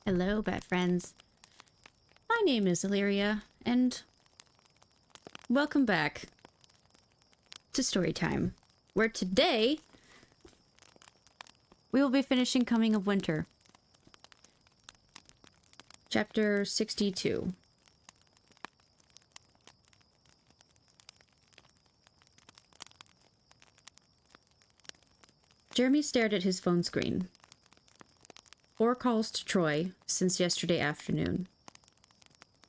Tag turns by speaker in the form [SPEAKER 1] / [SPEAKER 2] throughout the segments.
[SPEAKER 1] Hello, bat friends. My name is Illyria, and welcome back to Storytime, where today we will be finishing Coming of Winter. Chapter 62. Jeremy stared at his phone screen. 4 calls to Troy since yesterday afternoon,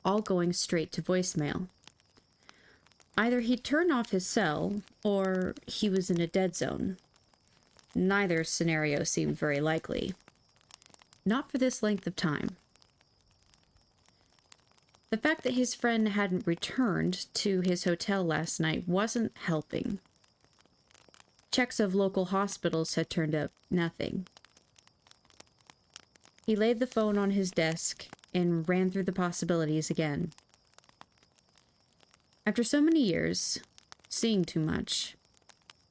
[SPEAKER 1] all going straight to voicemail. Either he'd turned off his cell, or he was in a dead zone. Neither scenario seemed very likely. Not for this length of time. The fact that his friend hadn't returned to his hotel last night wasn't helping. Checks of local hospitals had turned up nothing. He laid the phone on his desk and ran through the possibilities again. After so many years, seeing too much,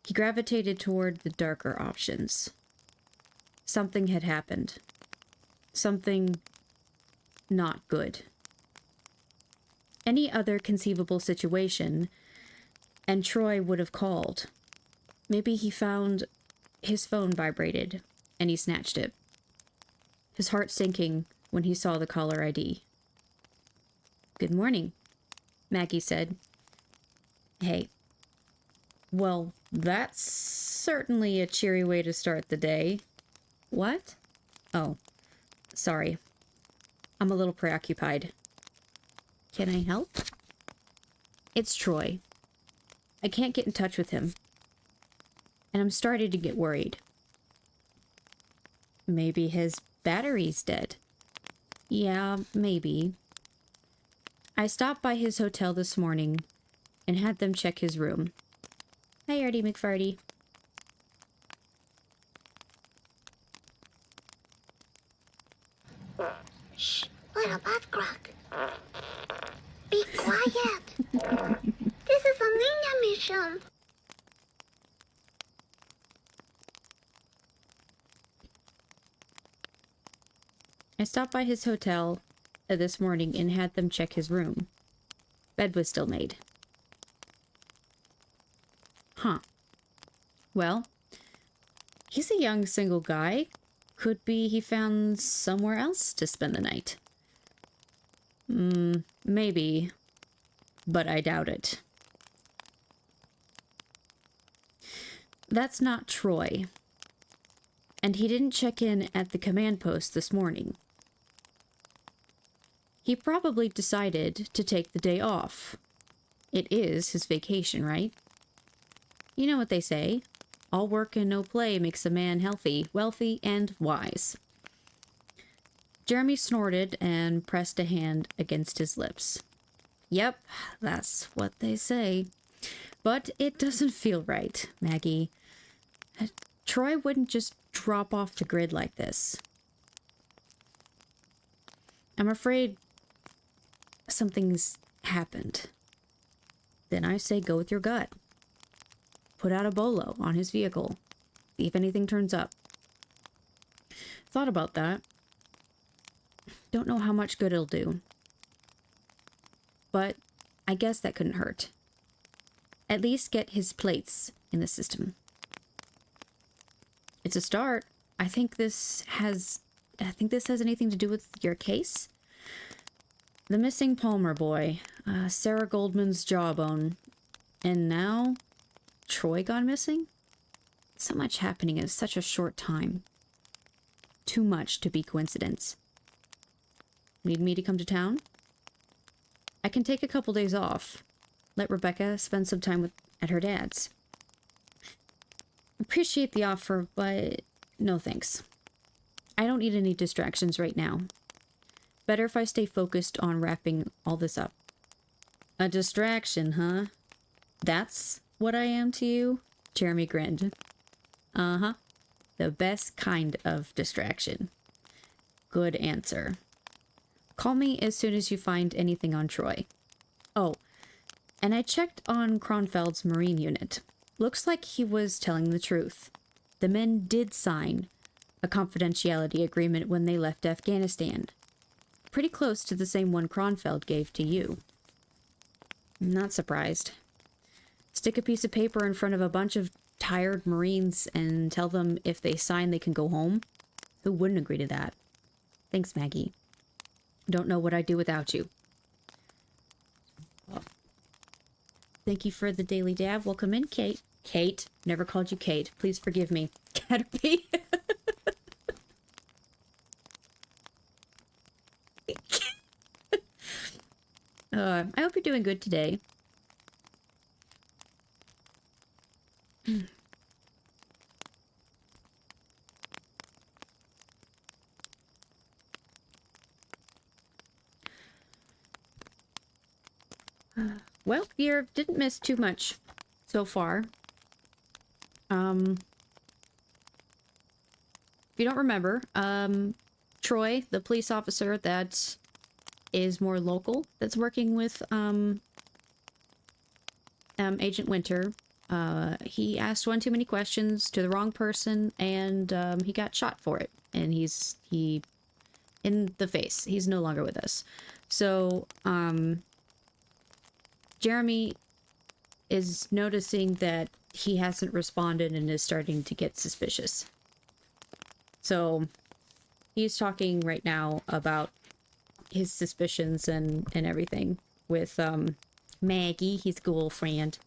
[SPEAKER 1] he gravitated toward the darker options. Something had happened. Something not good. Any other conceivable situation, and Troy would have called. Maybe he found his phone vibrated, and he snatched it. His heart sinking when he saw the caller ID. "Good morning," Maggie said. "Hey. Well, that's certainly a cheery way to start the day." "What?" "Oh, sorry. I'm a little preoccupied." "Can I help?" "It's Troy. I can't get in touch with him. And I'm starting to get worried." "Maybe his battery's dead." "Yeah, maybe. I stopped by his hotel this morning and had them check his room." "Hi, Artie McFarty."
[SPEAKER 2] Shh, little butt crack. Be quiet. This is a ninja mission.
[SPEAKER 1] I stopped by his hotel this morning and had them check his room. Bed was still made. Huh. Well, he's a young single guy. Could be he found somewhere else to spend the night. Maybe, but I doubt it. That's not Troy. And he didn't check in at the command post this morning. He probably decided to take the day off. It is his vacation, right? You know what they say. All work and no play makes a man healthy, wealthy, and wise. Jeremy snorted and pressed a hand against his lips. Yep, that's what they say. But it doesn't feel right, Maggie. Troy wouldn't just drop off the grid like this. I'm afraid something's happened. Then I say go with your gut. Put out a bolo on his vehicle. See if anything turns up. Thought about that. Don't know how much good it'll do. But I guess that couldn't hurt. At least get his plates in the system. It's a start. I think this has anything to do with your case. The missing Palmer boy, Sarah Goldman's jawbone, and now Troy gone missing? So much happening in such a short time. Too much to be coincidence. Need me to come to town? I can take a couple days off. Let Rebecca spend some time at her dad's. Appreciate the offer, but no thanks. I don't need any distractions right now. Better if I stay focused on wrapping all this up. A distraction, huh? That's what I am to you? Jeremy grinned. Uh-huh. The best kind of distraction. Good answer. Call me as soon as you find anything on Troy. Oh, and I checked on Kronfeld's Marine unit. Looks like he was telling the truth. The men did sign a confidentiality agreement when they left Afghanistan. Pretty close to the same one Kronfeld gave to you. I'm not surprised. Stick a piece of paper in front of a bunch of tired Marines and tell them if they sign they can go home? Who wouldn't agree to that? Thanks, Maggie. Don't know what I'd do without you. Well, thank you for the daily dab. Welcome in, Kate. Kate. Never called you Kate. Please forgive me. Caterpie. I hope you're doing good today. Well, you didn't miss too much so far. If you don't remember, Troy, the police officer that is more local, that's working with Agent Winter, he asked one too many questions to the wrong person, and he got shot for it. And he in the face. He's no longer with us. So, Jeremy is noticing that he hasn't responded and is starting to get suspicious. So, he's talking right now about his suspicions and everything with Maggie, his girlfriend.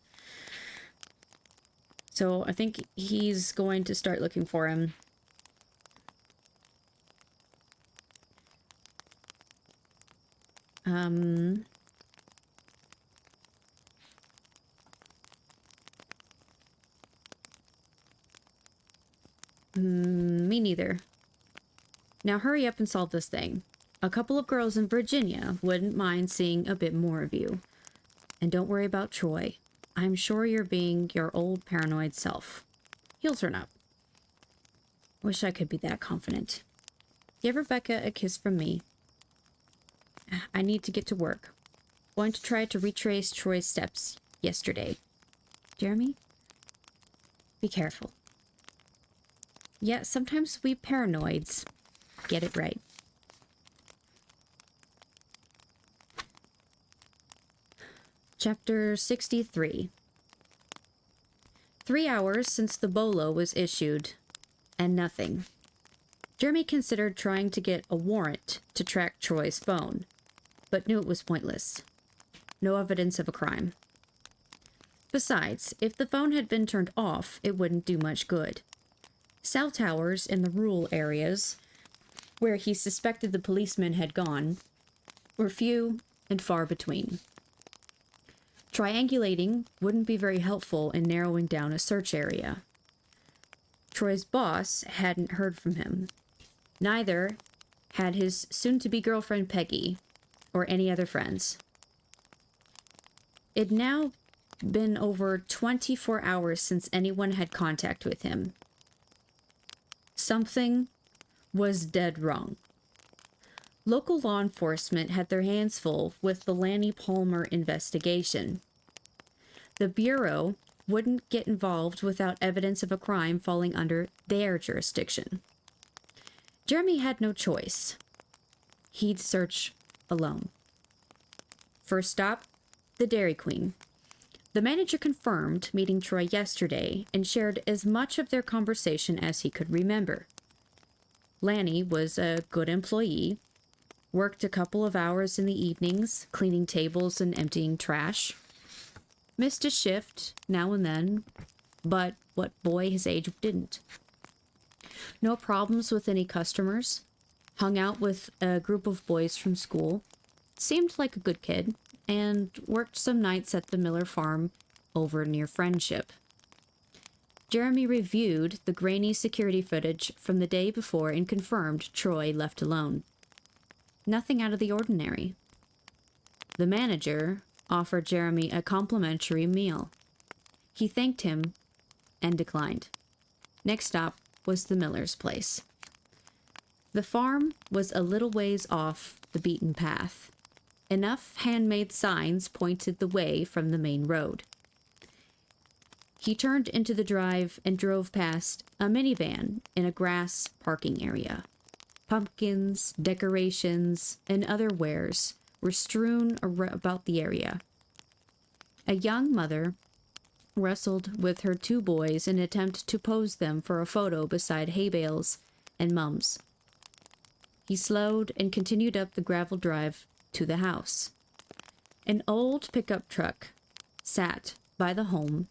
[SPEAKER 1] So I think he's going to start looking for him. Me neither. Now hurry up and solve this thing. A couple of girls in Virginia wouldn't mind seeing a bit more of you. And don't worry about Troy. I'm sure you're being your old paranoid self. He'll turn up. Wish I could be that confident. Give Rebecca a kiss from me. I need to get to work. Going to try to retrace Troy's steps yesterday. Jeremy? Be careful. Yeah, sometimes we paranoids get it right. Chapter 63. 3 hours since the bolo was issued, and nothing. Jeremy considered trying to get a warrant to track Troy's phone, but knew it was pointless. No evidence of a crime. Besides, if the phone had been turned off, it wouldn't do much good. Cell towers in the rural areas, where he suspected the policeman had gone, were few and far between. Triangulating wouldn't be very helpful in narrowing down a search area. Troy's boss hadn't heard from him. Neither had his soon-to-be girlfriend Peggy, or any other friends. It'd now been over 24 hours since anyone had contact with him. Something was dead wrong. Local law enforcement had their hands full with the Lanny Palmer investigation. The Bureau wouldn't get involved without evidence of a crime falling under their jurisdiction. Jeremy had no choice. He'd search alone. First stop, the Dairy Queen. The manager confirmed meeting Troy yesterday and shared as much of their conversation as he could remember. Lanny was a good employee, worked a couple of hours in the evenings, cleaning tables and emptying trash. Missed a shift now and then, but what boy his age didn't? No problems with any customers. Hung out with a group of boys from school. Seemed like a good kid, and worked some nights at the Miller farm over near Friendship. Jeremy reviewed the grainy security footage from the day before and confirmed Troy left alone. Nothing out of the ordinary. The manager offered Jeremy a complimentary meal. He thanked him and declined. Next stop was the Miller's place. The farm was a little ways off the beaten path. Enough handmade signs pointed the way from the main road. He turned into the drive and drove past a minivan in a grass parking area. Pumpkins, decorations, and other wares were strewn about the area. A young mother wrestled with her 2 boys in an attempt to pose them for a photo beside hay bales and mums. He slowed and continued up the gravel drive to the house. An old pickup truck sat by the home,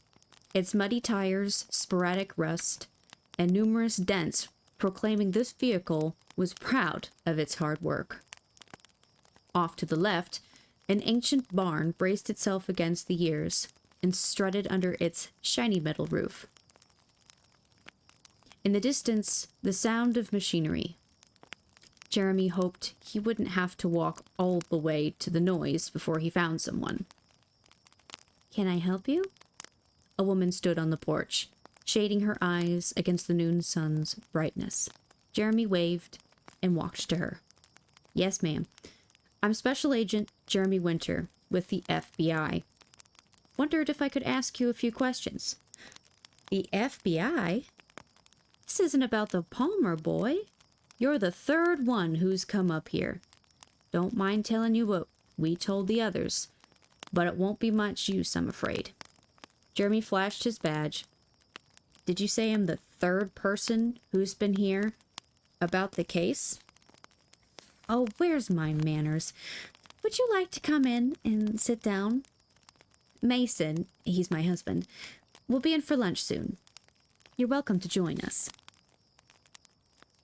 [SPEAKER 1] its muddy tires, sporadic rust, and numerous dents proclaiming this vehicle was proud of its hard work. Off to the left, an ancient barn braced itself against the years and strutted under its shiny metal roof. In the distance, the sound of machinery. Jeremy hoped he wouldn't have to walk all the way to the noise before he found someone. "Can I help you?" A woman stood on the porch, shading her eyes against the noon sun's brightness. Jeremy waved and walked to her. "Yes, ma'am. I'm Special Agent Jeremy Winter with the FBI. Wondered if I could ask you a few questions." "The FBI? This isn't about the Palmer boy. You're the 3rd one who's come up here. Don't mind telling you what we told the others, but it won't be much use, I'm afraid." Jeremy flashed his badge. "Did you say I'm the 3rd person who's been here about the case?" "Oh, where's my manners? Would you like to come in and sit down? Mason, he's my husband, will be in for lunch soon. You're welcome to join us."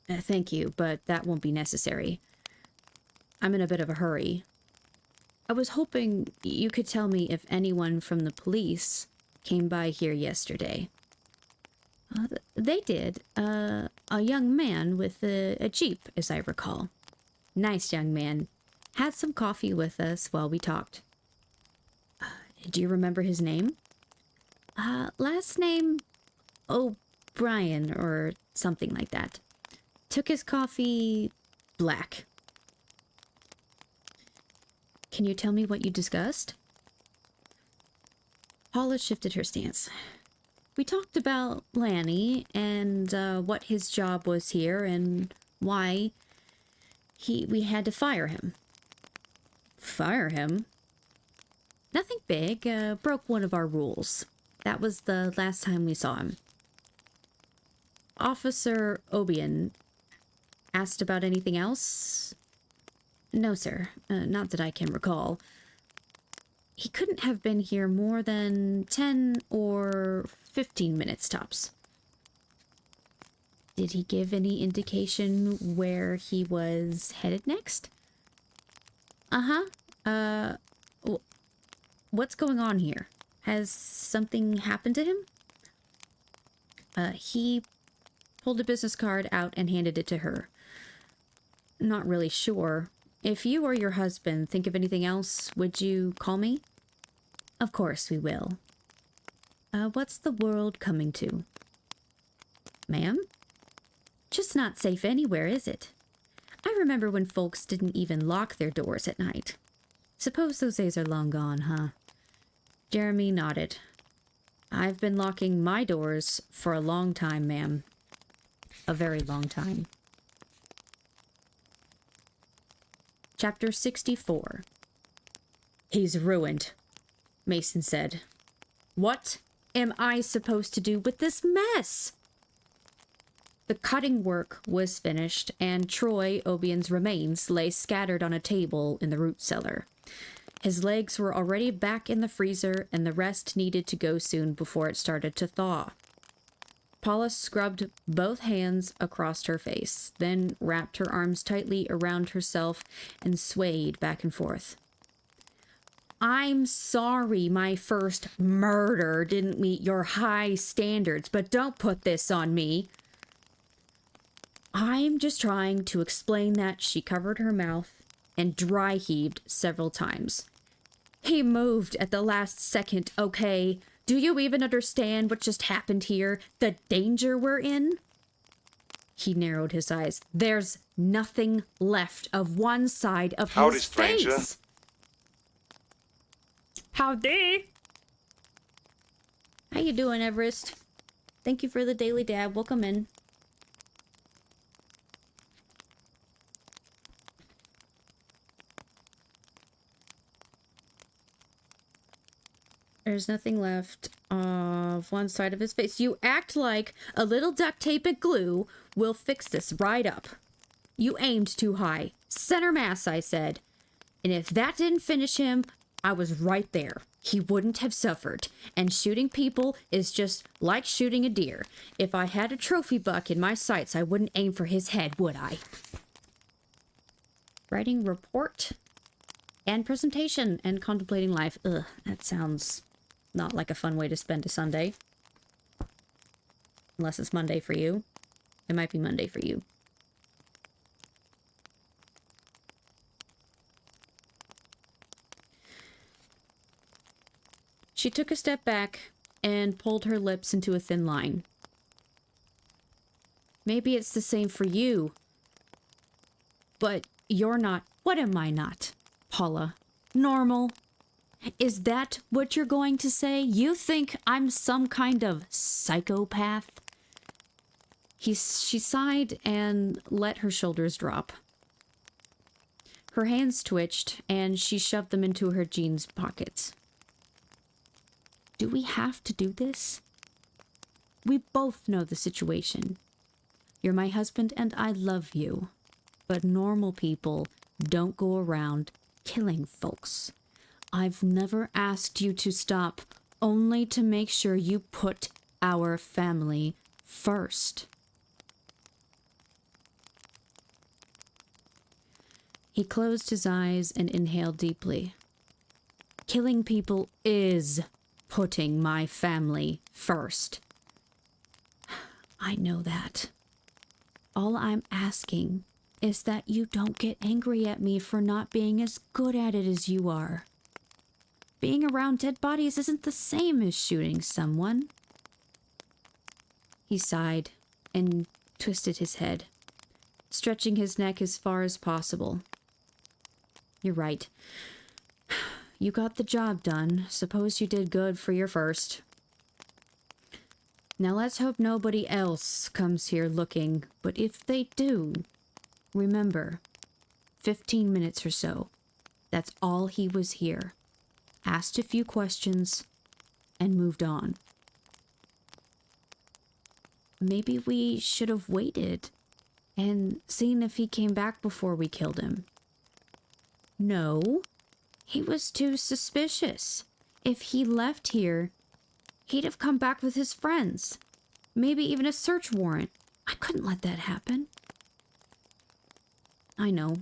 [SPEAKER 1] Thank you, but that won't be necessary. I'm in a bit of a hurry. I was hoping you could tell me if anyone from the police came by here yesterday." They did. A young man with a Jeep, as I recall. Nice young man. Had some coffee with us while we talked." Do you remember his name?" Last name O'Brien or something like that. Took his coffee black." "Can you tell me what you discussed?" Paula shifted her stance. "We talked about Lanny and what his job was here and why we had to fire him." "Fire him?" "Nothing big. Broke one of our rules. That was the last time we saw him." "Officer Obian asked about anything else?" "No, sir. Not that I can recall. He couldn't have been here more than 10 or 15 minutes tops." "Did he give any indication where he was headed next?" "Uh-huh. What's going on here? Has something happened to him?" He pulled a business card out and handed it to her. "Not really sure. If you or your husband think of anything else, would you call me?" "Of course we will. What's the world coming to?" "Ma'am? Just not safe anywhere, is it? I remember when folks didn't even lock their doors at night. Suppose those days are long gone, huh?" Jeremy nodded. "I've been locking my doors for a long time, ma'am. A very long time." Chapter 64. "He's ruined," Mason said. "What am I supposed to do with this mess?" The cutting work was finished, and Troy Obian's remains lay scattered on a table in the root cellar. His legs were already back in the freezer, and the rest needed to go soon before it started to thaw. Paula scrubbed both hands across her face, then wrapped her arms tightly around herself and swayed back and forth. "I'm sorry my first murder didn't meet your high standards, but don't put this on me." "I'm just trying to explain that." She covered her mouth and dry heaved several times. "He moved at the last second, okay? Do you even understand what just happened here? The danger we're in?" He narrowed his eyes. "There's nothing left of one side of
[SPEAKER 3] Howdy,
[SPEAKER 1] his
[SPEAKER 3] stranger.
[SPEAKER 1] face." "Howdy." How you doing, Everest? Thank you for the daily dab. Welcome in. There's nothing left of one side of his face. You act like a little duct tape and glue will fix this right up. You aimed too high. Center mass, I said. And if that didn't finish him, I was right there. He wouldn't have suffered. And shooting people is just like shooting a deer. If I had a trophy buck in my sights, I wouldn't aim for his head, would I? Writing report and presentation and contemplating life. Ugh, that sounds not like a fun way to spend a Sunday. Unless it's Monday for you. It might be Monday for you. She took a step back and pulled her lips into a thin line. Maybe it's the same for you. But you're not. What am I not, Paula? Normal? Is that what you're going to say? You think I'm some kind of psychopath? She sighed and let her shoulders drop. Her hands twitched, and she shoved them into her jeans pockets. Do we have to do this? We both know the situation. You're my husband and I love you. But normal people don't go around killing folks. I've never asked you to stop, only to make sure you put our family first. He closed his eyes and inhaled deeply. Killing people is putting my family first. I know that. All I'm asking is that you don't get angry at me for not being as good at it as you are. Being around dead bodies isn't the same as shooting someone. He sighed and twisted his head, stretching his neck as far as possible. You're right. You got the job done. Suppose you did good for your first. Now let's hope nobody else comes here looking, but if they do, remember, 15 minutes or so. That's all he was here. Asked a few questions and moved on. Maybe we should have waited and seen if he came back before we killed him. No, he was too suspicious. If he left here, he'd have come back with his friends. Maybe even a search warrant. I couldn't let that happen. I know.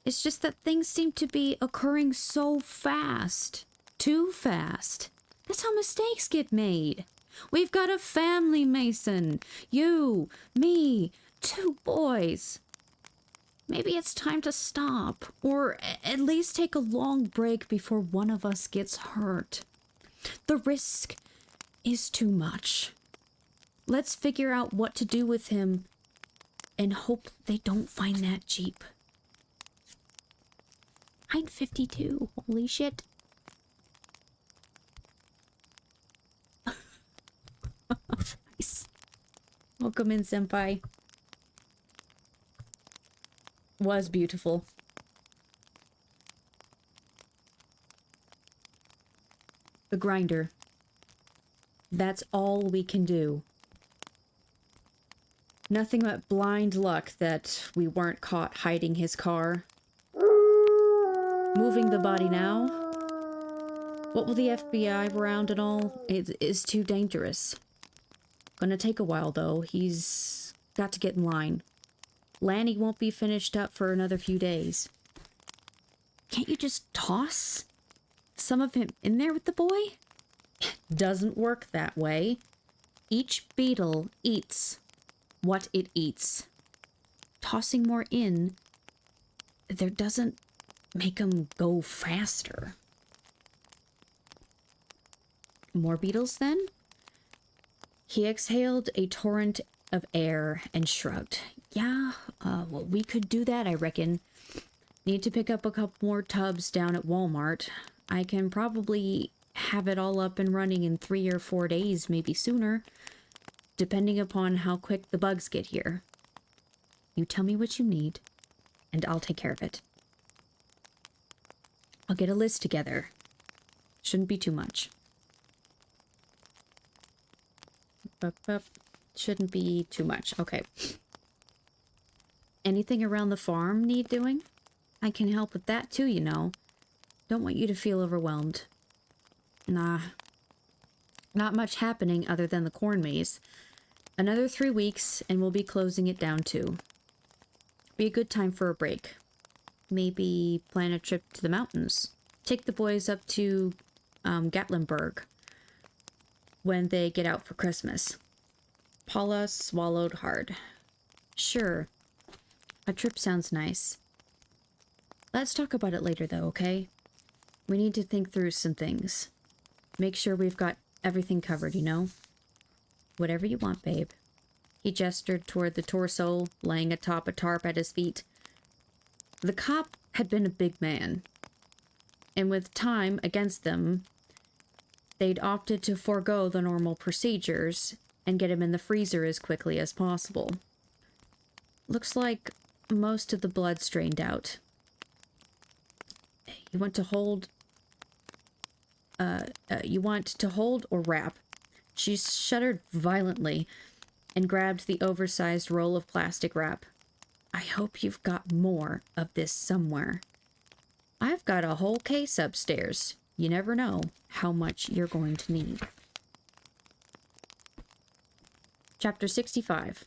[SPEAKER 1] It's just that things seem to be occurring so fast. Too fast. That's how mistakes get made. We've got a family, Mason. You, me, 2 boys. Maybe it's time to stop, or at least take a long break before one of us gets hurt. The risk is too much. Let's figure out what to do with him and hope they don't find that Jeep. I'm 52. Holy shit. Nice. Welcome in, senpai. Was beautiful. The grinder. That's all we can do. Nothing but blind luck that we weren't caught hiding his car. Moving the body now. What will the FBI around and all? It is too dangerous. Gonna take a while though. He's got to get in line. Lanny won't be finished up for another few days. Can't you just toss some of him in there with the boy? Doesn't work that way. Each beetle eats what it eats. Tossing more in, there doesn't make them go faster. More beetles then? He exhaled a torrent of air and shrugged. Yeah, well, we could do that, I reckon. Need to pick up a couple more tubs down at Walmart. I can probably have it all up and running in 3 or 4 days, maybe sooner, depending upon how quick the bugs get here. You tell me what you need, and I'll take care of it. I'll get a list together. Shouldn't be too much. Shouldn't be too much. Okay. Anything around the farm need doing? I can help with that too, you know. Don't want you to feel overwhelmed. Nah. Not much happening other than the corn maze. Another 3 weeks and we'll be closing it down too. Be a good time for a break. Maybe plan a trip to the mountains. Take the boys up to Gatlinburg when they get out for Christmas. Paula swallowed hard. Sure. A trip sounds nice. Let's talk about it later though, okay? We need to think through some things. Make sure we've got everything covered, you know? Whatever you want, babe. He gestured toward the torso laying atop a tarp at his feet. The cop had been a big man, and with time against them, they'd opted to forego the normal procedures and get him in the freezer as quickly as possible. Looks like most of the blood's drained out. You want to hold or wrap? She shuddered violently and grabbed the oversized roll of plastic wrap. I hope you've got more of this somewhere. I've got a whole case upstairs. You never know how much you're going to need. Chapter 65.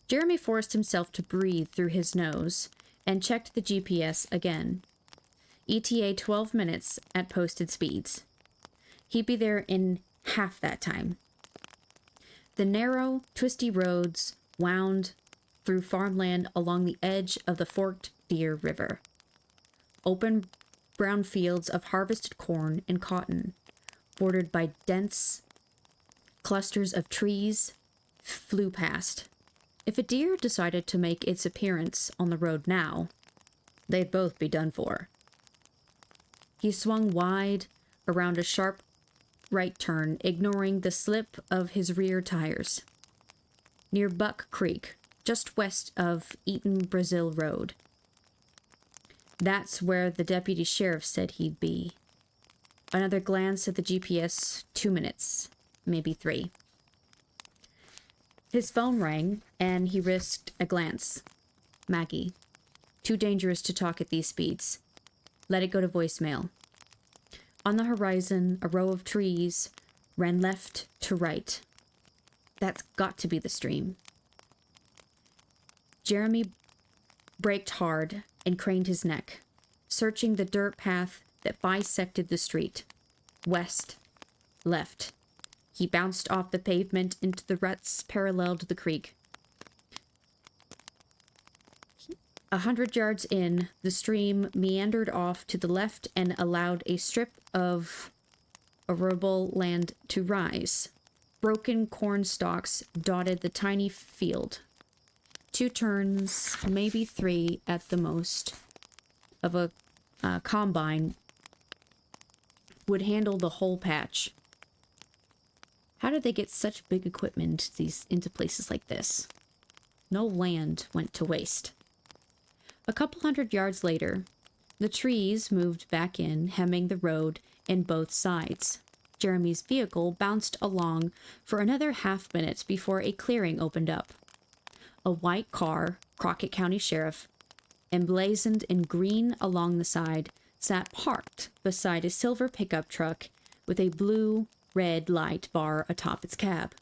[SPEAKER 1] Jeremy forced himself to breathe through his nose and checked the GPS again. ETA 12 minutes at posted speeds. He'd be there in half that time. The narrow, twisty roads wound through farmland along the edge of the forked Deer River. Open brown fields of harvested corn and cotton, bordered by dense clusters of trees, flew past. If a deer decided to make its appearance on the road now, they'd both be done for. He swung wide around a sharp right turn, ignoring the slip of his rear tires. Near Buck Creek, just west of Eaton Brazil Road. That's where the deputy sheriff said he'd be. Another glance at the GPS, 2 minutes, maybe 3. His phone rang, and he risked a glance. Maggie. Too dangerous to talk at these speeds. Let it go to voicemail. On the horizon, a row of trees ran left to right. That's got to be the stream. Jeremy braked hard and craned his neck, searching the dirt path that bisected the street. West, left. He bounced off the pavement into the ruts parallel to the creek. 100 yards in, the stream meandered off to the left and allowed a strip of arable land to rise. Broken corn stalks dotted the tiny field. 2 turns, maybe 3 at the most, of a combine would handle the whole patch. How did they get such big equipment into places like this? No land went to waste. A couple 100 yards later, the trees moved back in, hemming the road in both sides. Jeremy's vehicle bounced along for another half-minute before a clearing opened up. A white car, Crockett County Sheriff, emblazoned in green along the side, sat parked beside a silver pickup truck with a blue-red light bar atop its cab.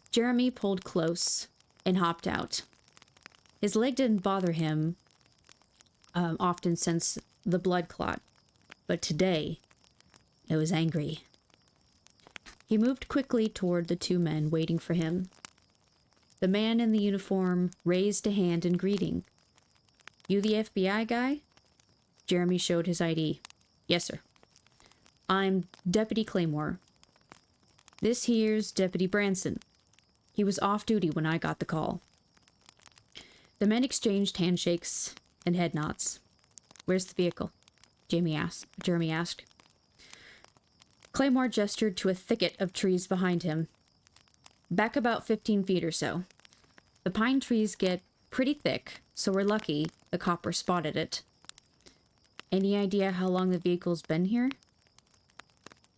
[SPEAKER 1] Jeremy pulled close and hopped out. His leg didn't bother him often since the blood clot, but today it was angry. He moved quickly toward the 2 men waiting for him. The man in the uniform raised a hand in greeting. You the FBI guy? Jeremy showed his ID. Yes, sir. I'm Deputy Claymore. This here's Deputy Branson. He was off duty when I got the call. The men exchanged handshakes and head nods. Where's the vehicle? Jeremy asked. Claymore gestured to a thicket of trees behind him. Back about 15 feet or so. The pine trees get pretty thick, so we're lucky the copper spotted it. Any idea how long the vehicle's been here?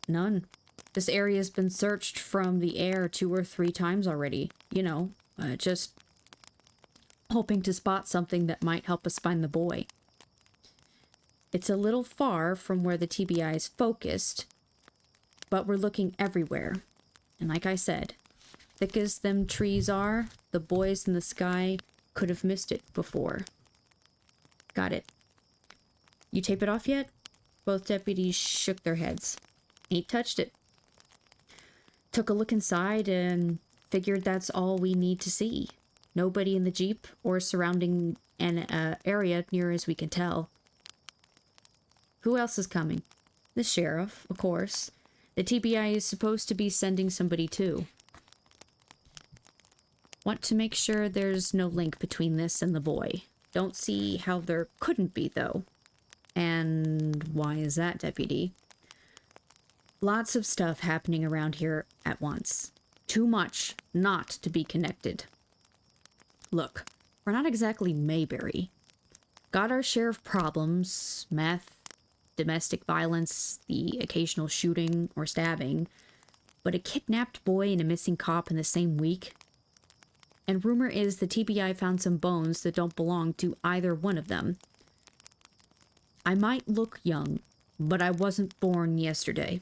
[SPEAKER 1] None. This area's been searched from the air 2 or 3 times already. You know, just hoping to spot something that might help us find the boy. It's a little far from where the TBI is focused, but we're looking everywhere. And like I said, thick as them trees are, the boys in the sky could have missed it before. Got it. You tape it off yet? Both deputies shook their heads. Ain't touched it. Took a look inside and figured that's all we need to see. Nobody in the Jeep or surrounding an area near as we can tell. Who else is coming? The sheriff, of course. The TBI is supposed to be sending somebody too. Want to make sure there's no link between this and the boy. Don't see how there couldn't be, though. And why is that, Deputy? Lots of stuff happening around here at once. Too much not to be connected. Look, we're not exactly Mayberry. Got our share of problems, meth, domestic violence, the occasional shooting or stabbing, but a kidnapped boy and a missing cop in the same week? And rumor is the TBI found some bones that don't belong to either one of them. I might look young, but I wasn't born yesterday.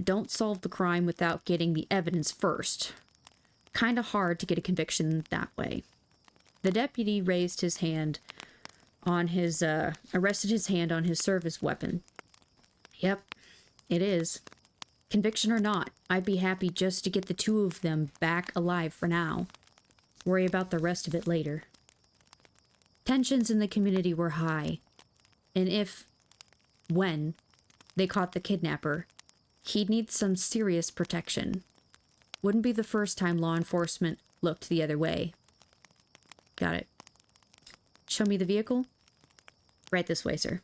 [SPEAKER 1] Don't solve the crime without getting the evidence first. Kinda hard to get a conviction that way. The deputy raised his hand on his, rested his hand on his service weapon. Yep, it is. Conviction or not, I'd be happy just to get the 2 of them back alive for now. Worry about the rest of it later. Tensions in the community were high, and when they caught the kidnapper, he'd need some serious protection. Wouldn't be the first time law enforcement looked the other way. Got it. Show me the vehicle? Right this way, sir.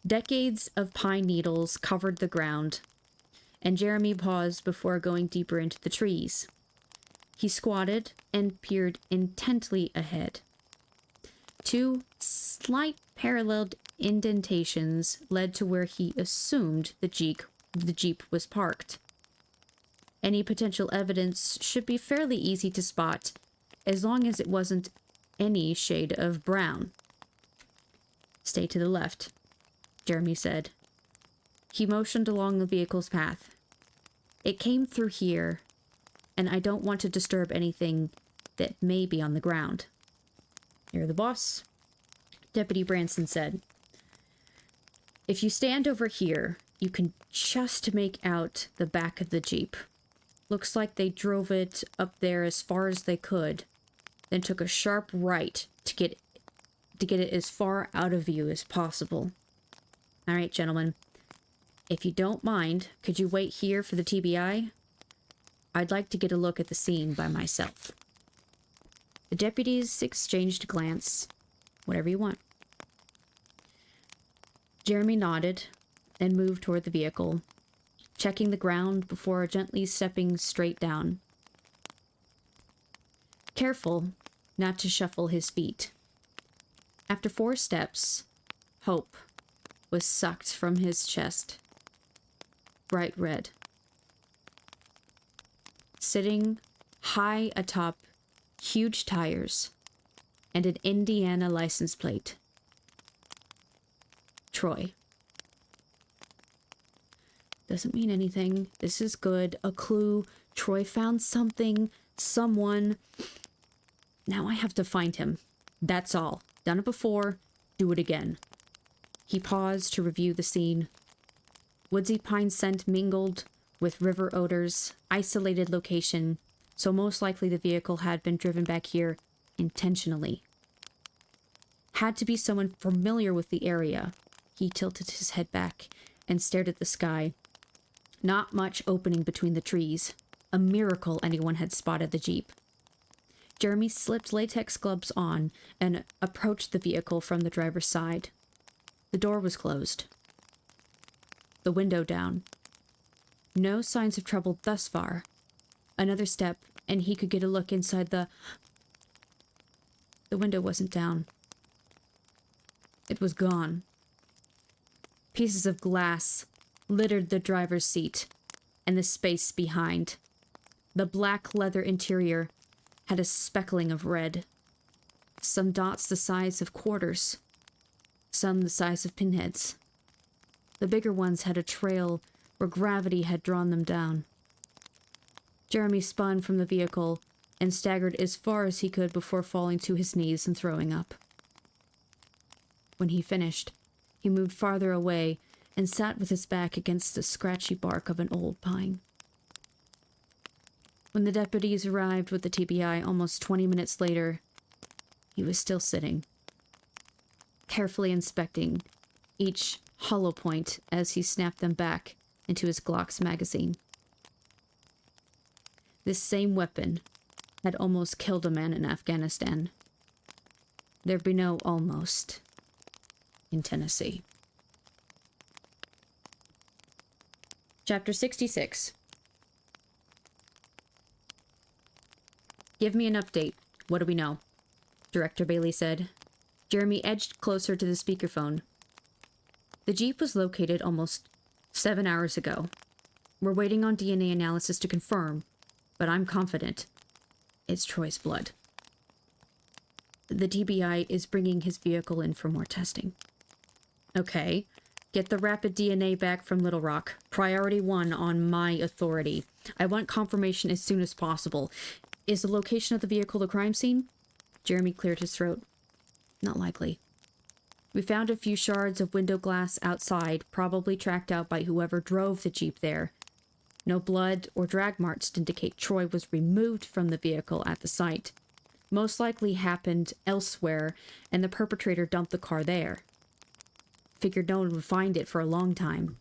[SPEAKER 1] Decades of pine needles covered the ground, and Jeremy paused before going deeper into the trees. He squatted and peered intently ahead. 2 slight parallel indentations led to where he assumed the Jeep was parked. Any potential evidence should be fairly easy to spot, as long as it wasn't any shade of brown. Stay to the left, Jeremy said. He motioned along the vehicle's path. It came through here, and I don't want to disturb anything that may be on the ground. You're the boss, Deputy Branson said. If you stand over here, you can just make out the back of the Jeep. Looks like they drove it up there as far as they could, then took a sharp right to get it as far out of view as possible. All right, gentlemen. If you don't mind, could you wait here for the TBI? I'd like to get a look at the scene by myself. The deputies exchanged a glance. Whatever you want. Jeremy nodded and moved toward the vehicle, checking the ground before gently stepping straight down. Careful not to shuffle his feet. After 4 steps, hope was sucked from his chest. Bright red. Sitting high atop huge tires and an Indiana license plate. Troy. Doesn't mean anything. This is good. A clue. Troy found something. Someone. Now I have to find him. That's all. Done it before. Do it again. He paused to review the scene. Woodsy pine scent mingled with river odors. Isolated location. So most likely the vehicle had been driven back here intentionally. Had to be someone familiar with the area. He tilted his head back and stared at the sky. Not much opening between the trees. A miracle anyone had spotted the Jeep. Jeremy slipped latex gloves on and approached the vehicle from the driver's side. The door was closed. The window down. No signs of trouble thus far. Another step, and he could get a look inside the... The window wasn't down. It was gone. Pieces of glass littered the driver's seat and the space behind. The black leather interior had a speckling of red. Some dots the size of quarters. Some the size of pinheads. The bigger ones had a trail where gravity had drawn them down. Jeremy spun from the vehicle and staggered as far as he could before falling to his knees and throwing up. When he finished, he moved farther away and sat with his back against the scratchy bark of an old pine. When the deputies arrived with the TBI almost 20 minutes later, he was still sitting, carefully inspecting each hollow point as he snapped them back into his Glock's magazine. This same weapon had almost killed a man in Afghanistan. There'd be no almost in Tennessee. Chapter 66. Give me an update. What do we know? Director Bailey said. Jeremy edged closer to the speakerphone. The Jeep was located almost 7 hours ago. We're waiting on DNA analysis to confirm, but I'm confident it's Troy's blood. The TBI is bringing his vehicle in for more testing. Okay. Get the rapid DNA back from Little Rock. Priority 1 on my authority. I want confirmation as soon as possible. Is the location of the vehicle the crime scene? Jeremy cleared his throat. Not likely. We found a few shards of window glass outside, probably tracked out by whoever drove the Jeep there. No blood or drag marks to indicate Troy was removed from the vehicle at the site. Most likely happened elsewhere, and the perpetrator dumped the car there. Figured no one would find it for a long time.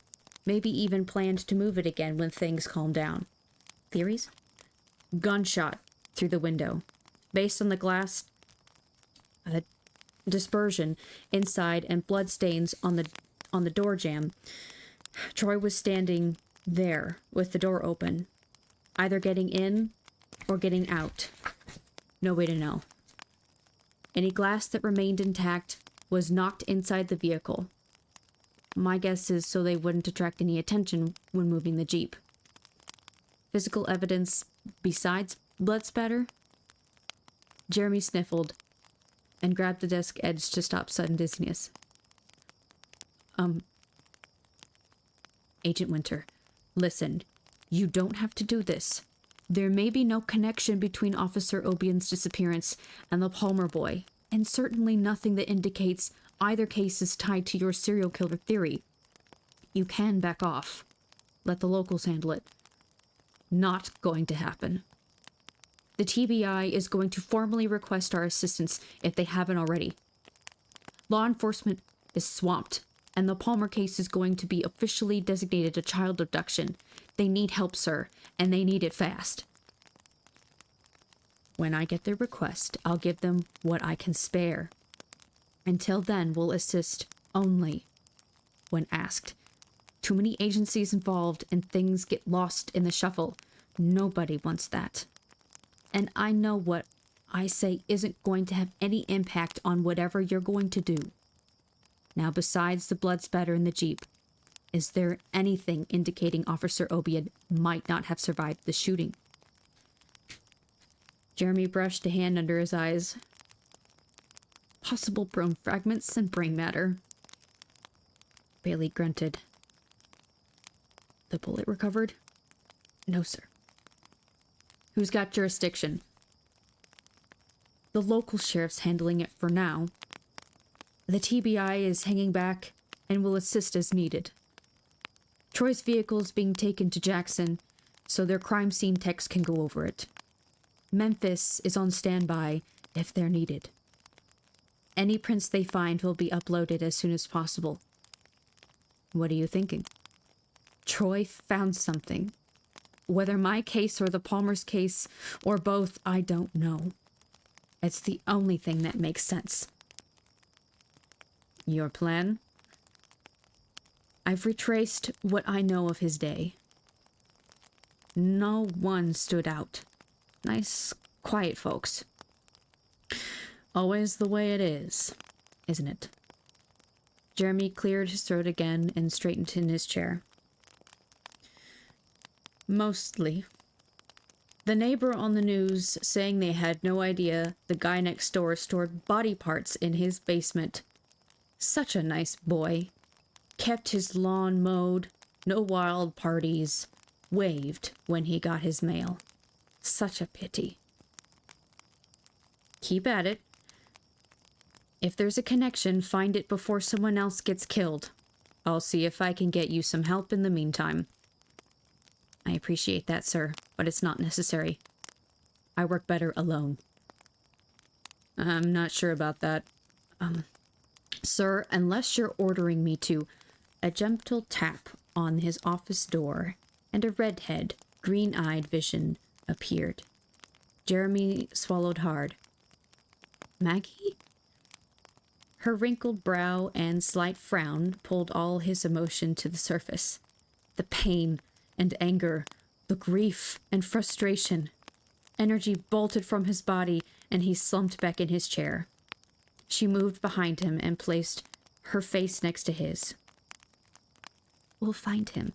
[SPEAKER 1] Maybe even planned to move it again when things calmed down. Theories? Gunshot through the window. Based on the glass dispersion inside and blood stains on the door jamb, Troy was standing there with the door open, either getting in or getting out. No way to know. Any glass that remained intact was knocked inside the vehicle. My guess is so they wouldn't attract any attention when moving the Jeep. Physical evidence besides blood spatter? Jeremy sniffled and grabbed the desk edge to stop sudden dizziness. Agent Winter, listen, you don't have to do this. There may be no connection between Officer Obian's disappearance and the Palmer boy, and certainly nothing that indicates either case is tied to your serial killer theory. You can back off. Let the locals handle it. Not going to happen. The TBI is going to formally request our assistance if they haven't already. Law enforcement is swamped, and the Palmer case is going to be officially designated a child abduction. They need help, sir, and they need it fast. When I get their request, I'll give them what I can spare. Until then, we'll assist only when asked. Too many agencies involved and things get lost in the shuffle. Nobody wants that. And I know what I say isn't going to have any impact on whatever you're going to do. Now, besides the blood spatter in the Jeep, is there anything indicating Officer Obian might not have survived the shooting? Jeremy brushed a hand under his eyes. Possible bone fragments and brain matter. Bailey grunted. The bullet recovered? No, sir. Who's got jurisdiction? The local sheriff's handling it for now. The TBI is hanging back and will assist as needed. Troy's vehicle is being taken to Jackson, so their crime scene techs can go over it. Memphis is on standby if they're needed. Any prints they find will be uploaded as soon as possible. What are you thinking? Troy found something. Whether my case or the Palmer's case, or both, I don't know. It's the only thing that makes sense. Your plan? I've retraced what I know of his day. No one stood out. Nice, quiet folks. Always the way it is, isn't it? Jeremy cleared his throat again and straightened in his chair. Mostly. The neighbor on the news saying they had no idea the guy next door stored body parts in his basement. Such a nice boy. Kept his lawn mowed, no wild parties, waved when he got his mail. Such a pity. Keep at it. If there's a connection, find it before someone else gets killed. I'll see if I can get you some help in the meantime. I appreciate that, sir, but it's not necessary. I work better alone. I'm not sure about that. Sir, unless you're ordering me to... A gentle tap on his office door, and a redhead, green-eyed vision appeared. Jeremy swallowed hard. Maggie? Her wrinkled brow and slight frown pulled all his emotion to the surface. The pain and anger, the grief and frustration. Energy bolted from his body, and he slumped back in his chair. She moved behind him and placed her face next to his. We'll find him.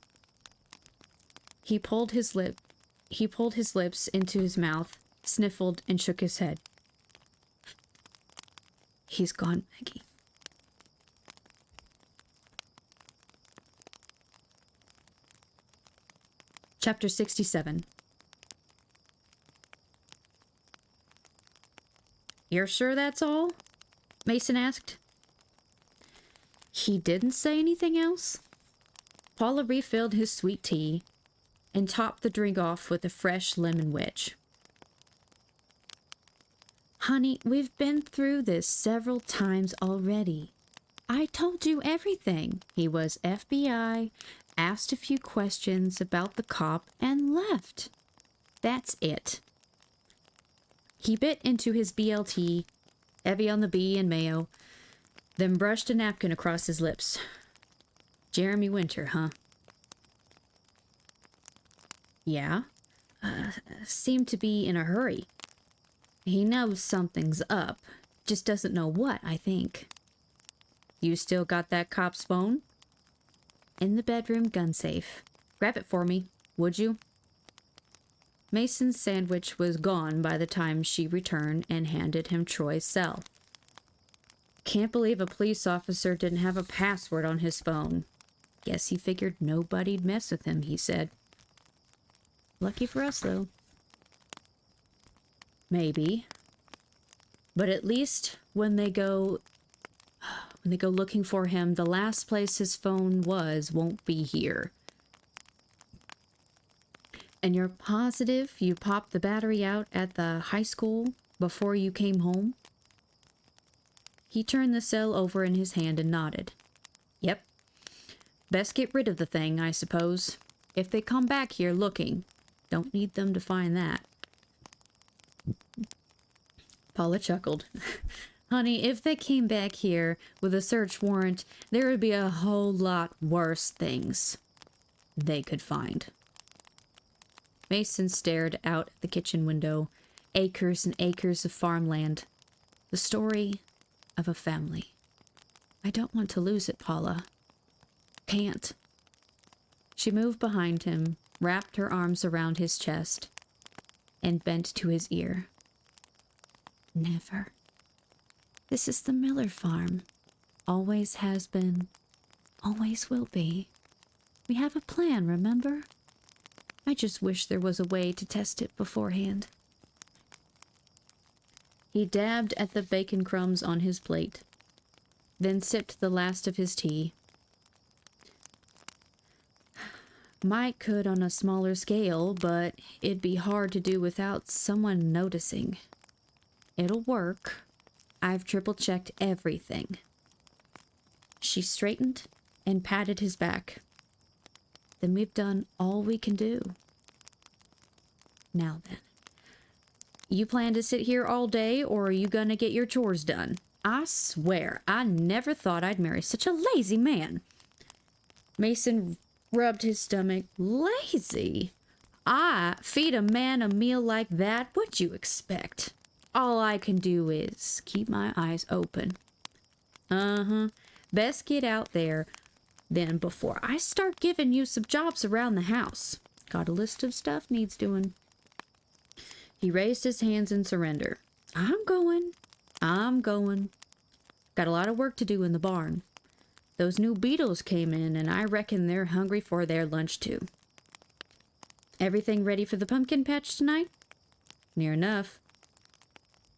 [SPEAKER 1] He pulled his lips into his mouth, sniffled, and shook his head. He's gone, Maggie. Chapter 67. You're sure that's all? Mason asked. He didn't say anything else? Paula refilled his sweet tea and topped the drink off with a fresh lemon wedge. Honey, we've been through this several times already. I told you everything. He was FBI, asked a few questions about the cop, and left. That's it. He bit into his BLT, heavy on the B and mayo, then brushed a napkin across his lips. Jeremy Winter, huh? Yeah. Seemed to be in a hurry. He knows something's up, just doesn't know what, I think. You still got that cop's phone? In the bedroom gun safe. Grab it for me, would you? Mason's sandwich was gone by the time she returned and handed him Troy's cell. Can't believe a police officer didn't have a password on his phone. Guess he figured nobody'd mess with him, he said. Lucky for us, though. Maybe. But at least when they go looking for him, the last place his phone was won't be here. And you're positive you popped the battery out at the high school before you came home? He turned the cell over in his hand and nodded. Yep. Best get rid of the thing, I suppose. If they come back here looking, don't need them to find that. Paula chuckled. Honey, if they came back here with a search warrant, there would be a whole lot worse things they could find. Mason stared out at the kitchen window. Acres and acres of farmland. The story of a family. I don't want to lose it, Paula. Can't. She moved behind him, wrapped her arms around his chest, and bent to his ear. Never. This is the Miller farm. Always has been. Always will be. We have a plan, remember? I just wish there was a way to test it beforehand. He dabbed at the bacon crumbs on his plate, then sipped the last of his tea. Might could on a smaller scale, but it'd be hard to do without someone noticing. It'll work. I've triple-checked everything. She straightened and patted his back. Then we've done all we can do. Now then, You plan to sit here all day, or are you gonna get your chores done? I swear, I never thought I'd marry such a lazy man. Mason rubbed his stomach. Lazy? I feed a man a meal like that? What'd you expect? All I can do is keep my eyes open. Best get out there then before I start giving you some jobs around the house. Got a list of stuff needs doing. He raised his hands in surrender. I'm going. Got a lot of work to do in the barn. Those new beetles came in, and I reckon they're hungry for their lunch too. Everything ready for the pumpkin patch tonight? Near enough.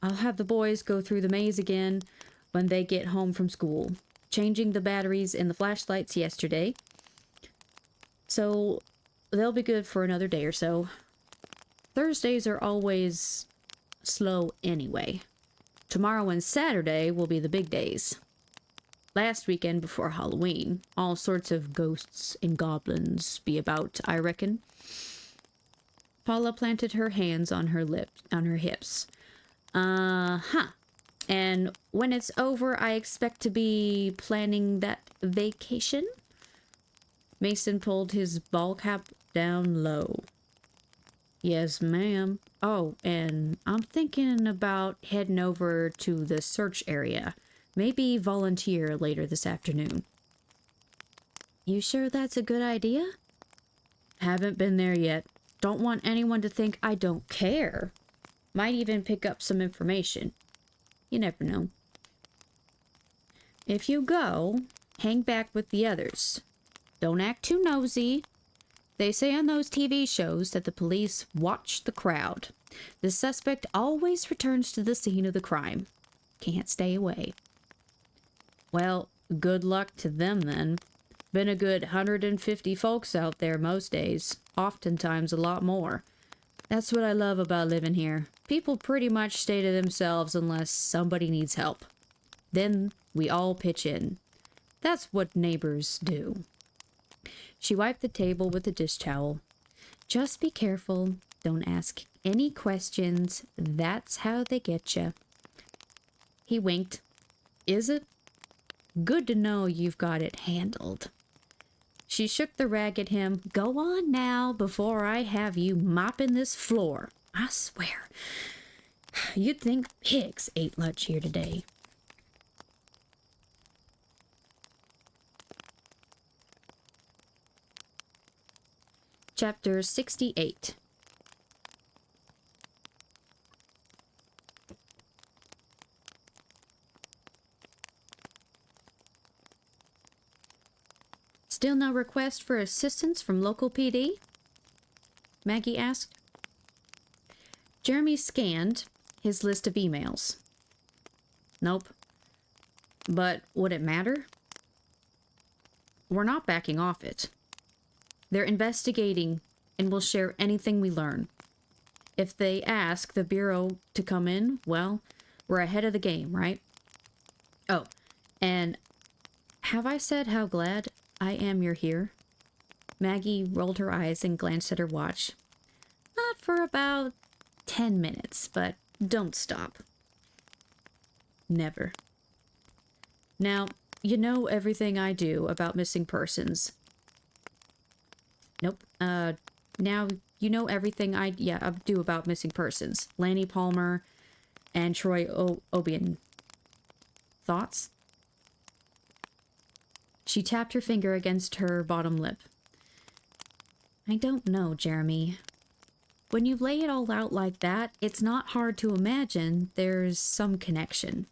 [SPEAKER 1] I'll have the boys go through the maze again when they get home from school, changing the batteries in the flashlights yesterday. So they'll be good for another day or so. Thursdays are always slow anyway. Tomorrow and Saturday will be the big days. Last weekend before Halloween, all sorts of ghosts and goblins be about, I reckon. Paula planted her hands on her hips. And when it's over, I expect to be planning that vacation? Mason pulled his ball cap down low. Yes, ma'am. Oh, and I'm thinking about heading over to the search area. Maybe volunteer later this afternoon. You sure that's a good idea? Haven't been there yet. Don't want anyone to think I don't care. Might even pick up some information. You never know. If you go, hang back with the others. Don't act too nosy. They say on those TV shows that the police watch the crowd. The suspect always returns to the scene of the crime. Can't stay away. Well, good luck to them then. Been a good 150 folks out there most days. Oftentimes a lot more. That's what I love about living here. People pretty much stay to themselves unless somebody needs help. Then we all pitch in. That's what neighbors do. She wiped the table with a dish towel. Just be careful. Don't ask any questions. That's how they get you. He winked. Is it? Good to know you've got it handled. She shook the rag at him. Go on now before I have you mopping this floor. I swear. You'd think pigs ate lunch here today. Chapter 68. Still no request for assistance from local PD? Maggie asked. Jeremy scanned his list of emails. Nope. But would it matter? We're not backing off it. They're investigating and will share anything we learn. If they ask the Bureau to come in, well, we're ahead of the game, right? Oh, and have I said how glad I am you're here? Maggie rolled her eyes and glanced at her watch. Not for about 10 minutes, but don't stop. Never. Now, you know everything I do about missing persons. Nope. Now you know everything I do about missing persons. Lanny Palmer and Troy Obian. Thoughts? She tapped her finger against her bottom lip. I don't know, Jeremy. When you lay it all out like that, it's not hard to imagine there's some connection.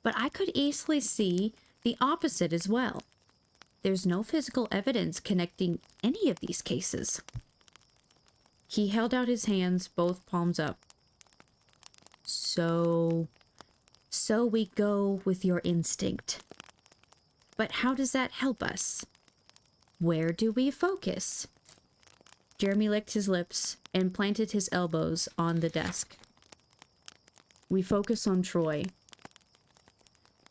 [SPEAKER 1] But I could easily see the opposite as well. There's no physical evidence connecting any of these cases. He held out his hands, both palms up. So we go with your instinct. But how does that help us? Where do we focus? Jeremy licked his lips and planted his elbows on the desk. We focus on Troy.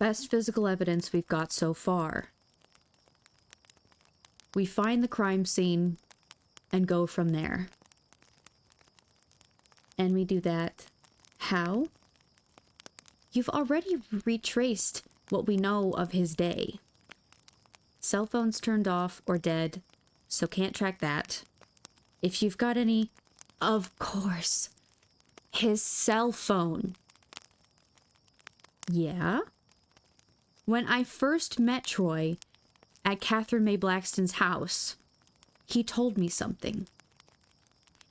[SPEAKER 1] Best physical evidence we've got so far. We find the crime scene and go from there. And we do that. How? You've already retraced what we know of his day. Cell phones turned off or dead, so can't track that. If you've got any... Of course. His cell phone. Yeah? When I first met Troy at Catherine Mae Blackston's house, he told me something.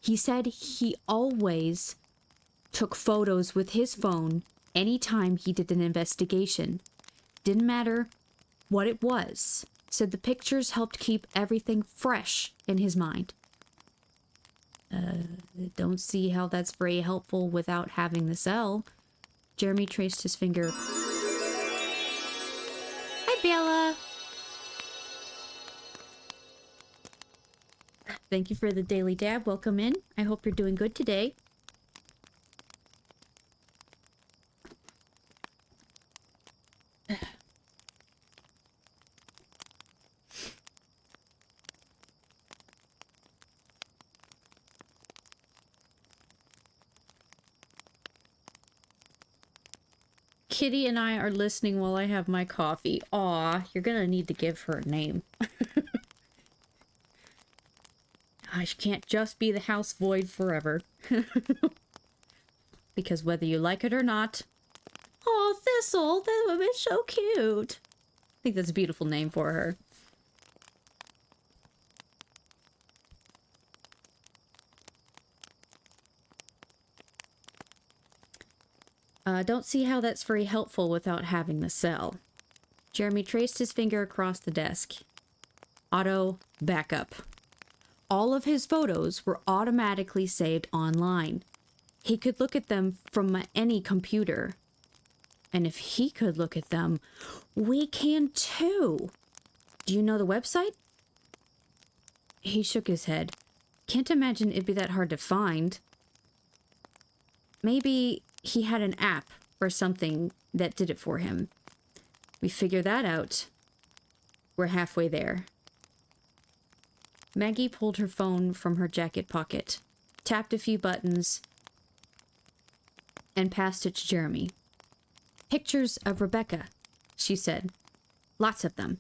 [SPEAKER 1] He said he always took photos with his phone anytime he did an investigation. Didn't matter what it was. Said the pictures helped keep everything fresh in his mind. Don't see how that's very helpful without having the cell. Jeremy traced his finger. Hi, Bella. Thank you for the daily dab. Welcome in. I hope you're doing good today. Kitty and I are listening while I have my coffee. Aw, you're gonna need to give her a name. She can't just be the house void forever. Because whether you like it or not... Oh, Thistle! That would be so cute! I think that's a beautiful name for her. Don't see how that's very helpful without having the cell. Jeremy traced his finger across the desk. Auto backup. All of his photos were automatically saved online. He could look at them from any computer. And if he could look at them, we can too. Do you know the website? He shook his head. Can't imagine it'd be that hard to find. Maybe he had an app or something that did it for him. We figure that out. We're halfway there. Maggie pulled her phone from her jacket pocket, tapped a few buttons, and passed it to Jeremy. Pictures of Rebecca, she said. Lots of them.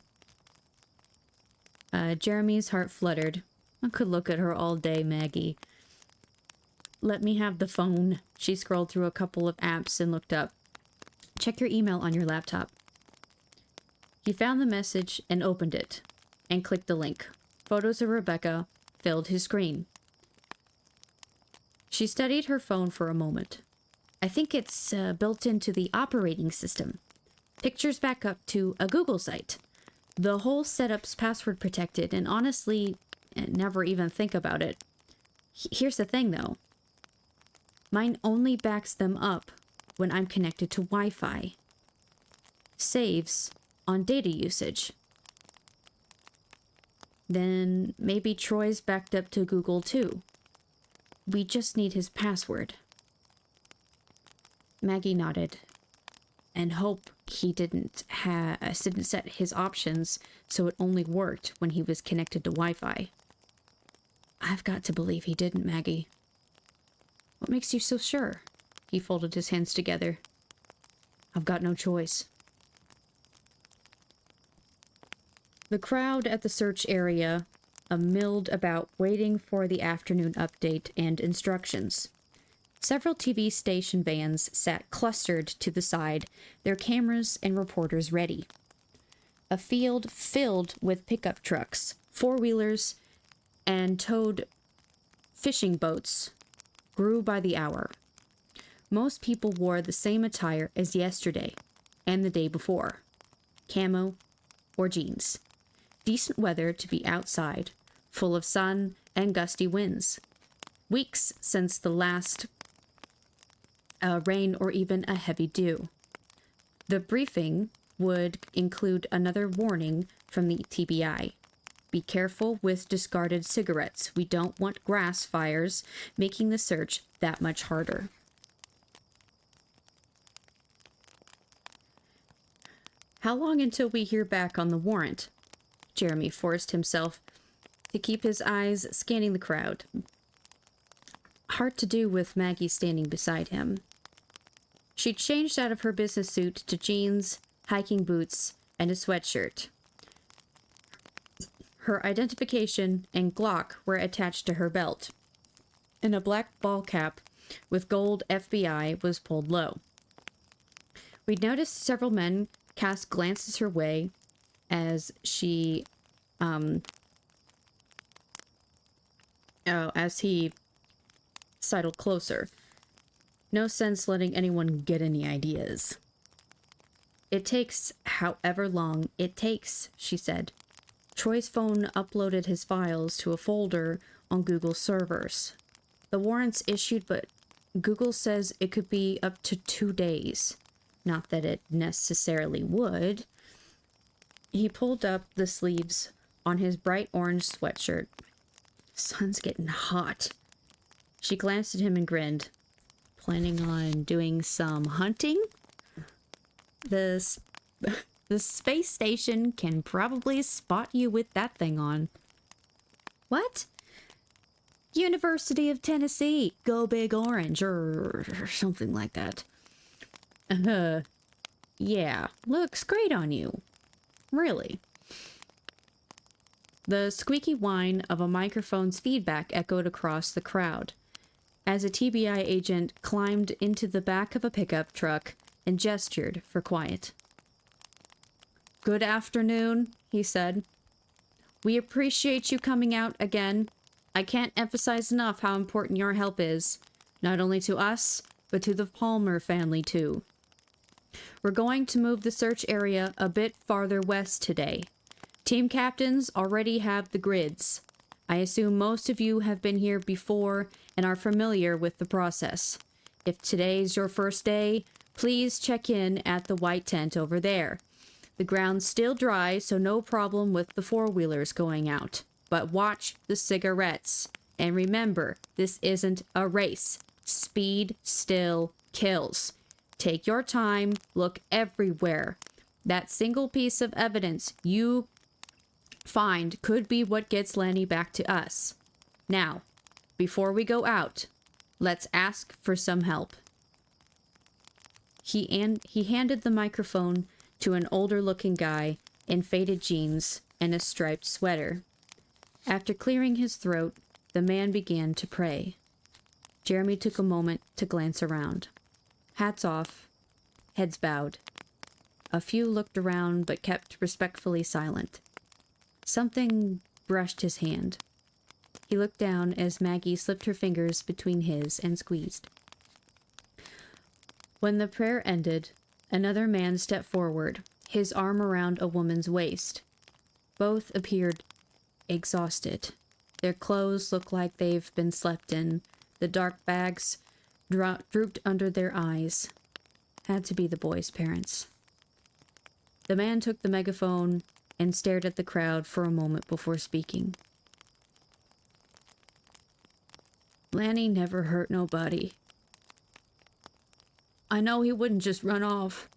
[SPEAKER 1] Jeremy's heart fluttered. I could look at her all day, Maggie. Let me have the phone. She scrolled through a couple of apps and looked up. Check your email on your laptop. He found the message and opened it, and clicked the link. Photos of Rebecca filled his screen. She studied her phone for a moment. I think it's built into the operating system. Pictures back up to a Google site. The whole setup's password protected, and honestly, never even think about it. Here's the thing, though. Mine only backs them up when I'm connected to Wi-Fi. Saves on data usage. Then maybe Troy's backed up to Google too. We just need his password. Maggie nodded and hoped he didn't set his options so it only worked when he was connected to Wi-Fi. I've got to believe he didn't, Maggie. What makes you so sure? He folded his hands together. I've got no choice. The crowd at the search area milled about, waiting for the afternoon update and instructions. Several TV station vans sat clustered to the side, their cameras and reporters ready. A field filled with pickup trucks, four-wheelers, and towed fishing boats grew by the hour. Most people wore the same attire as yesterday and the day before. Camo or jeans. Decent weather to be outside, full of sun and gusty winds. Weeks since the last rain or even a heavy dew. The briefing would include another warning from the TBI. Be careful with discarded cigarettes. We don't want grass fires, making the search that much harder. How long until we hear back on the warrant? Jeremy forced himself to keep his eyes scanning the crowd. hard to do with Maggie standing beside him. She'd changed out of her business suit to jeans, hiking boots, and a sweatshirt. Her identification and Glock were attached to her belt, and a black ball cap with gold FBI was pulled low. We'd noticed several men cast glances her way as she, as he sidled closer. No sense letting anyone get any ideas. It takes however long it takes, she said. Troy's phone uploaded his files to a folder on Google servers. The warrant's issued, but Google says it could be up to 2 days. Not that it necessarily would. He pulled up the sleeves on his bright orange sweatshirt. Sun's getting hot. She glanced at him and grinned. Planning on doing some hunting? The space station can probably spot you with that thing on. What? University of Tennessee, go big orange, or something like that. Yeah, looks great on you. Really. The squeaky whine of a microphone's feedback echoed across the crowd as a TBI agent climbed into the back of a pickup truck and gestured for quiet. Good afternoon, he said. We appreciate you coming out again. I can't emphasize enough how important your help is, not only to us, but to the Palmer family too. We're going to move the search area a bit farther west today. Team captains already have the grids. I assume most of you have been here before and are familiar with the process. If today's your first day, please check in at the white tent over there. The ground's still dry, so no problem with the four-wheelers going out. But watch the cigarettes. And remember, this isn't a race. Speed still kills. Take your time, look everywhere. That single piece of evidence you find could be what gets Lanny back to us. Now, before we go out, let's ask for some help. He handed the microphone to an older-looking guy in faded jeans and a striped sweater. After clearing his throat, the man began to pray. Jeremy took a moment to glance around. Hats off, heads bowed. A few looked around but kept respectfully silent. Something brushed his hand. He looked down as Maggie slipped her fingers between his and squeezed. When the prayer ended, another man stepped forward, his arm around a woman's waist. Both appeared exhausted. Their clothes looked like they've been slept in. The dark bags drooped under their eyes. Had to be the boys' parents. The man took the megaphone and stared at the crowd for a moment before speaking. Lanny never hurt nobody. I know he wouldn't just run off.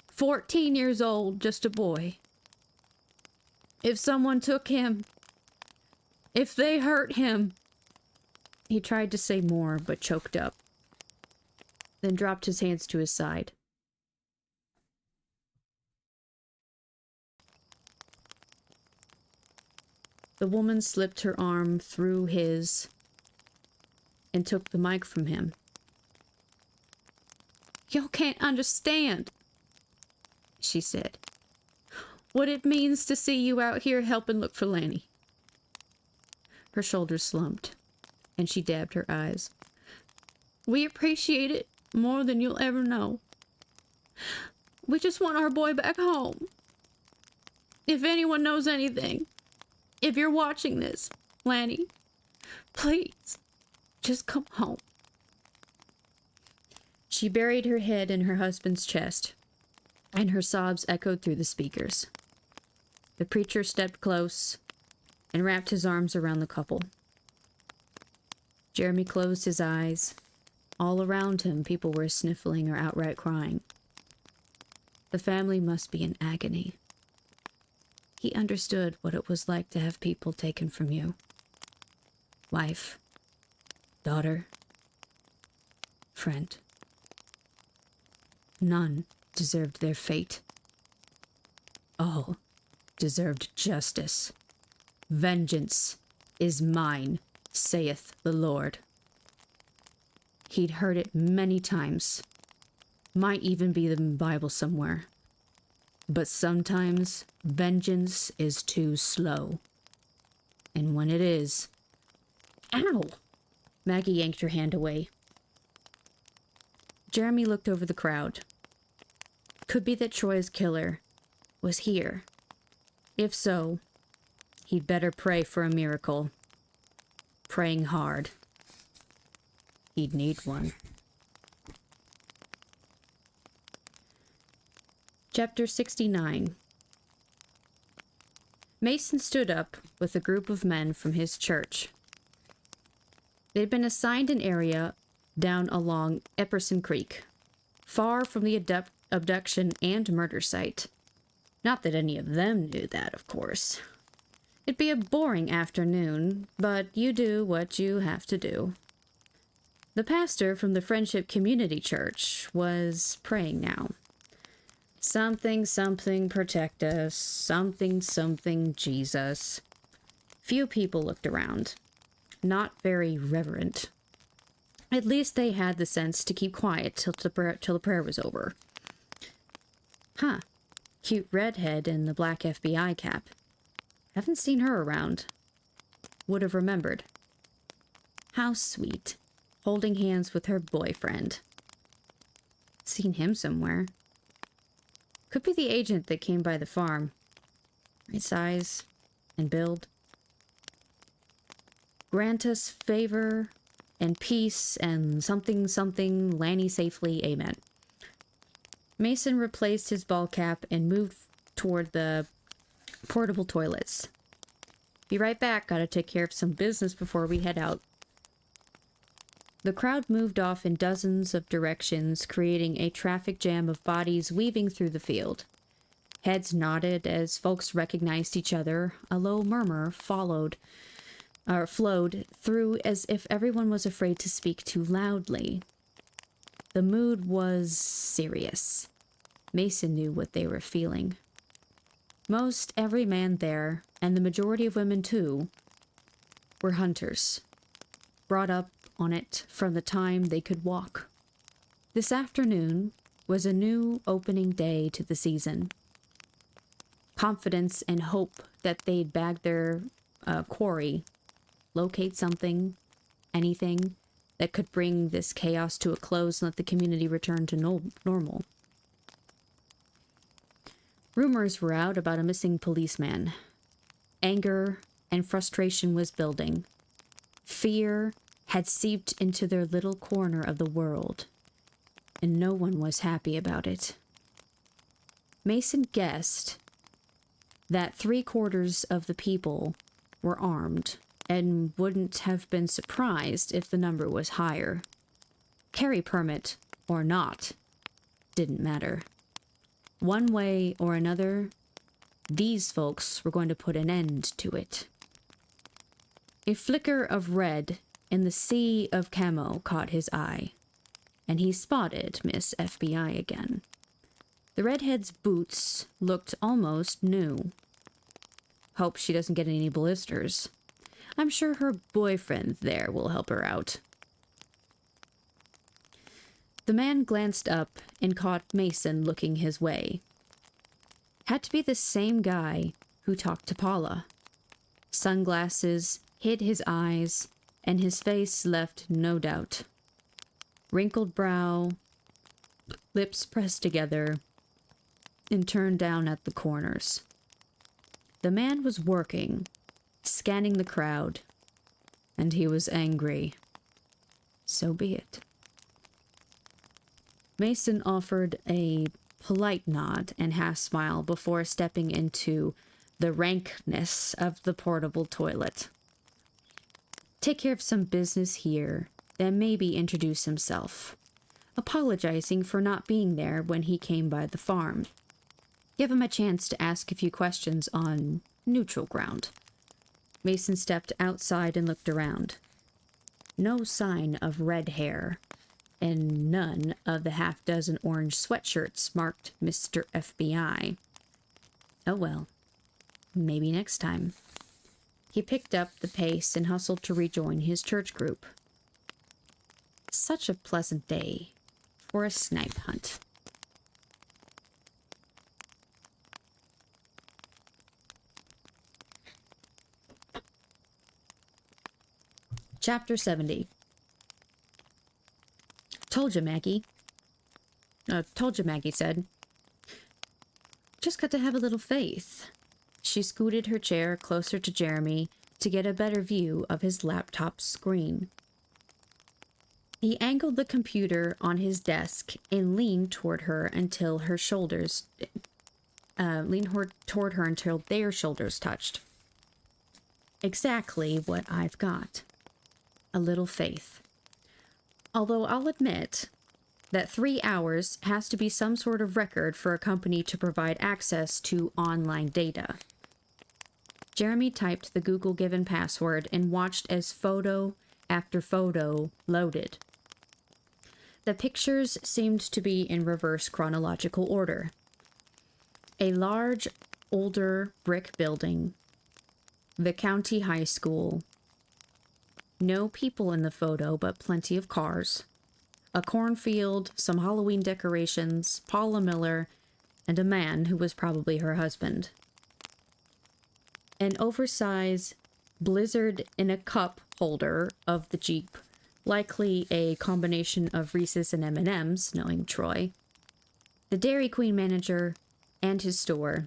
[SPEAKER 1] 14 years old, just a boy. If someone took him, if they hurt him... He tried to say more, but choked up, then dropped his hands to his side. The woman slipped her arm through his and took the mic from him. "Y'all can't understand," she said, "what it means to see you out here helping look for Lanny." Her shoulders slumped, and she dabbed her eyes. "We appreciate it more than you'll ever know. We just want our boy back home. If anyone knows anything, if you're watching this, Lanny, please, just come home." She buried her head in her husband's chest, and her sobs echoed through the speakers. The preacher stepped close and wrapped his arms around the couple. Jeremy closed his eyes. All around him, people were sniffling or outright crying. The family must be in agony. He understood what it was like to have people taken from you. Wife, daughter, friend. None deserved their fate. All deserved justice. Vengeance is mine, saith the Lord. He'd heard it many times. Might even be in the Bible somewhere. But sometimes vengeance is too slow. And when it is... Ow! Maggie yanked her hand away. Jeremy looked over the crowd. Could be that Troy's killer was here. If so, he'd better pray for a miracle. Praying hard. He'd need one. Chapter 69. Mason stood up with a group of men from his church. They'd been assigned an area down along Epperson Creek, far from the abduction and murder site. Not that any of them knew that, of course. It'd be a boring afternoon, but you do what you have to do. The pastor from the Friendship Community Church was praying now. Something, something, protect us. Something, something, Jesus. Few people looked around. Not very reverent. At least they had the sense to keep quiet till the prayer was over. Huh. Cute redhead in the black FBI cap. Haven't seen her around. Would have remembered. How sweet. Holding hands with her boyfriend. Seen him somewhere. Could be the agent that came by the farm. Right size and build. Grant us favor and peace and something something, Lanny safely, amen. Mason replaced his ball cap and moved toward the portable toilets. Be right back, gotta take care of some business before we head out. The crowd moved off in dozens of directions, creating a traffic jam of bodies weaving through the field. Heads nodded as folks recognized each other. A low murmur flowed through as if everyone was afraid to speak too loudly. The mood was serious. Mason knew what they were feeling. Most every man there, and the majority of women too, were hunters, brought up on it from the time they could walk. This afternoon was a new opening day to the season. Confidence and hope that they'd bag their quarry, locate something, anything that could bring this chaos to a close and let the community return to normal. Rumors were out about a missing policeman. Anger and frustration was building. Fear had seeped into their little corner of the world, and no one was happy about it. Mason guessed that 3/4 of the people were armed, and wouldn't have been surprised if the number was higher. Carry permit or not, didn't matter. One way or another, these folks were going to put an end to it. A flicker of red in the sea of camo caught his eye, and he spotted Miss FBI again. The redhead's boots looked almost new. Hope she doesn't get any blisters. I'm sure her boyfriend there will help her out. The man glanced up and caught Mason looking his way. Had to be the same guy who talked to Paula. Sunglasses hid his eyes, and his face left no doubt. Wrinkled brow, lips pressed together, and turned down at the corners. The man was working, scanning the crowd, and he was angry. So be it. Mason offered a polite nod and half-smile before stepping into the rankness of the portable toilet. Take care of some business here, then maybe introduce himself, apologizing for not being there when he came by the farm. Give him a chance to ask a few questions on neutral ground. Mason stepped outside and looked around. No sign of red hair, and none of the half-dozen orange sweatshirts marked Mr. FBI. Oh well, maybe next time. He picked up the pace and hustled to rejoin his church group. Such a pleasant day for a snipe hunt. Chapter 70. Told you, Maggie. Told you, Maggie said. Just got to have a little faith. She scooted her chair closer to Jeremy to get a better view of his laptop screen. He angled the computer on his desk and leaned toward her until her shoulders... toward her until their shoulders touched. Exactly what I've got. A little faith. Although I'll admit that 3 hours has to be some sort of record for a company to provide access to online data. Jeremy typed the Google-given password and watched as photo after photo loaded. The pictures seemed to be in reverse chronological order. A large, older brick building. The county high school. No people in the photo, but plenty of cars. A cornfield, some Halloween decorations, Paula Miller, and a man who was probably her husband. An oversized blizzard in a cup holder of the Jeep, likely a combination of Reese's and M&M's, knowing Troy. The Dairy Queen manager and his store.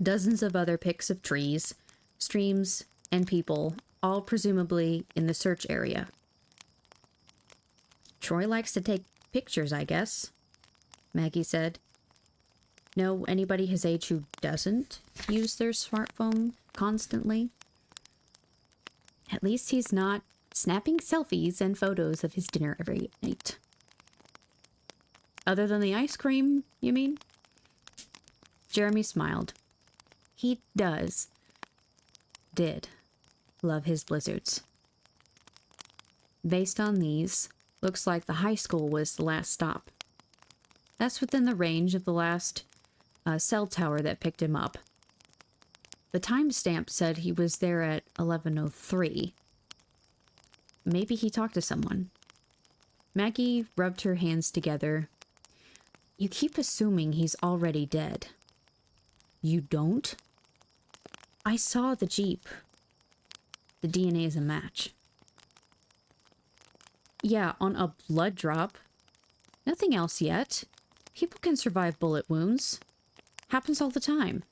[SPEAKER 1] Dozens of other pics of trees, streams, and people, all presumably in the search area. Troy likes to take pictures, I guess, Maggie said. Know anybody his age who doesn't use their smartphone constantly? At least he's not snapping selfies and photos of his dinner every night. Other than the ice cream, you mean? Jeremy smiled. He did love his blizzards. Based on these, looks like the high school was the last stop. That's within the range of the last cell tower that picked him up. The timestamp said he was there at 11:03. Maybe he talked to someone. Maggie rubbed her hands together. You keep assuming he's already dead. You don't? I saw the Jeep. The DNA is a match. Yeah, on a blood drop. Nothing else yet. People can survive bullet wounds. Happens all the time.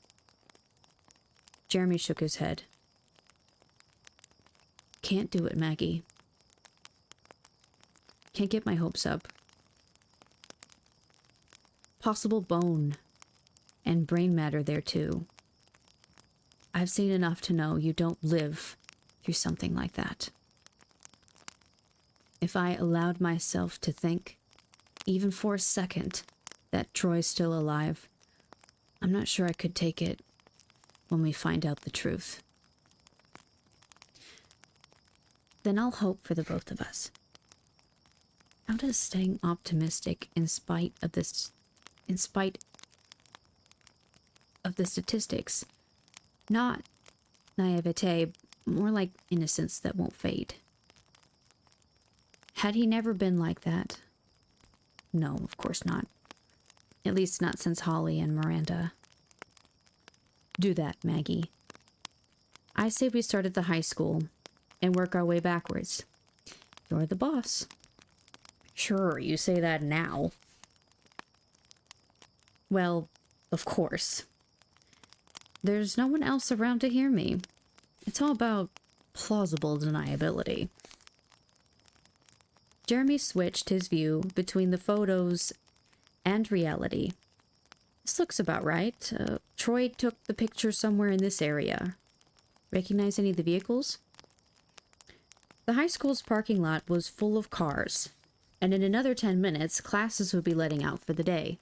[SPEAKER 1] Jeremy shook his head. Can't do it, Maggie. Can't get my hopes up. Possible bone and brain matter there too. I've seen enough to know you don't live through something like that. If I allowed myself to think, even for a second, that Troy's still alive, I'm not sure I could take it when we find out the truth. Then I'll hope for the both of us. How does staying optimistic in spite of the statistics, not naivete, more like innocence that won't fade. Had he never been like that? No, of course not. At least not since Holly and Miranda. Do that, Maggie. I say we start at the high school and work our way backwards. You're the boss. Sure, you say that now. Well, of course. There's no one else around to hear me. It's all about plausible deniability. Jeremy switched his view between the photos and reality. This looks about right. Troy took the picture somewhere in this area. Recognize any of the vehicles? The high school's parking lot was full of cars, and in another 10 minutes, classes would be letting out for the day.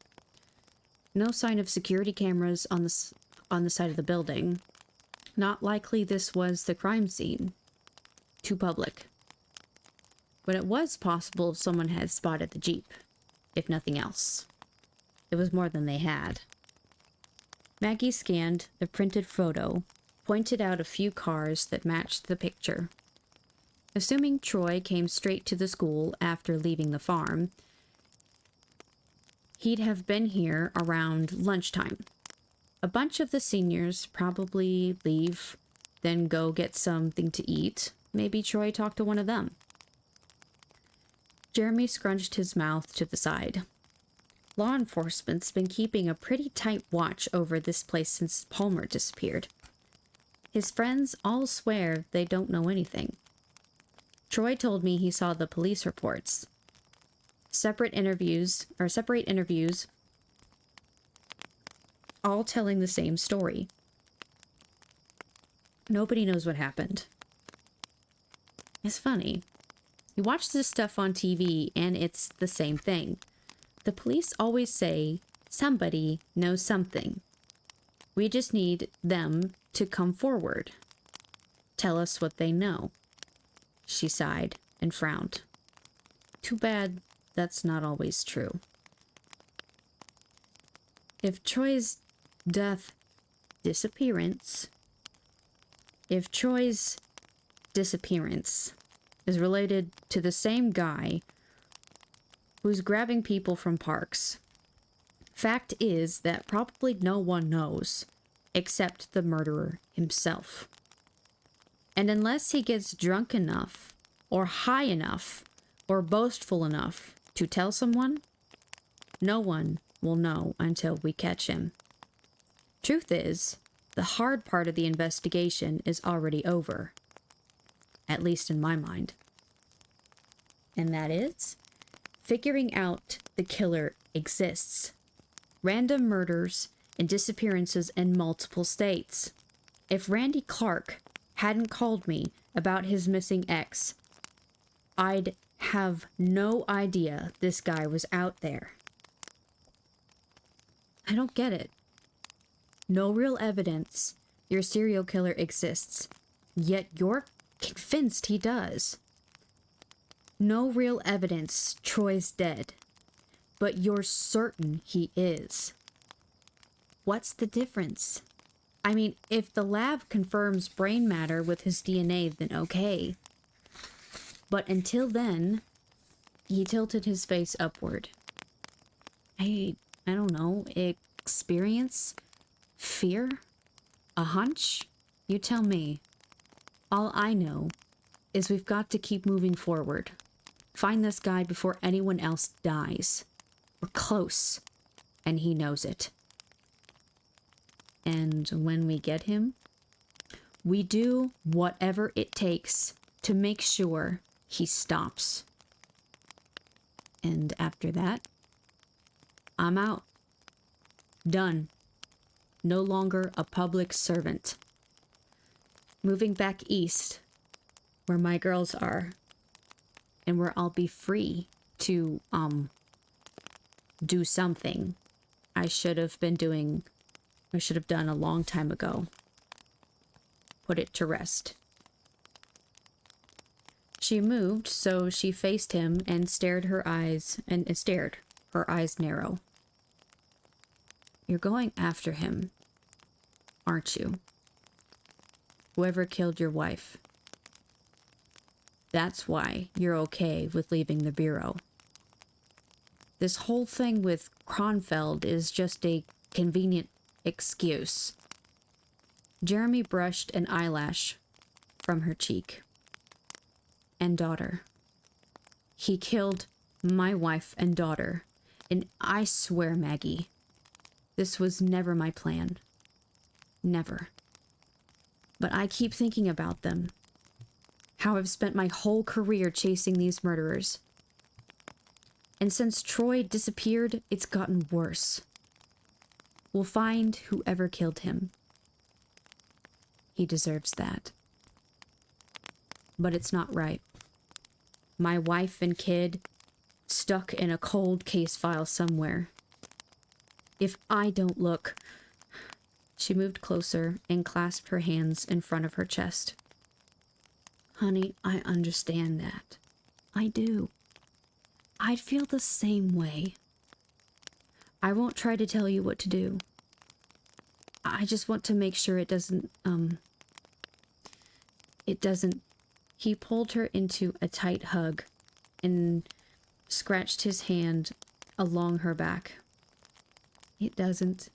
[SPEAKER 1] No sign of security cameras on the side of the building. Not likely this was the crime scene. Too public. but it was possible someone had spotted the Jeep, if nothing else. It was more than they had. Maggie scanned the printed photo, pointed out a few cars that matched the picture. Assuming Troy came straight to the school after leaving the farm, he'd have been here around lunchtime. A bunch of the seniors probably leave, then go get something to eat. Maybe Troy talked to one of them. Jeremy scrunched his mouth to the side. Law enforcement's been keeping a pretty tight watch over this place since Palmer disappeared. His friends all swear they don't know anything. Troy told me he saw the police reports. Separate interviews, all telling the same story. Nobody knows what happened. It's funny. You watch this stuff on TV and it's the same thing. The police always say somebody knows something. We just need them to come forward. Tell us what they know. She sighed and frowned. Too bad that's not always true. If Troy's disappearance is related to the same guy who's grabbing people from parks, fact is that probably no one knows except the murderer himself. And unless he gets drunk enough, or high enough, or boastful enough to tell someone, no one will know until we catch him. Truth is, the hard part of the investigation is already over. At least in my mind. And that is, figuring out the killer exists. Random murders and disappearances in multiple states. If Randy Clark hadn't called me about his missing ex, I'd have no idea this guy was out there. I don't get it. No real evidence your serial killer exists, yet you're convinced he does. No real evidence Troy's dead, but you're certain he is. What's the difference? I mean, if the lab confirms brain matter with his DNA, then okay. But until then, he tilted his face upward. I don't know, experience? Fear? A hunch? You tell me. All I know is we've got to keep moving forward. Find this guy before anyone else dies. We're close, and he knows it. And when we get him, we do whatever it takes to make sure he stops. And after that, I'm out. Done. No longer a public servant. Moving back east, where my girls are, and where I'll be free to, do something I should have done a long time ago. Put it to rest. She moved, so she faced him and stared her eyes narrow. You're going after him, aren't you? Whoever killed your wife. That's why you're okay with leaving the Bureau. This whole thing with Kronfeld is just a convenient excuse. Jeremy brushed an eyelash from her cheek. And daughter. He killed my wife and daughter. And I swear, Maggie, this was never my plan. Never. But I keep thinking about them. How I've spent my whole career chasing these murderers. And since Troy disappeared, it's gotten worse. We'll find whoever killed him. He deserves that. But it's not right. My wife and kid stuck in a cold case file somewhere. If I don't look... She moved closer and clasped her hands in front of her chest. Honey, I understand that. I do. I'd feel the same way. I won't try to tell you what to do. I just want to make sure it doesn't. He pulled her into a tight hug and scratched his hand along her back. It doesn't,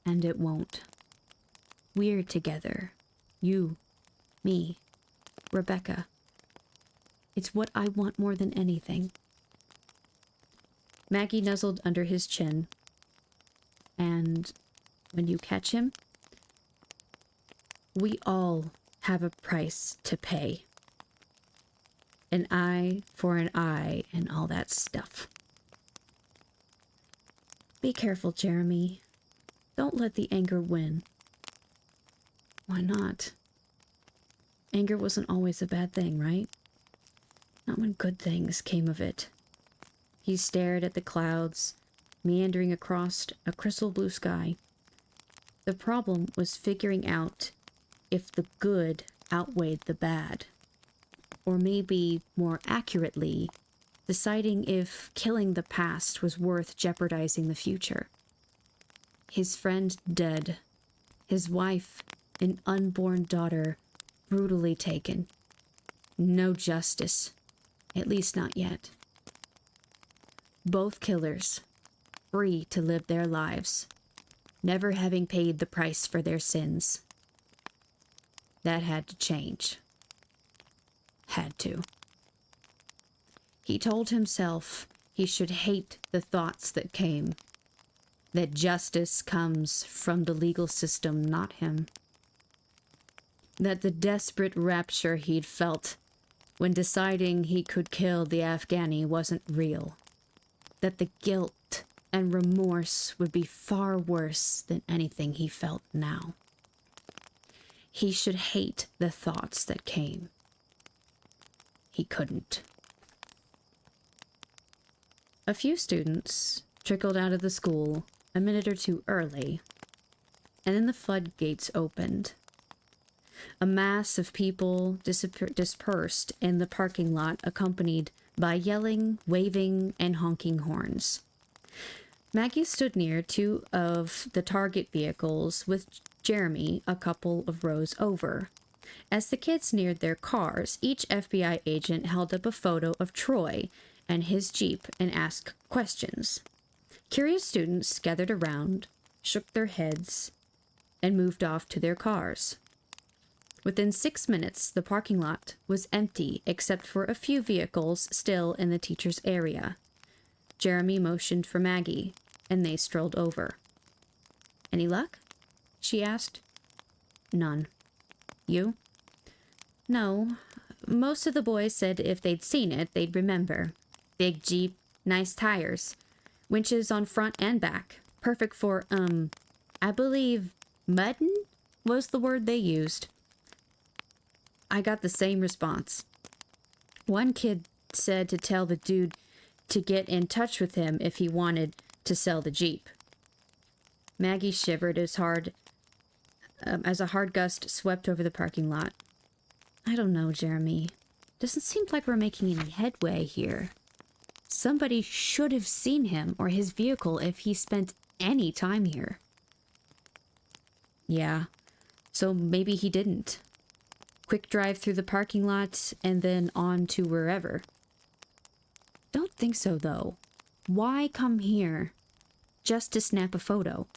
[SPEAKER 1] and it won't. We're together. You, me, Rebecca. It's what I want more than anything. Maggie nuzzled under his chin. And when you catch him, we all have a price to pay. An eye for an eye and all that stuff. Be careful, Jeremy. Don't let the anger win. Why not? Anger wasn't always a bad thing, right? Not when good things came of it. He stared at the clouds, meandering across a crystal blue sky. The problem was figuring out if the good outweighed the bad. Or maybe, more accurately, deciding if killing the past was worth jeopardizing the future. His friend dead. His wife, an unborn daughter, brutally taken. No justice. At least not yet. Both killers, free to live their lives, never having paid the price for their sins. That had to change. Had to. He told himself he should hate the thoughts that came, that justice comes from the legal system, not him. That the desperate rapture he'd felt when deciding he could kill the Afghani wasn't real. That the guilt and remorse would be far worse than anything he felt now. He should hate the thoughts that came. He couldn't. A few students trickled out of the school a minute or two early, and then the floodgates opened. A mass of people dispersed in the parking lot, accompanied by yelling, waving, and honking horns. Maggie stood near two of the target vehicles with Jeremy a couple of rows over. As the kids neared their cars, each FBI agent held up a photo of Troy and his Jeep and asked questions. Curious students gathered around, shook their heads, and moved off to their cars. Within 6 minutes, the parking lot was empty except for a few vehicles still in the teacher's area. Jeremy motioned for Maggie, and they strolled over. "Any luck?" she asked. "None. You?" "No. Most of the boys said if they'd seen it, they'd remember. Big Jeep, nice tires, winches on front and back. Perfect for, I believe muddin' was the word they used." I got the same response. One kid said to tell the dude to get in touch with him if he wanted to sell the Jeep. Maggie shivered as a hard gust swept over the parking lot. "I don't know, Jeremy. Doesn't seem like we're making any headway here. Somebody should have seen him or his vehicle if he spent any time here." "Yeah, so maybe he didn't. Quick drive through the parking lot and then on to wherever." "Don't think so, though. Why come here just to snap a photo?"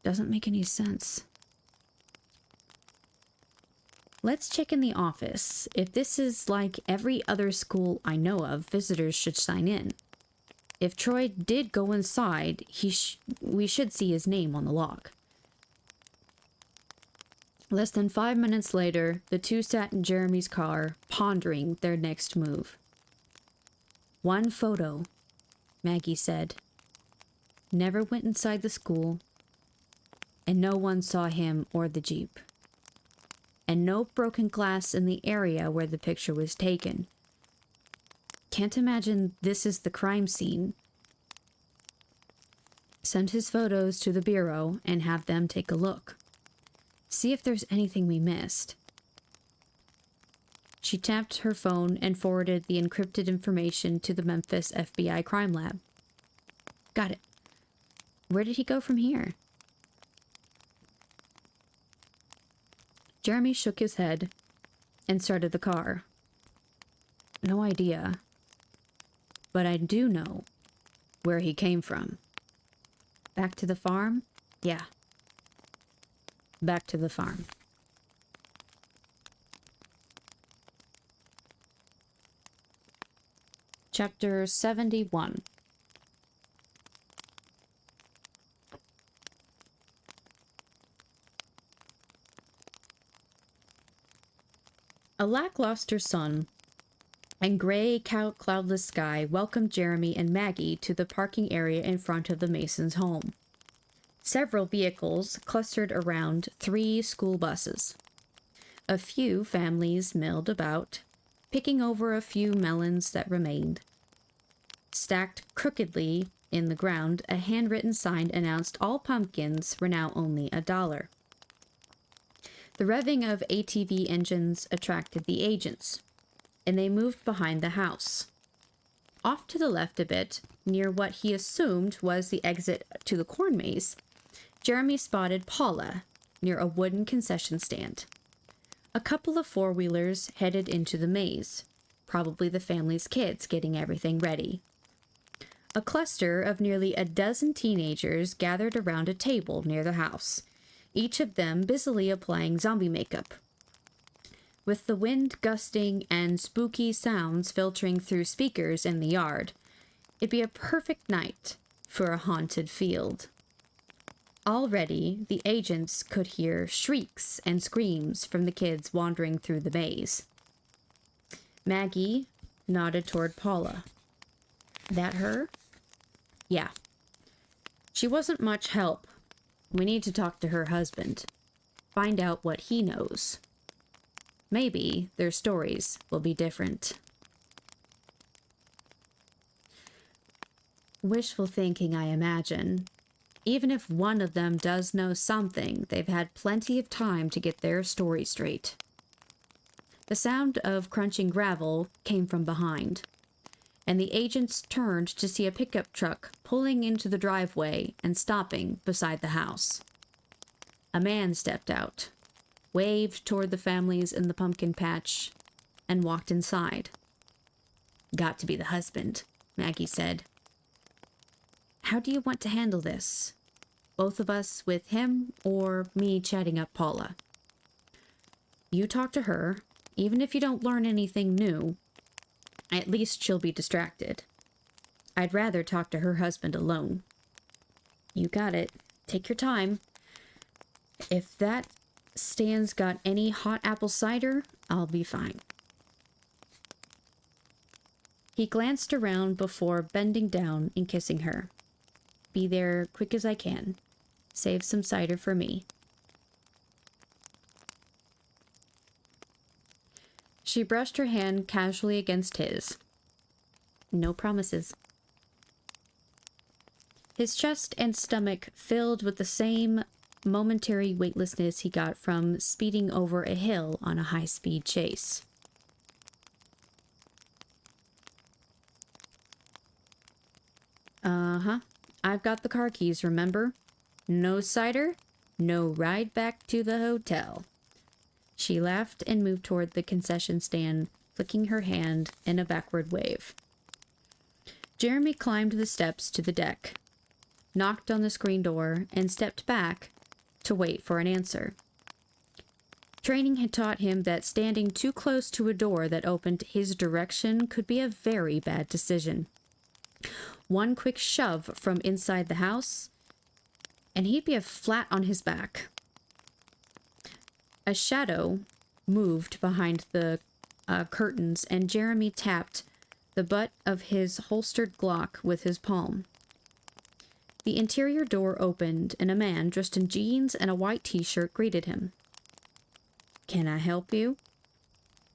[SPEAKER 1] "Doesn't make any sense." "Let's check in the office. If this is like every other school I know of, visitors should sign in. If Troy did go inside, we should see his name on the log." Less than 5 minutes later, the two sat in Jeremy's car, pondering their next move. "One photo," Maggie said. "Never went inside the school, and no one saw him or the Jeep. And no broken glass in the area where the picture was taken. Can't imagine this is the crime scene. Send his photos to the bureau and have them take a look. See if there's anything we missed." She tapped her phone and forwarded the encrypted information to the Memphis FBI crime lab. Got it. Where did he go from here? Jeremy shook his head and started the car. No idea. But I do know where he came from. Back to the farm? Yeah. Back to the farm. Chapter 71. A lackluster sun and gray, cloudless sky welcomed Jeremy and Maggie to the parking area in front of the Masons' home. Several vehicles clustered around 3 school buses. A few families milled about, picking over a few melons that remained. Stacked crookedly in the ground, a handwritten sign announced all pumpkins were now only $1. The revving of ATV engines attracted the agents, and they moved behind the house. Off to the left a bit, near what he assumed was the exit to the corn maze, Jeremy spotted Paula near a wooden concession stand. A couple of four-wheelers headed into the maze, probably the family's kids getting everything ready. A cluster of nearly a dozen teenagers gathered around a table near the house, each of them busily applying zombie makeup. With the wind gusting and spooky sounds filtering through speakers in the yard, it'd be a perfect night for a haunted field. Already, the agents could hear shrieks and screams from the kids wandering through the maze. Maggie nodded toward Paula. That her? Yeah. She wasn't much help. We need to talk to her husband. Find out what he knows. Maybe their stories will be different. Wishful thinking, I imagine. Even if one of them does know something, they've had plenty of time to get their story straight. The sound of crunching gravel came from behind, and the agents turned to see a pickup truck pulling into the driveway and stopping beside the house. A man stepped out, waved toward the families in the pumpkin patch, and walked inside. Got to be the husband, Maggie said. How do you want to handle this? Both of us with him, or me chatting up Paula? You talk to her. Even if you don't learn anything new, at least she'll be distracted. I'd rather talk to her husband alone. You got it. Take your time. If that stand's got any hot apple cider, I'll be fine. He glanced around before bending down and kissing her. Be there quick as I can. Save some cider for me. She brushed her hand casually against his. No promises. His chest and stomach filled with the same momentary weightlessness he got from speeding over a hill on a high-speed chase. Uh-huh. I've got the car keys, remember? No cider, no ride back to the hotel. She laughed and moved toward the concession stand, flicking her hand in a backward wave. Jeremy climbed the steps to the deck, knocked on the screen door, and stepped back to wait for an answer. Training had taught him that standing too close to a door that opened his direction could be a very bad decision. One quick shove from inside the house, and he'd be flat on his back. A shadow moved behind the curtains, and Jeremy tapped the butt of his holstered Glock with his palm. The interior door opened, and a man dressed in jeans and a white t-shirt greeted him. Can I help you?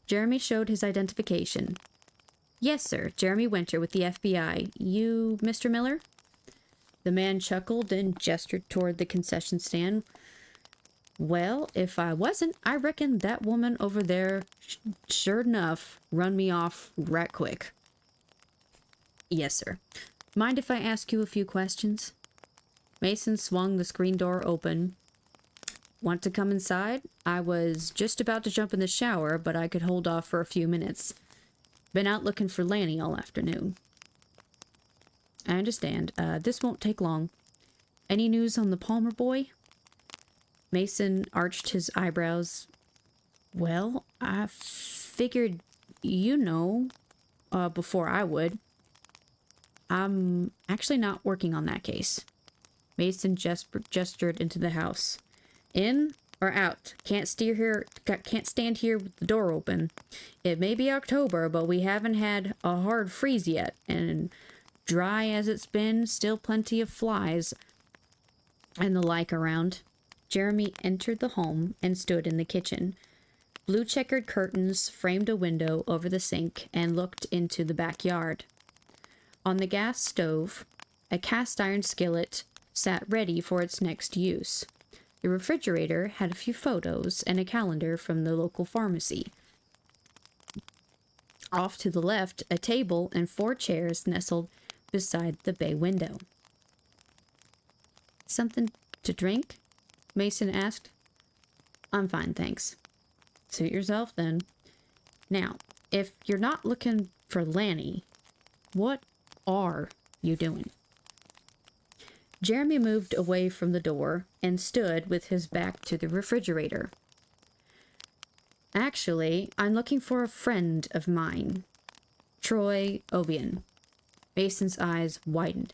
[SPEAKER 1] Jeremy showed his identification. Yes, sir. Jeremy Winter with the FBI. You, Mr. Miller? The man chuckled and gestured toward the concession stand. Well, if I wasn't, I reckon that woman over there, sure enough, run me off right quick. Yes, sir. Mind if I ask you a few questions? Mason swung the screen door open. Want to come inside? I was just about to jump in the shower, but I could hold off for a few minutes. Been out looking for Lanny all afternoon. I understand. This won't take long. Any news on the Palmer boy? Mason arched his eyebrows. Well, I figured you know, before I would. I'm actually not working on that case. Mason gestured into the house. In or out? Can't stand here with the door open. It may be October, but we haven't had a hard freeze yet, and dry as it's been, still plenty of flies and the like around. Jeremy entered the home and stood in the kitchen. Blue checkered curtains framed a window over the sink and looked into the backyard. On the gas stove, a cast iron skillet sat ready for its next use. The refrigerator had a few photos and a calendar from the local pharmacy. Off to the left, a table and 4 chairs nestled beside the bay window. Something to drink? Mason asked. I'm fine, thanks. Suit yourself, then. Now, if you're not looking for Lanny, what are you doing? Jeremy moved away from the door and stood with his back to the refrigerator. Actually, I'm looking for a friend of mine. Troy Obion. Mason's eyes widened.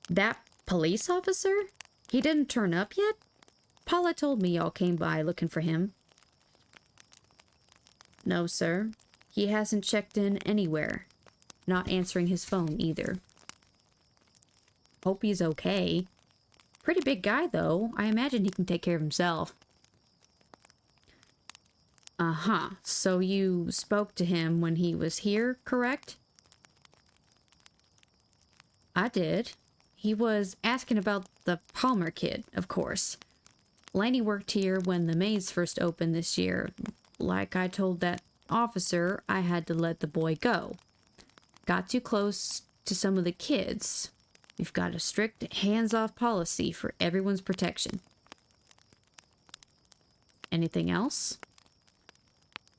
[SPEAKER 1] That police officer? He didn't turn up yet? Paula told me y'all came by looking for him. No, sir. He hasn't checked in anywhere. Not answering his phone either. Hope he's okay. Pretty big guy, though. I imagine he can take care of himself. Uh-huh. So you spoke to him when he was here, correct? I did. He was asking about the Palmer kid, of course. Lanny worked here when the maze first opened this year. Like I told that officer, I had to let the boy go. Got too close to some of the kids. We've got a strict hands-off policy for everyone's protection. Anything else?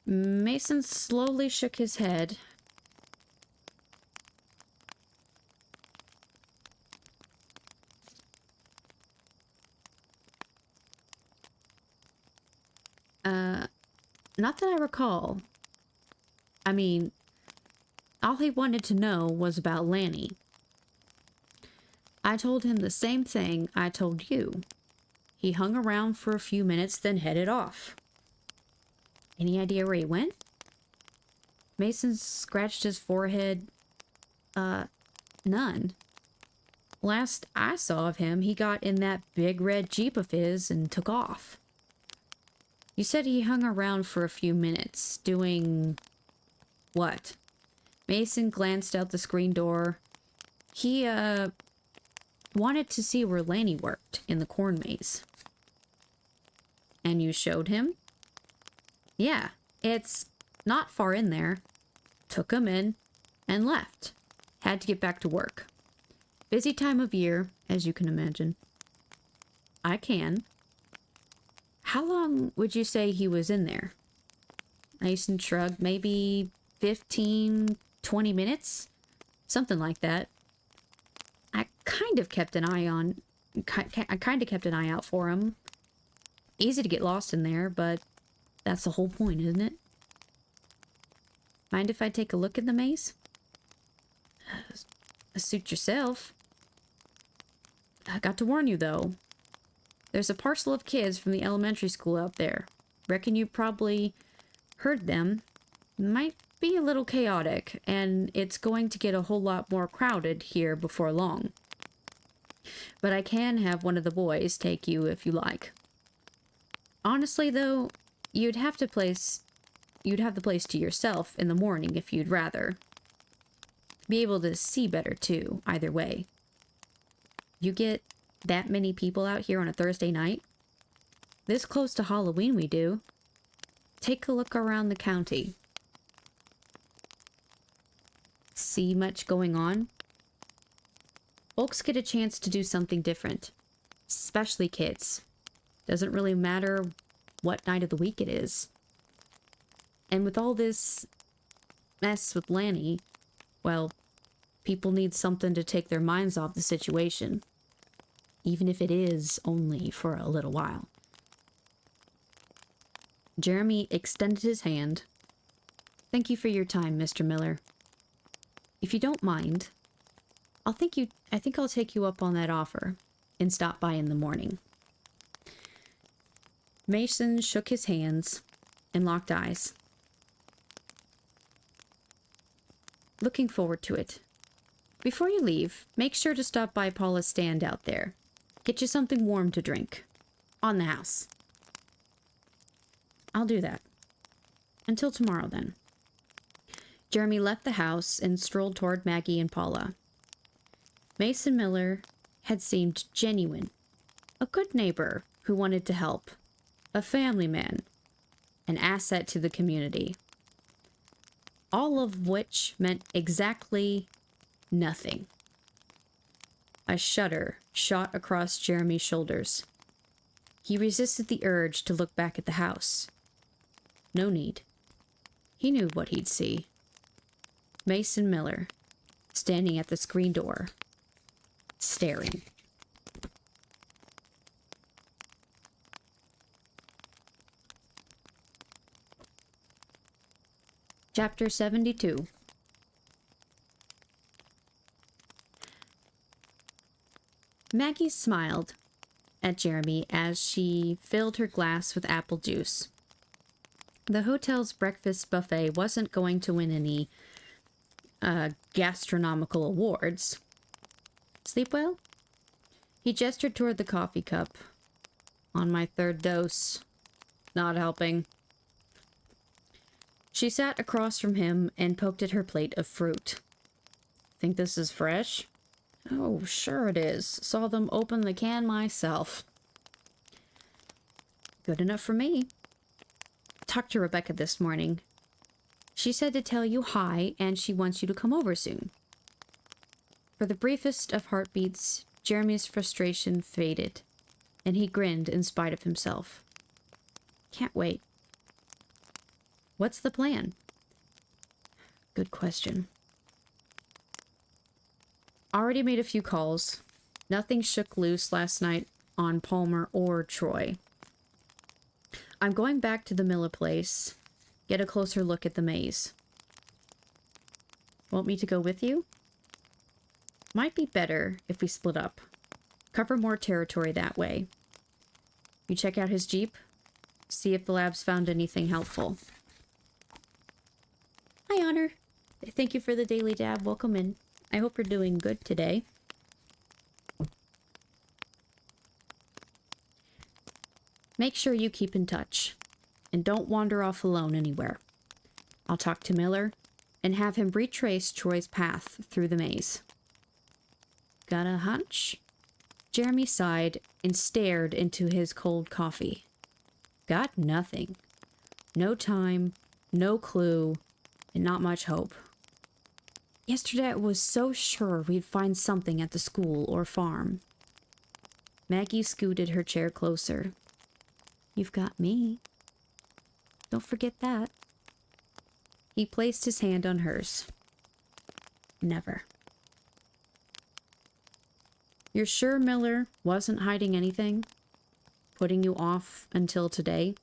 [SPEAKER 1] Mason slowly shook his head. Not that I recall. I mean, all he wanted to know was about Lanny. I told him the same thing I told you. He hung around for a few minutes, then headed off. Any idea where he went? Mason scratched his forehead. None. Last I saw of him, he got in that big red Jeep of his and took off. You said he hung around for a few minutes, doing what? Mason glanced out the screen door. He, wanted to see where Lanny worked in the corn maze. And you showed him? Yeah, it's not far in there. Took him in and left. Had to get back to work. Busy time of year, as you can imagine. I can. How long would you say he was in there? Mason shrugged. Maybe 15, 20 minutes? Something like that. I kind of kept an eye out for him. Easy to get lost in there, but that's the whole point, isn't it? Mind if I take a look at the maze? Suit yourself. I got to warn you, though. There's a parcel of kids from the elementary school out there. Reckon you probably heard them. Might be a little chaotic, and it's going to get a whole lot more crowded here before long. But I can have one of the boys take you if you like. Honestly, though, you'd have the place to yourself in the morning if you'd rather. Be able to see better, too, either way. You get that many people out here on a Thursday night? This close to Halloween we do. Take a look around the county. See much going on? Folks get a chance to do something different. Especially kids. Doesn't really matter what night of the week it is. And with all this mess with Lanny, well, people need something to take their minds off the situation. Even if it is only for a little while. Jeremy extended his hand. Thank you for your time, Mr. Miller. If you don't mind, I think I'll take you up on that offer and stop by in the morning. Mason shook his hands and locked eyes. Looking forward to it. Before you leave, make sure to stop by Paula's stand out there. Get you something warm to drink. On the house. I'll do that. Until tomorrow, then. Jeremy left the house and strolled toward Maggie and Paula. Mason Miller had seemed genuine. A good neighbor who wanted to help. A family man. An asset to the community. All of which meant exactly nothing. A shudder shot across Jeremy's shoulders. He resisted the urge to look back at the house. No need. He knew what he'd see. Mason Miller, standing at the screen door, staring. Chapter 72. Maggie smiled at Jeremy as she filled her glass with apple juice. The hotel's breakfast buffet wasn't going to win any gastronomical awards. Sleep well? He gestured toward the coffee cup. On my third dose. Not helping. She sat across from him and poked at her plate of fruit. Think this is fresh? Oh, sure it is. Saw them open the can myself. Good enough for me. Talked to Rebecca this morning. She said to tell you hi, and she wants you to come over soon. For the briefest of heartbeats, Jeremy's frustration faded, and he grinned in spite of himself. Can't wait. What's the plan? Good question. Already made a few calls. Nothing shook loose last night on Palmer or Troy. I'm going back to the Miller place. Get a closer look at the maze. Want me to go with you? Might be better if we split up. Cover more territory that way. You check out his Jeep? See if the lab's found anything helpful. Hi, Honor. Thank you for the daily dab. Welcome in. I hope you're doing good today. Make sure you keep in touch. And don't wander off alone anywhere. I'll talk to Miller and have him retrace Troy's path through the maze. Got a hunch? Jeremy sighed and stared into his cold coffee. Got nothing. No time, no clue, and not much hope. Yesterday I was so sure we'd find something at the school or farm. Maggie scooted her chair closer. You've got me. Don't forget that. He placed his hand on hers. Never. You're sure Miller wasn't hiding anything? Putting you off until today?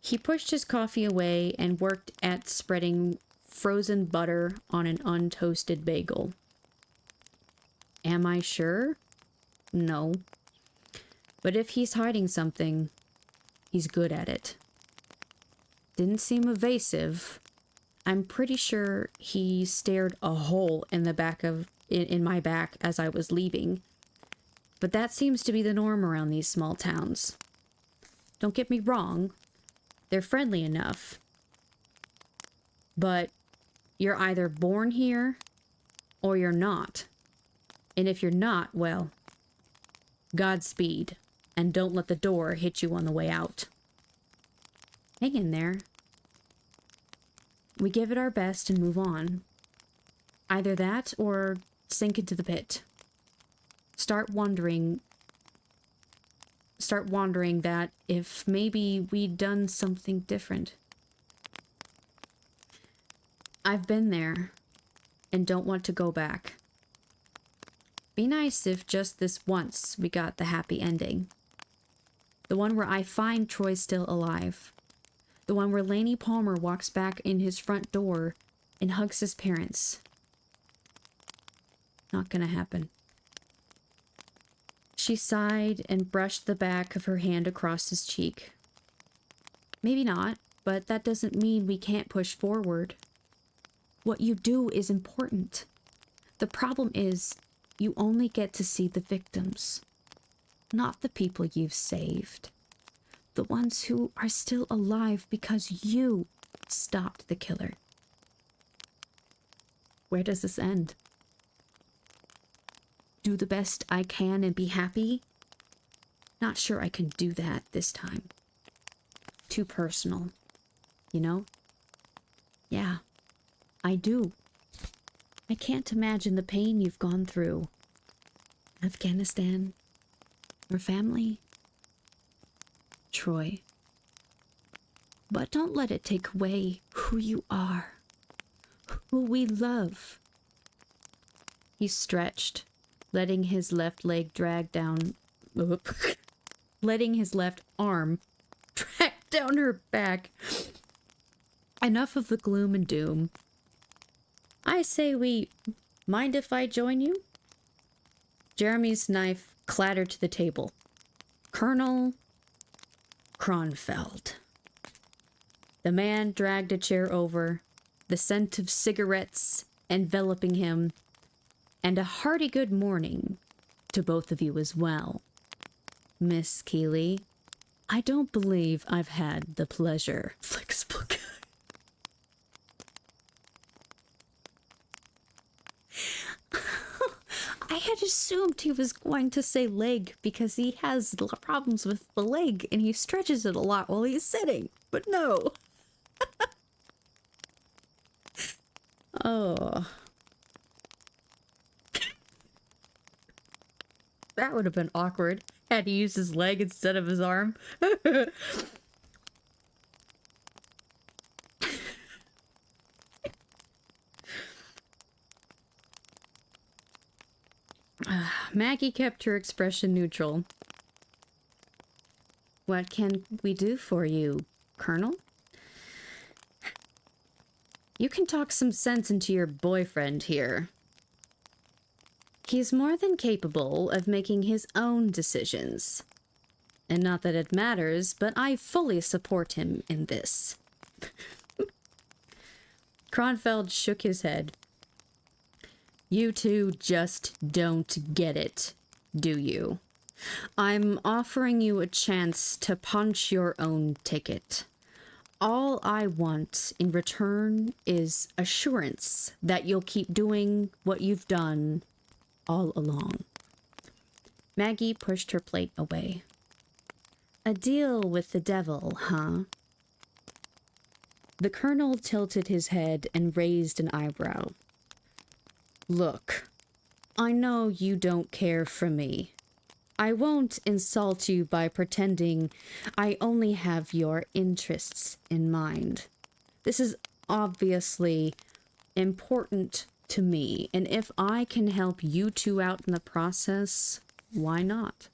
[SPEAKER 1] He pushed his coffee away and worked at spreading frozen butter on an untoasted bagel. Am I sure? No. But if he's hiding something, he's good at it. Didn't seem evasive. I'm pretty sure he stared a hole in the back of in my back as I was leaving. But that seems to be the norm around these small towns. Don't get me wrong. They're friendly enough. But you're either born here or you're not. And if you're not, well, Godspeed and don't let the door hit you on the way out. Hang in there. We give it our best and move on. Either that or sink into the pit. Start wondering that if maybe we'd done something different. I've been there and don't want to go back. Be nice if just this once we got the happy ending. The one where I find Troy still alive. The one where Laney Palmer walks back in his front door and hugs his parents. Not gonna happen. She sighed and brushed the back of her hand across his cheek. Maybe not, but that doesn't mean we can't push forward. What you do is important. The problem is, you only get to see the victims, not the people you've saved. The ones who are still alive because you stopped the killer. Where does this end? Do the best I can and be happy? Not sure I can do that this time. Too personal, you know? Yeah, I do. I can't imagine the pain you've gone through. Afghanistan, your family, Troy. But don't let it take away who you are, who we love. He stretched, letting his left leg drag down, letting his left arm drag down her back. Enough of the gloom and doom. I say we... Mind if I join you? Jeremy's knife clattered to the table. Colonel Kronfeld. The man dragged a chair over, the scent of cigarettes enveloping him, and a hearty good morning to both of you as well. Miss Keeley, I don't believe I've had the pleasure. Flexible guy. I had assumed he was going to say leg because he has problems with the leg and he stretches it a lot while he's sitting, but no. Oh. That would have been awkward had he used his leg instead of his arm. Maggie kept her expression neutral. What can we do for you, Colonel? You can talk some sense into your boyfriend here. He's more than capable of making his own decisions. And not that it matters, but I fully support him in this. Kronfeld shook his head. You two just don't get it, do you? I'm offering you a chance to punch your own ticket. All I want in return is assurance that you'll keep doing what you've done all along. Maggie pushed her plate away. A deal with the devil, huh? The colonel tilted his head and raised an eyebrow. Look, I know you don't care for me. I won't insult you by pretending I only have your interests in mind. This is obviously important to me, and if I can help you two out in the process, why not?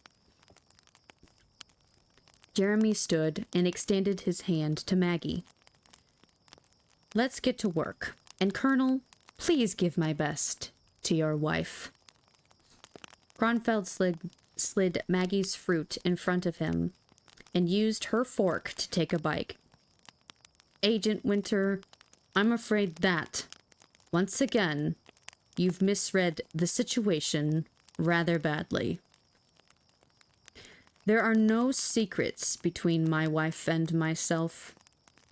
[SPEAKER 1] Jeremy stood and extended his hand to Maggie. Let's get to work, and Colonel, please give my best to your wife. Kronfeld slid Maggie's fruit in front of him and used her fork to take a bite. Agent Winter, I'm afraid that, once again, you've misread the situation rather badly. There are no secrets between my wife and myself.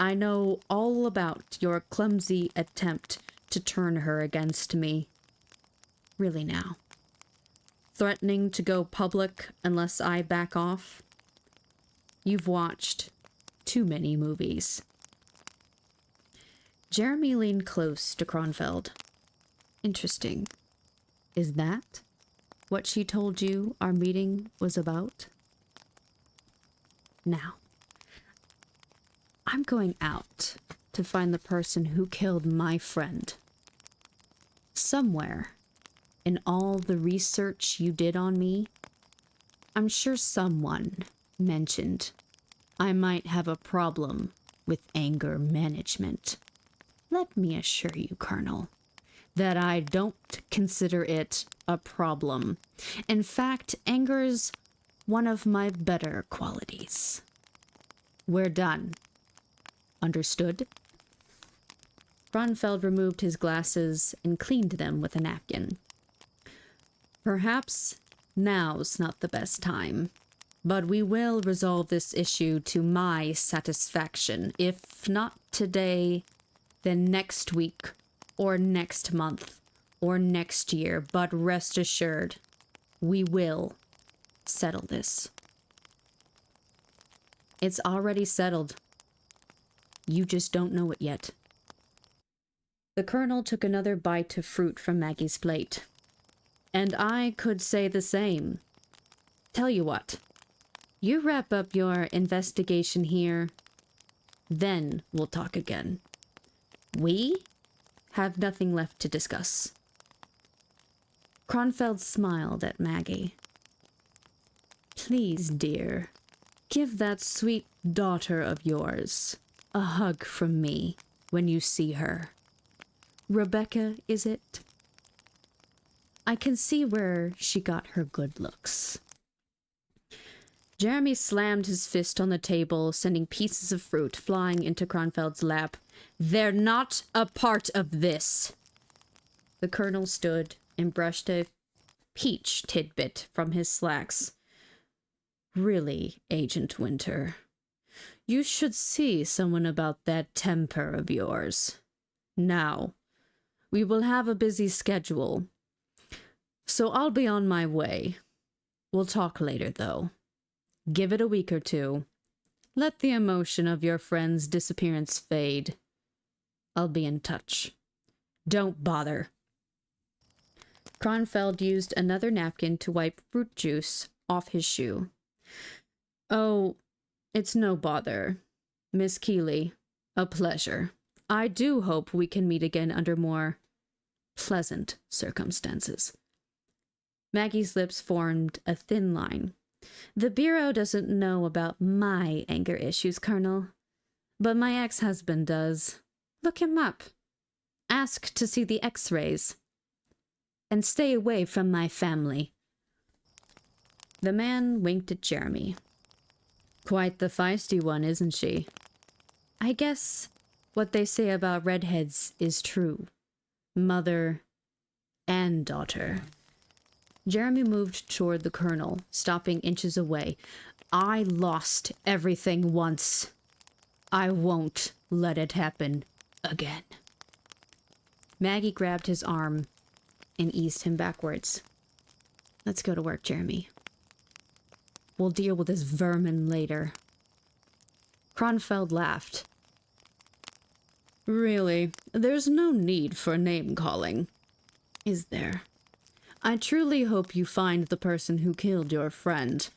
[SPEAKER 1] I know all about your clumsy attempt to turn her against me. Really now. threatening to go public unless I back off. You've watched too many movies. Jeremy leaned close to Kronfeld. Interesting. Is that what she told you our meeting was about? Now, I'm going out to find the person who killed my friend. Somewhere in all the research you did on me, I'm sure someone mentioned I might have a problem with anger management. Let me assure you, Colonel, that I don't consider it a problem. In fact, anger's one of my better qualities. We're done. Understood? Kronfeld removed his glasses and cleaned them with a napkin. Perhaps now's not the best time, but we will resolve this issue to my satisfaction. If not today, then next week, or next month, or next year. But rest assured, we will settle this. It's already settled. You just don't know it yet. The Colonel took another bite of fruit from Maggie's plate. And I could say the same. Tell you what, you wrap up your investigation here, then we'll talk again. We have nothing left to discuss. Kronfeld smiled at Maggie. Please, dear, give that sweet daughter of yours a hug from me when you see her. Rebecca, is it? I can see where she got her good looks. Jeremy slammed his fist on the table, sending pieces of fruit flying into Kronfeld's lap. They're not a part of this. The Colonel stood and brushed a peach tidbit from his slacks. Really, Agent Winter, you should see someone about that temper of yours. Now, we will have a busy schedule, so I'll be on my way. We'll talk later, though. Give it a week or two. Let the emotion of your friend's disappearance fade. I'll be in touch. Don't bother. Kronfeld used another napkin to wipe fruit juice off his shoe. Oh, it's no bother. Miss Keeley, a pleasure. I do hope we can meet again under more pleasant circumstances. Maggie's lips formed a thin line. The Bureau doesn't know about my anger issues, Colonel, but my ex-husband does. Look him up. Ask to see the X-rays. And stay away from my family. The man winked at Jeremy. Quite the feisty one, isn't she? I guess what they say about redheads is true. Mother and daughter. Jeremy moved toward the Colonel, stopping inches away. I lost everything once. I won't let it happen again. Maggie grabbed his arm and eased him backwards. Let's go to work, Jeremy. We'll deal with this vermin later. Kronfeld laughed. Really, there's no need for name-calling, is there? I truly hope you find the person who killed your friend.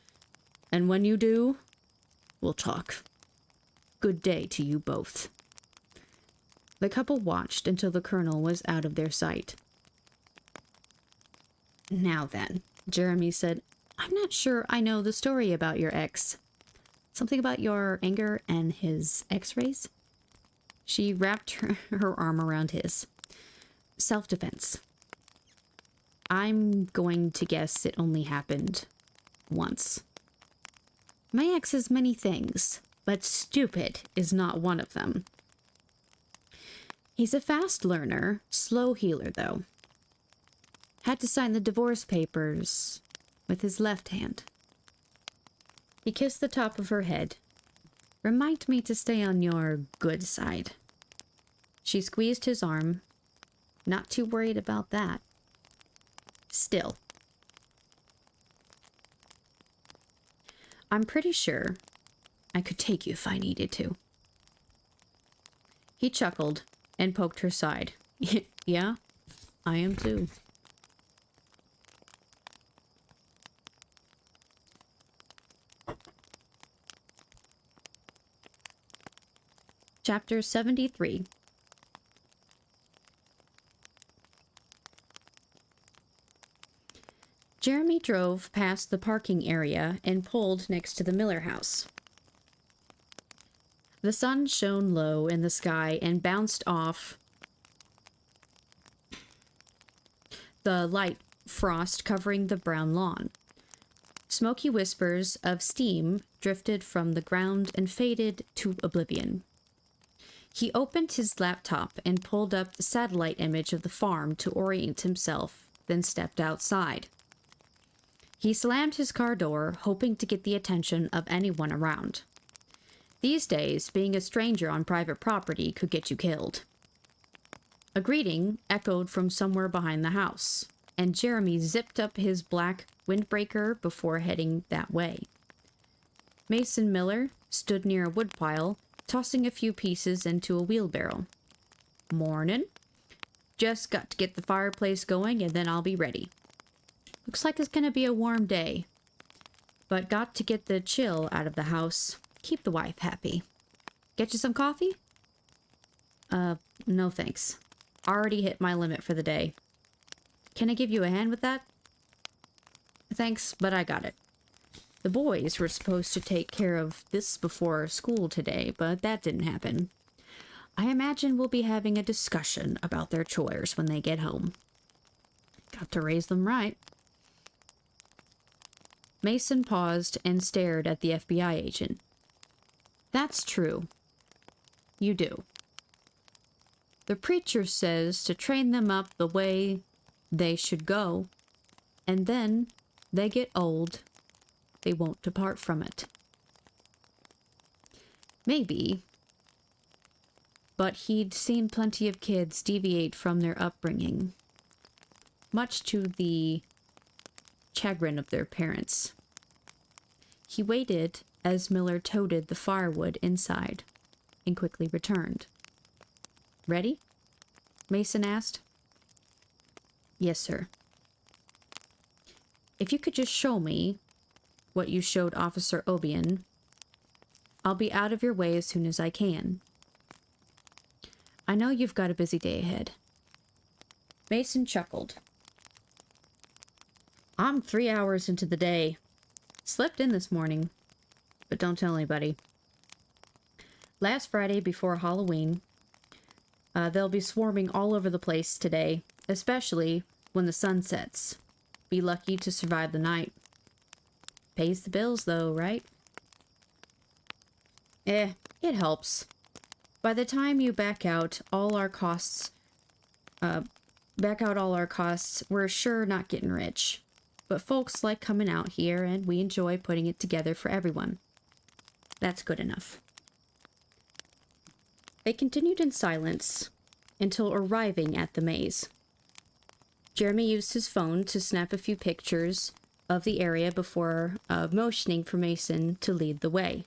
[SPEAKER 1] And when you do, we'll talk. Good day to you both. The couple watched until the Colonel was out of their sight. Now then, Jeremy said, I'm not sure I know the story about your ex. Something about your anger and his x-rays? She wrapped her arm around his. Self-defense. I'm going to guess it only happened once. My ex is many things, but stupid is not one of them. He's a fast learner, slow healer, though. Had to sign the divorce papers with his left hand. He kissed the top of her head. Remind me to stay on your good side. She squeezed his arm. Not too worried about that. Still, I'm pretty sure I could take you if I needed to. He chuckled and poked her side. Yeah, I am too. Chapter 73. Jeremy drove past the parking area and pulled next to the Miller house. The sun shone low in the sky and bounced off the light frost covering the brown lawn. Smoky whispers of steam drifted from the ground and faded to oblivion. He opened his laptop and pulled up the satellite image of the farm to orient himself, then stepped outside. He slammed his car door, hoping to get the attention of anyone around. These days, being a stranger on private property could get you killed. A greeting echoed from somewhere behind the house, and Jeremy zipped up his black windbreaker before heading that way. Mason Miller stood near a woodpile, tossing a few pieces into a wheelbarrow. Mornin'. Just got to get the fireplace going and then I'll be ready. Looks like it's gonna be a warm day, but got to get the chill out of the house. Keep the wife happy. Get you some coffee? No thanks. Already hit my limit for the day. Can I give you a hand with that? Thanks, but I got it. The boys were supposed to take care of this before school today, but that didn't happen. I imagine we'll be having a discussion about their chores when they get home. Got to raise them right. Mason paused and stared at the FBI agent. That's true. You do. The preacher says to train them up the way they should go, and then they get old. They won't depart from it. Maybe, but he'd seen plenty of kids deviate from their upbringing, much to the chagrin of their parents. He waited as Miller toted the firewood inside and quickly returned. Ready? Mason asked. Yes, sir. If you could just show me what you showed Officer Obion, I'll be out of your way as soon as I can. I know you've got a busy day ahead. Mason chuckled. I'm 3 hours into the day. Slept in this morning, but don't tell anybody. Last Friday before Halloween, they'll be swarming all over the place today, especially when the sun sets. Be lucky to survive the night. Pays the bills though, right? It helps. By the time you back out all our costs, we're sure not getting rich. But folks like coming out here, and we enjoy putting it together for everyone. That's good enough. They continued in silence until arriving at the maze. Jeremy used his phone to snap a few pictures of the area before motioning for Mason to lead the way.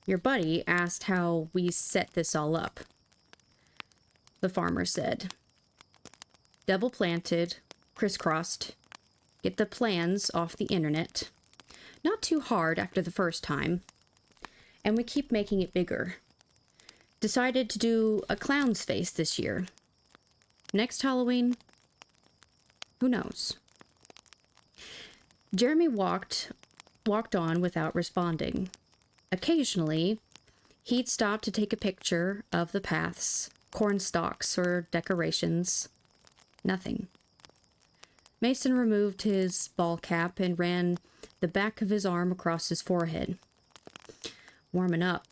[SPEAKER 1] Your buddy asked how we set this all up, the farmer said. Double planted, crisscrossed, get the plans off the internet. Not too hard after the first time, and we keep making it bigger. Decided to do a clown's face this year. Next Halloween, who knows? Jeremy walked on without responding. Occasionally, he'd stop to take a picture of the paths, corn stalks, or decorations. Nothing. Mason removed his ball cap and ran the back of his arm across his forehead. Warming up.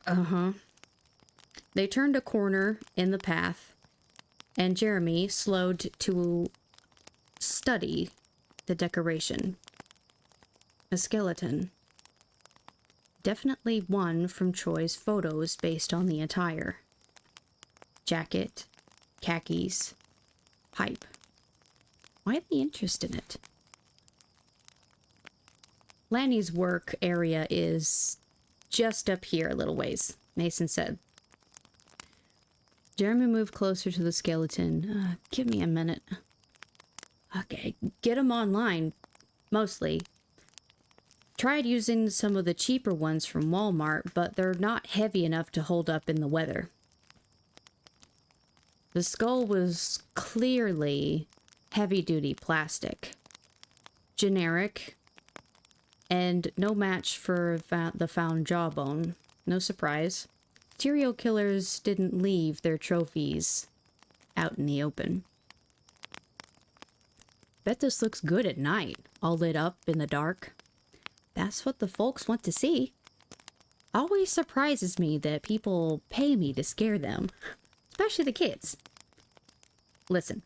[SPEAKER 1] Uh-huh. They turned a corner in the path, and Jeremy slowed to study the decoration. A skeleton. Definitely one from Troy's photos based on the attire. Jacket, khakis, pipe. Why the interest in it? Lanny's work area is just up here a little ways, Mason said. Jeremy moved closer to the skeleton. Give me a minute. Okay, get them online, mostly. Tried using some of the cheaper ones from Walmart, but they're not heavy enough to hold up in the weather. The skull was clearly heavy-duty plastic. Generic, and no match for the found jawbone. No surprise. Serial killers didn't leave their trophies out in the open. Bet this looks good at night, all lit up in the dark. That's what the folks want to see. Always surprises me that people pay me to scare them, especially the kids. Listen,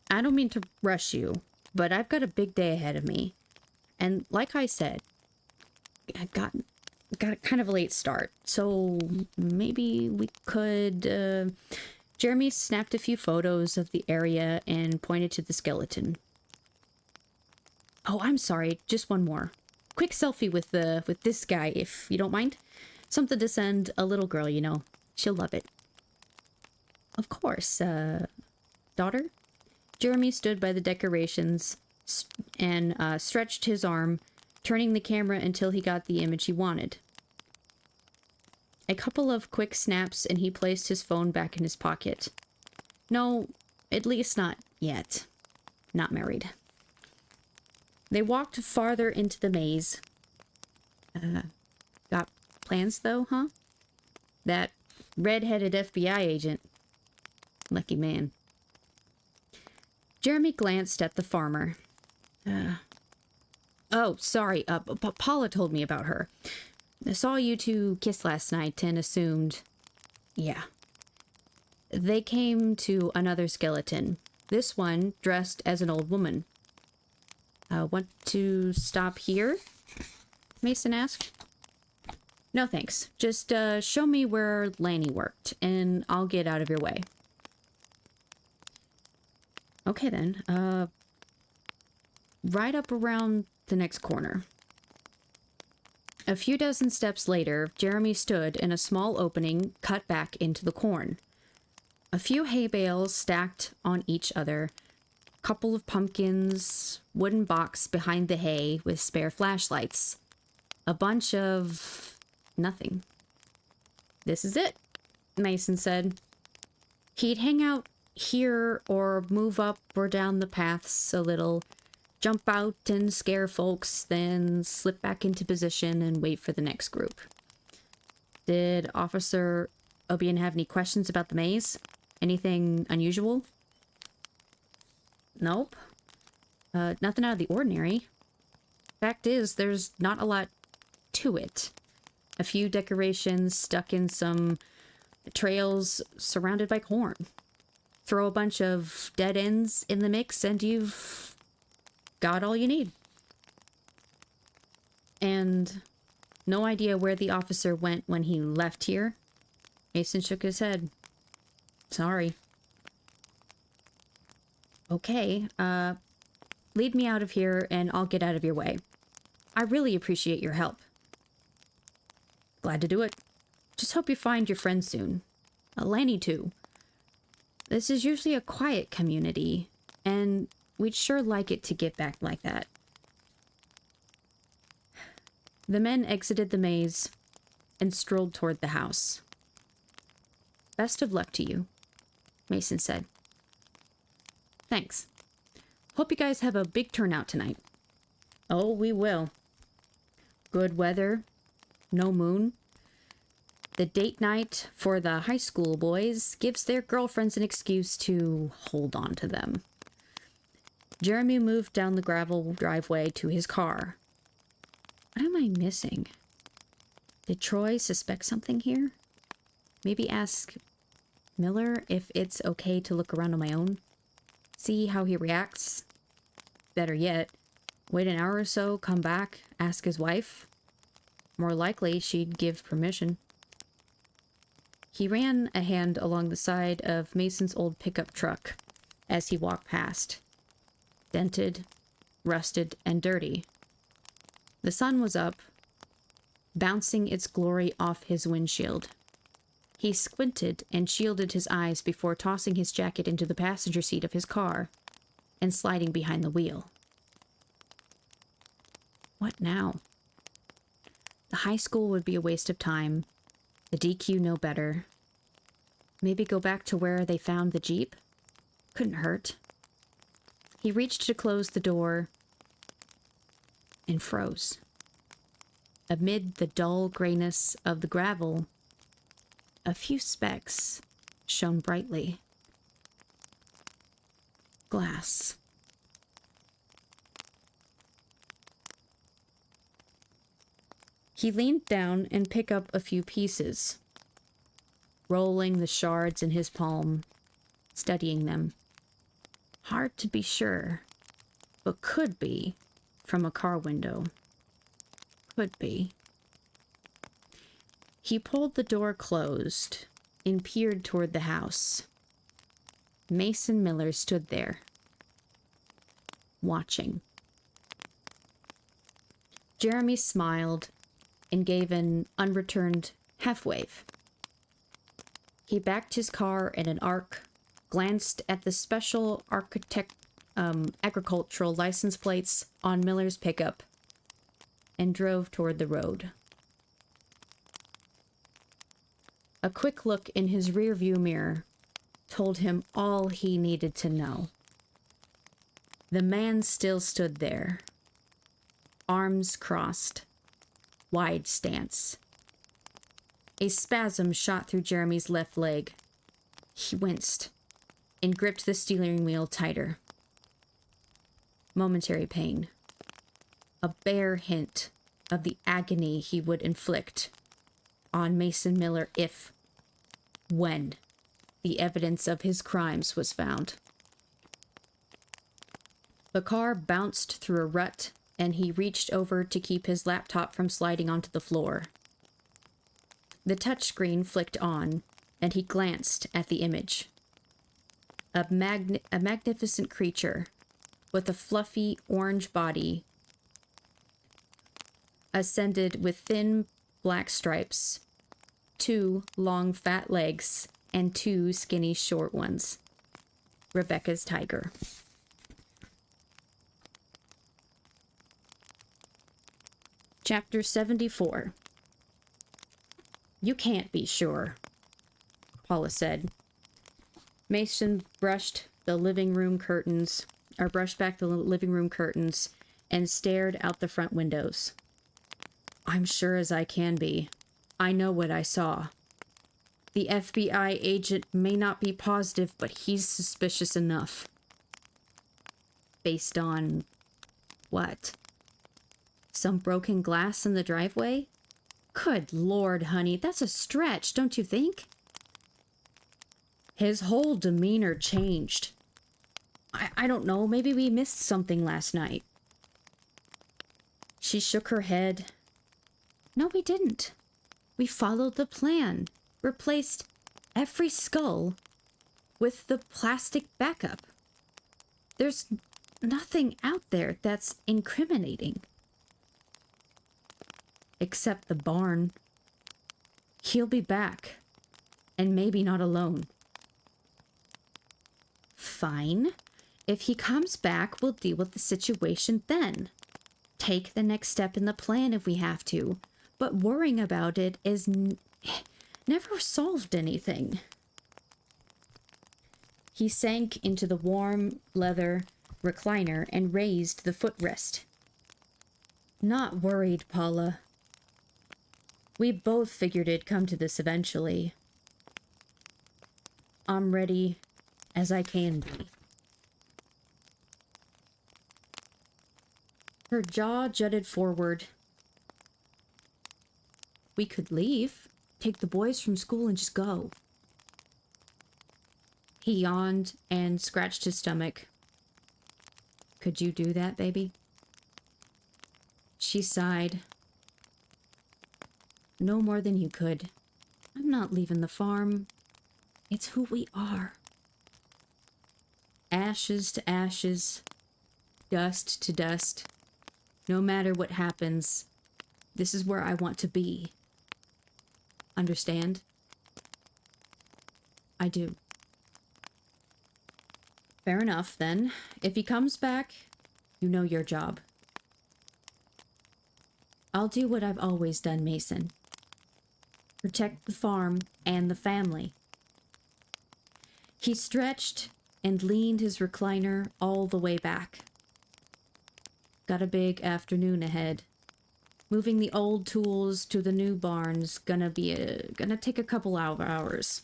[SPEAKER 1] I don't mean to rush you, but I've got a big day ahead of me. And like I said, I got kind of a late start, so maybe we could... Jeremy snapped a few photos of the area and pointed to the skeleton. Oh, I'm sorry, just one more. Quick selfie with this guy, if you don't mind. Something to send a little girl, you know. She'll love it. Of course, daughter? Jeremy stood by the decorations and stretched his arm, turning the camera until he got the image he wanted. A couple of quick snaps and he placed his phone back in his pocket. No, at least not yet. Not married. They walked farther into the maze. Got plans though, huh? That red-headed FBI agent. Lucky man. Jeremy glanced at the farmer. Oh, sorry, Paula told me about her. I saw you two kiss last night and assumed... Yeah. They came to another skeleton. This one dressed as an old woman. Want to stop here? Mason asked. No thanks. Just show me where Lanny worked, and I'll get out of your way. Okay then. Right up around the next corner. A few dozen steps later, Jeremy stood in a small opening cut back into the corn. A few hay bales stacked on each other. Couple of pumpkins, wooden box behind the hay with spare flashlights. A bunch of... nothing. This is it, Mason said. He'd hang out here or move up or down the paths a little, jump out and scare folks, then slip back into position and wait for the next group. Did Officer Obian have any questions about the maze? Anything unusual? Nope. Nothing out of the ordinary. Fact is, there's not a lot to it. A few decorations stuck in some trails surrounded by corn. Throw a bunch of dead ends in the mix and you've got all you need. And no idea where the officer went when he left here? Mason shook his head. Sorry. Okay, lead me out of here and I'll get out of your way. I really appreciate your help. Glad to do it. Just hope you find your friend soon. Lanny too. This is usually a quiet community, and we'd sure like it to get back like that. The men exited the maze and strolled toward the house. Best of luck to you, Mason said. Thanks. Hope you guys have a big turnout tonight. Oh, we will. Good weather, no moon. The date night for the high school boys gives their girlfriends an excuse to hold on to them. Jeremy moved down the gravel driveway to his car. What am I missing? Did Troy suspect something here? Maybe ask Miller if it's okay to look around on my own? See how he reacts? Better yet, wait an hour or so, come back, ask his wife. More likely, she'd give permission. He ran a hand along the side of Mason's old pickup truck as he walked past. Dented, rusted, and dirty. The sun was up, bouncing its glory off his windshield. He squinted and shielded his eyes before tossing his jacket into the passenger seat of his car and sliding behind the wheel. What now? The high school would be a waste of time. The DQ no better. Maybe go back to where they found the Jeep? Couldn't hurt. He reached to close the door and froze. Amid the dull grayness of the gravel, a few specks shone brightly. Glass. He leaned down and picked up a few pieces, rolling the shards in his palm, studying them. Hard to be sure, but could be from a car window. Could be. He pulled the door closed and peered toward the house. Mason Miller stood there, watching. Jeremy smiled and gave an unreturned half-wave. He backed his car in an arc, glanced at the special agricultural license plates on Miller's pickup, and drove toward the road. A quick look in his rearview mirror told him all he needed to know. The man still stood there, arms crossed, wide stance. A spasm shot through Jeremy's left leg. He winced and gripped the steering wheel tighter. Momentary pain. A bare hint of the agony he would inflict on Mason Miller when the evidence of his crimes was found. The car bounced through a rut, and he reached over to keep his laptop from sliding onto the floor. The touchscreen flicked on, and he glanced at the image. A magnificent creature with a fluffy orange body ascended with thin black stripes, 2 long fat legs, and 2 skinny short ones. Rebecca's tiger. Chapter 74. You can't be sure, Paula said. Mason brushed back the living room curtains and stared out the front windows. I'm sure as I can be. I know what I saw. The FBI agent may not be positive, but he's suspicious enough. Based on what? Some broken glass in the driveway? Good Lord, honey, that's a stretch, don't you think? His whole demeanor changed. I don't know, maybe we missed something last night. She shook her head. No, we didn't. We followed the plan. Replaced every skull with the plastic backup. There's nothing out there that's incriminating. Except the barn. He'll be back. And maybe not alone. Fine. If he comes back, we'll deal with the situation then. Take the next step in the plan if we have to. But worrying about it is never solved anything. He sank into the warm leather recliner and raised the footrest. Not worried, Paula. We both figured it'd come to this eventually. I'm ready as I can be. Her jaw jutted forward. We could leave, take the boys from school and just go. He yawned and scratched his stomach. Could you do that, baby? She sighed. No more than you could. I'm not leaving the farm. It's who we are. Ashes to ashes, dust to dust. No matter what happens, this is where I want to be. Understand? I do. Fair enough, then. If he comes back, you know your job. I'll do what I've always done, Mason. Protect the farm and the family. He stretched and leaned his recliner all the way back. Got a big afternoon ahead. Moving the old tools to the new barn's gonna take a couple hours.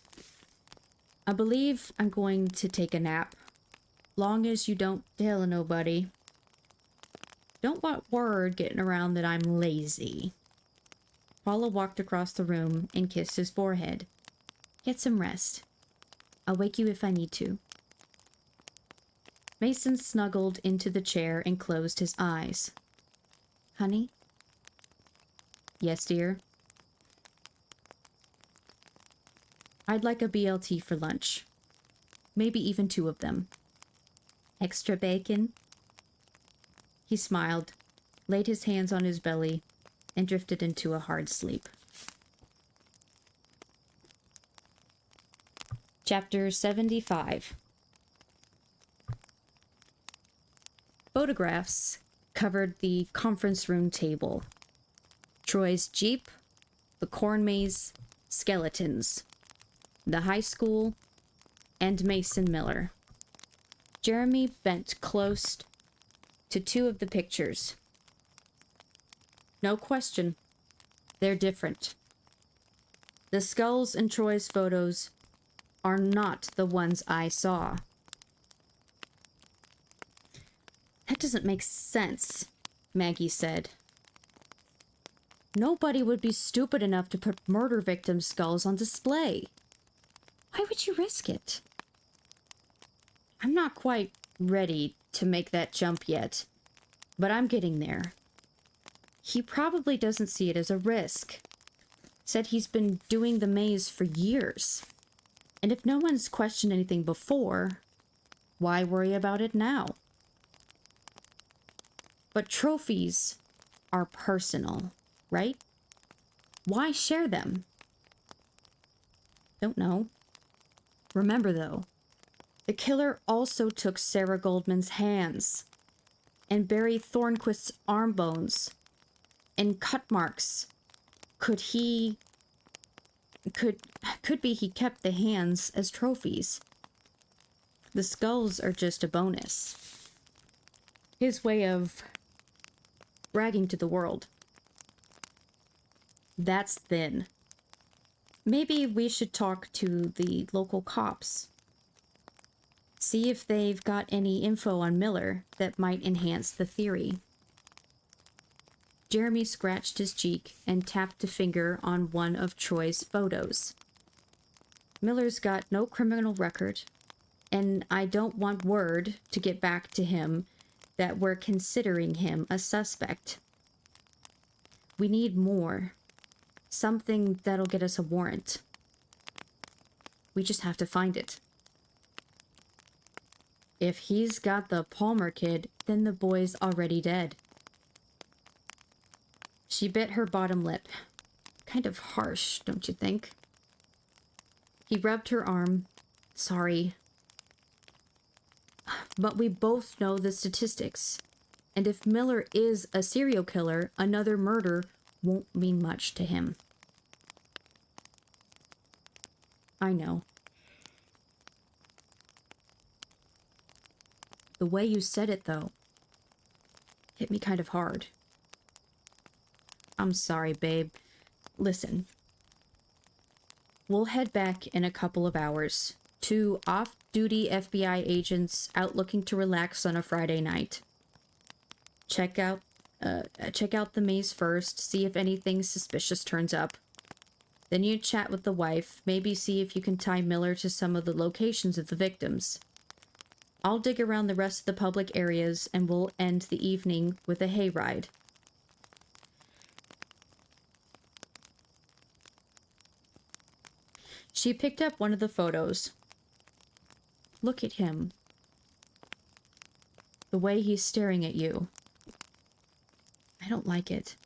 [SPEAKER 1] I believe I'm going to take a nap. Long as you don't tell nobody. Don't want word getting around that I'm lazy. Paula walked across the room and kissed his forehead. Get some rest. I'll wake you if I need to. Mason snuggled into the chair and closed his eyes. Honey? Yes, dear? I'd like a BLT for lunch. Maybe even 2 of them. Extra bacon? He smiled, laid his hands on his belly, and drifted into a hard sleep. Chapter 75. Photographs covered the conference room table. Troy's Jeep, the corn maze, skeletons, the high school, and Mason Miller. Jeremy bent close to 2 of the pictures. No question, they're different. The skulls in Troy's photos are not the ones I saw. That doesn't make sense, Maggie said. Nobody would be stupid enough to put murder victims' skulls on display. Why would you risk it? I'm not quite ready to make that jump yet, but I'm getting there. He probably doesn't see it as a risk. Said he's been doing the maze for years. And if no one's questioned anything before, why worry about it now? But trophies are personal, right? Why share them? Don't know. Remember, though, the killer also took Sarah Goldman's hands, and Barry Thornquist's arm bones, and cut marks. Could be he kept the hands as trophies. The skulls are just a bonus. His way of bragging to the world. That's thin. Maybe we should talk to the local cops. See if they've got any info on Miller that might enhance the theory. Jeremy scratched his cheek and tapped a finger on one of Troy's photos. Miller's got no criminal record, and I don't want word to get back to him that we're considering him a suspect. We need more. Something that'll get us a warrant. We just have to find it. If he's got the Palmer kid, then the boy's already dead. She bit her bottom lip. Kind of harsh, don't you think? He rubbed her arm. Sorry. But we both know the statistics. And if Miller is a serial killer, another murder won't mean much to him. I know. The way you said it, though, hit me kind of hard. I'm sorry, babe. Listen. We'll head back in a couple of hours. 2 off-duty FBI agents out looking to relax on a Friday night. Check out the maze first, see if anything suspicious turns up. Then you chat with the wife, maybe see if you can tie Miller to some of the locations of the victims. I'll dig around the rest of the public areas, and we'll end the evening with a hayride. She picked up one of the photos. Look at him. The way he's staring at you. I don't like it.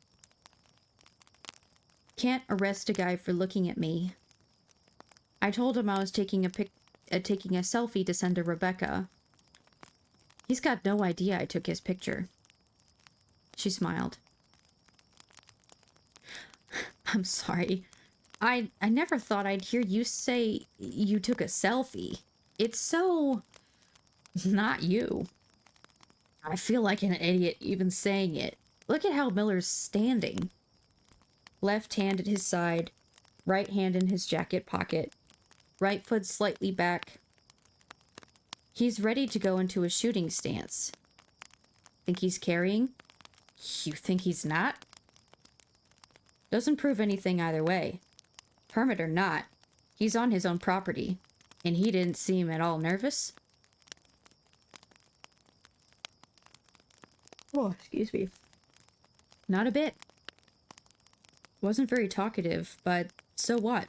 [SPEAKER 1] Can't arrest a guy for looking at me. I told him I was taking a selfie to send to Rebecca. He's got no idea I took his picture. She smiled. I'm sorry. I never thought I'd hear you say you took a selfie. It's so not you. I feel like an idiot even saying it. Look at how Miller's standing. Left hand at his side, right hand in his jacket pocket, right foot slightly back. He's ready to go into a shooting stance. Think he's carrying? You think he's not? Doesn't prove anything either way. Permit or not, he's on his own property, and he didn't seem at all nervous. Oh, excuse me. Not a bit. Wasn't very talkative, but so what?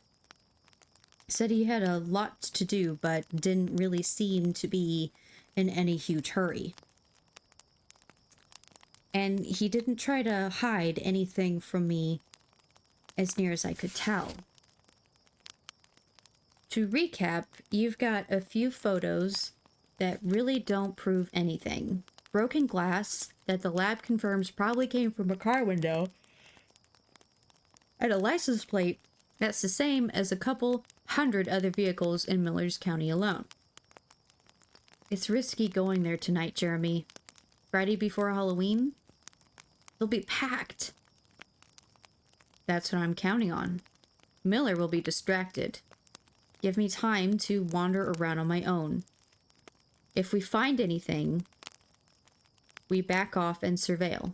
[SPEAKER 1] Said he had a lot to do, but didn't really seem to be in any huge hurry. And he didn't try to hide anything from me, as near as I could tell. To recap, you've got a few photos that really don't prove anything. Broken glass that the lab confirms probably came from a car window. And a license plate that's the same as a couple hundred other vehicles in Miller's County alone. It's risky going there tonight, Jeremy. Friday before Halloween? They'll be packed. That's what I'm counting on. Miller will be distracted. Give me time to wander around on my own. If we find anything, we back off and surveil.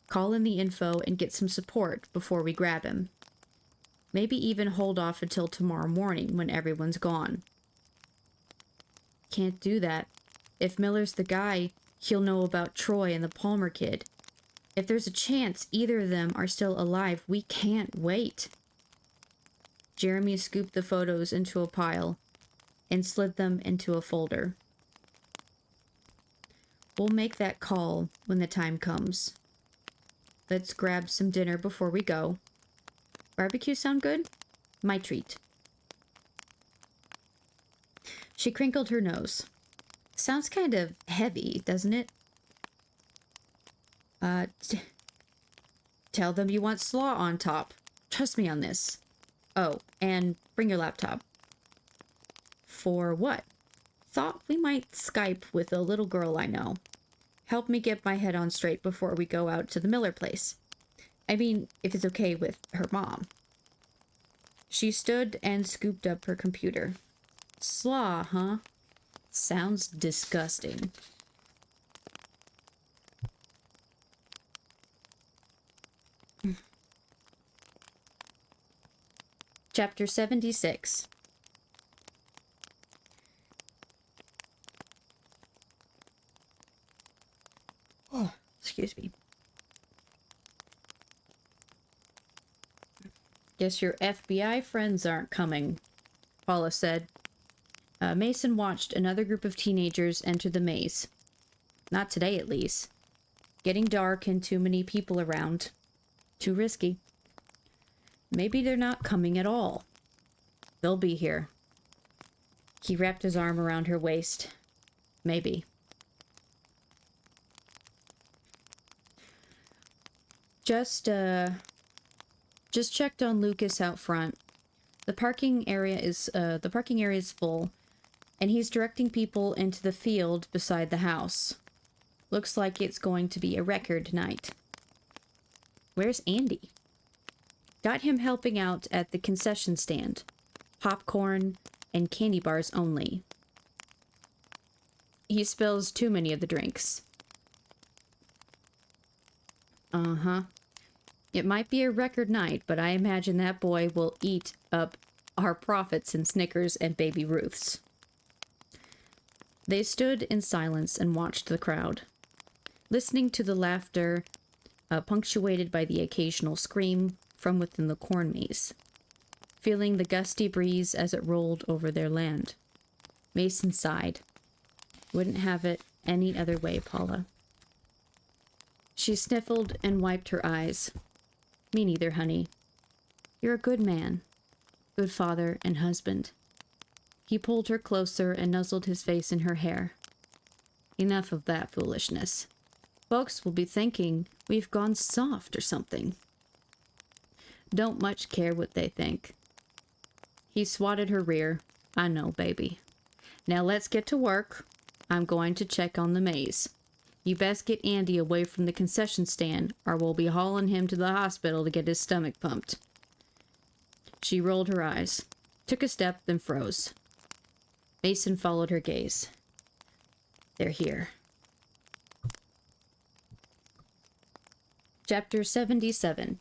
[SPEAKER 1] Call in the info and get some support before we grab him. Maybe even hold off until tomorrow morning when everyone's gone. Can't do that. If Miller's the guy, he'll know about Troy and the Palmer kid. If there's a chance either of them are still alive, we can't wait. Jeremy scooped the photos into a pile and slid them into a folder. We'll make that call when the time comes. Let's grab some dinner before we go. Barbecue sound good? My treat. She crinkled her nose. Sounds kind of heavy, doesn't it? Tell them you want slaw on top. Trust me on this. Oh, and bring your laptop. For what? Thought we might Skype with a little girl I know. Help me get my head on straight before we go out to the Miller place. I mean, if it's okay with her mom. She stood and scooped up her computer. Slaw, huh? Sounds disgusting. Chapter 76. Oh, excuse me. Guess your FBI friends aren't coming, Paula said. Mason watched another group of teenagers enter the maze. Not today, at least. Getting dark and too many people around. Too risky. Maybe they're not coming at all. They'll be here. He wrapped his arm around her waist. Maybe. Just checked on Lucas out front. The parking area is full, and he's directing people into the field beside the house. Looks like it's going to be a record night. Where's Andy? Got him helping out at the concession stand. Popcorn and candy bars only. He spills too many of the drinks. Uh-huh. It might be a record night, but I imagine that boy will eat up our profits in Snickers and Baby Ruths. They stood in silence and watched the crowd, listening to the laughter, punctuated by the occasional scream from within the corn maze, feeling the gusty breeze as it rolled over their land. Mason sighed. Wouldn't have it any other way, Paula. She sniffled and wiped her eyes. Me neither, honey. You're a good man. Good father and husband. He pulled her closer and nuzzled his face in her hair. Enough of that foolishness. Folks will be thinking we've gone soft or something. Don't much care what they think. He swatted her rear. I know, baby. Now let's get to work. I'm going to check on the maze. You best get Andy away from the concession stand, or we'll be hauling him to the hospital to get his stomach pumped. She rolled her eyes, took a step, then froze. Mason followed her gaze. They're here. Chapter 77.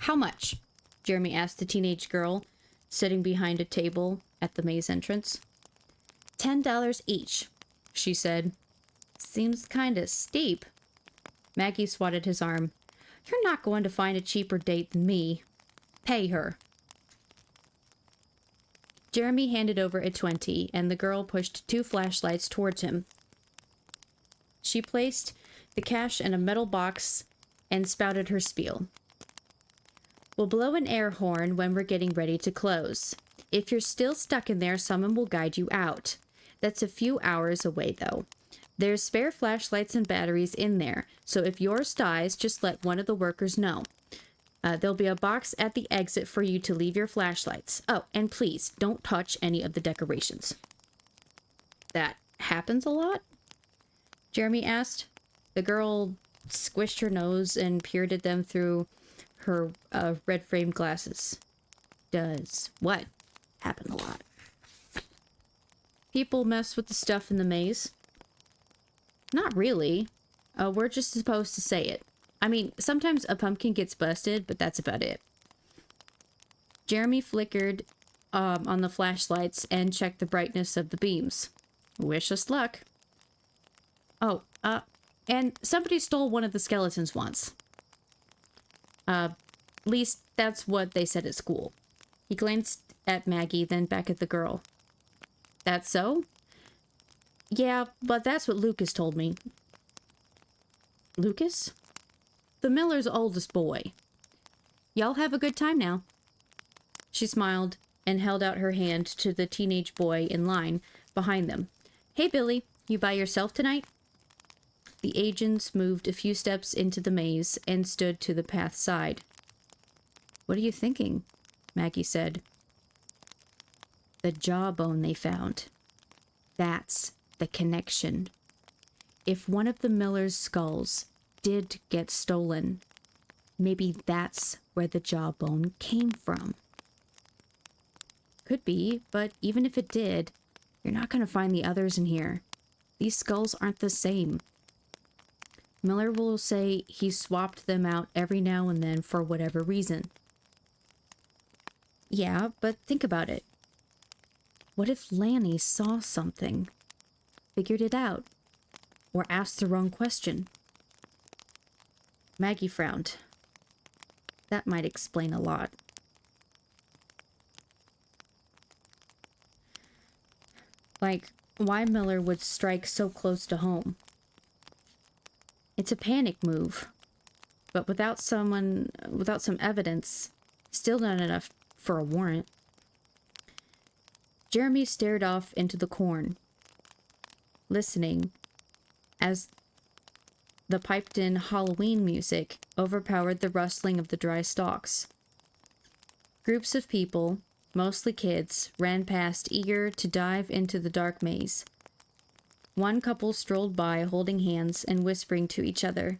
[SPEAKER 1] How much? Jeremy asked the teenage girl, sitting behind a table at the maze entrance. $10 each, she said. Seems kinda steep. Maggie swatted his arm. You're not going to find a cheaper date than me. Pay her. Jeremy handed over a 20, and the girl pushed 2 flashlights towards him. She placed the cash in a metal box and spouted her spiel. We'll blow an air horn when we're getting ready to close. If you're still stuck in there, someone will guide you out. That's a few hours away, though. There's spare flashlights and batteries in there, so if yours dies, just let one of the workers know. There'll be a box at the exit for you to leave your flashlights. Oh, and please, don't touch any of the decorations. That happens a lot? Jeremy asked. The girl squished her nose and peered at them through her red-framed glasses. Does what happen a lot? People mess with the stuff in the maze. Not really. We're just supposed to say it. I mean, sometimes a pumpkin gets busted, but that's about it. Jeremy flickered on the flashlights and checked the brightness of the beams. Wish us luck. Oh, and somebody stole one of the skeletons once. At least that's what they said at school. He glanced at Maggie, then back at the girl. That's so? Yeah, but that's what Lucas told me. Lucas? The miller's oldest boy. Y'all have a good time now. She smiled and held out her hand to the teenage boy in line behind them. Hey, Billy, you by yourself tonight? The agents moved a few steps into the maze and stood to the path side. What are you thinking? Maggie said. The jawbone they found. That's the connection. If one of the miller's skulls did get stolen, maybe that's where the jawbone came from. Could be, but even if it did, you're not going to find the others in here. These skulls aren't the same. Miller will say he swapped them out every now and then for whatever reason. Yeah, but think about it. What if Lanny saw something, figured it out, or asked the wrong question? Maggie frowned. That might explain a lot. Like, why Miller would strike so close to home. It's a panic move, but without some evidence, still not enough for a warrant. Jeremy stared off into the corn, listening as the piped-in Halloween music overpowered the rustling of the dry stalks. Groups of people, mostly kids, ran past, eager to dive into the dark maze. One couple strolled by, holding hands and whispering to each other.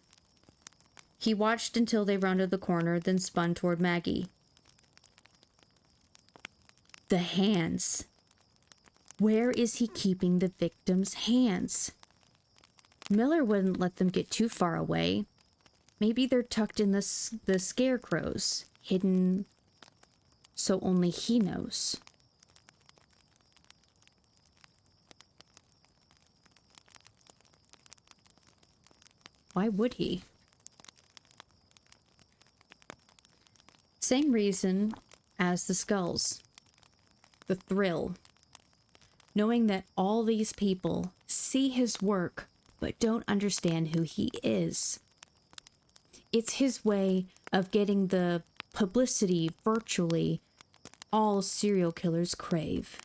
[SPEAKER 1] He watched until they rounded the corner, then spun toward Maggie. The hands. Where is he keeping the victim's hands? Miller wouldn't let them get too far away. Maybe they're tucked in the scarecrows, hidden so only he knows. Why would he? Same reason as the skulls. The thrill. Knowing that all these people see his work but don't understand who he is. It's his way of getting the publicity virtually all serial killers crave.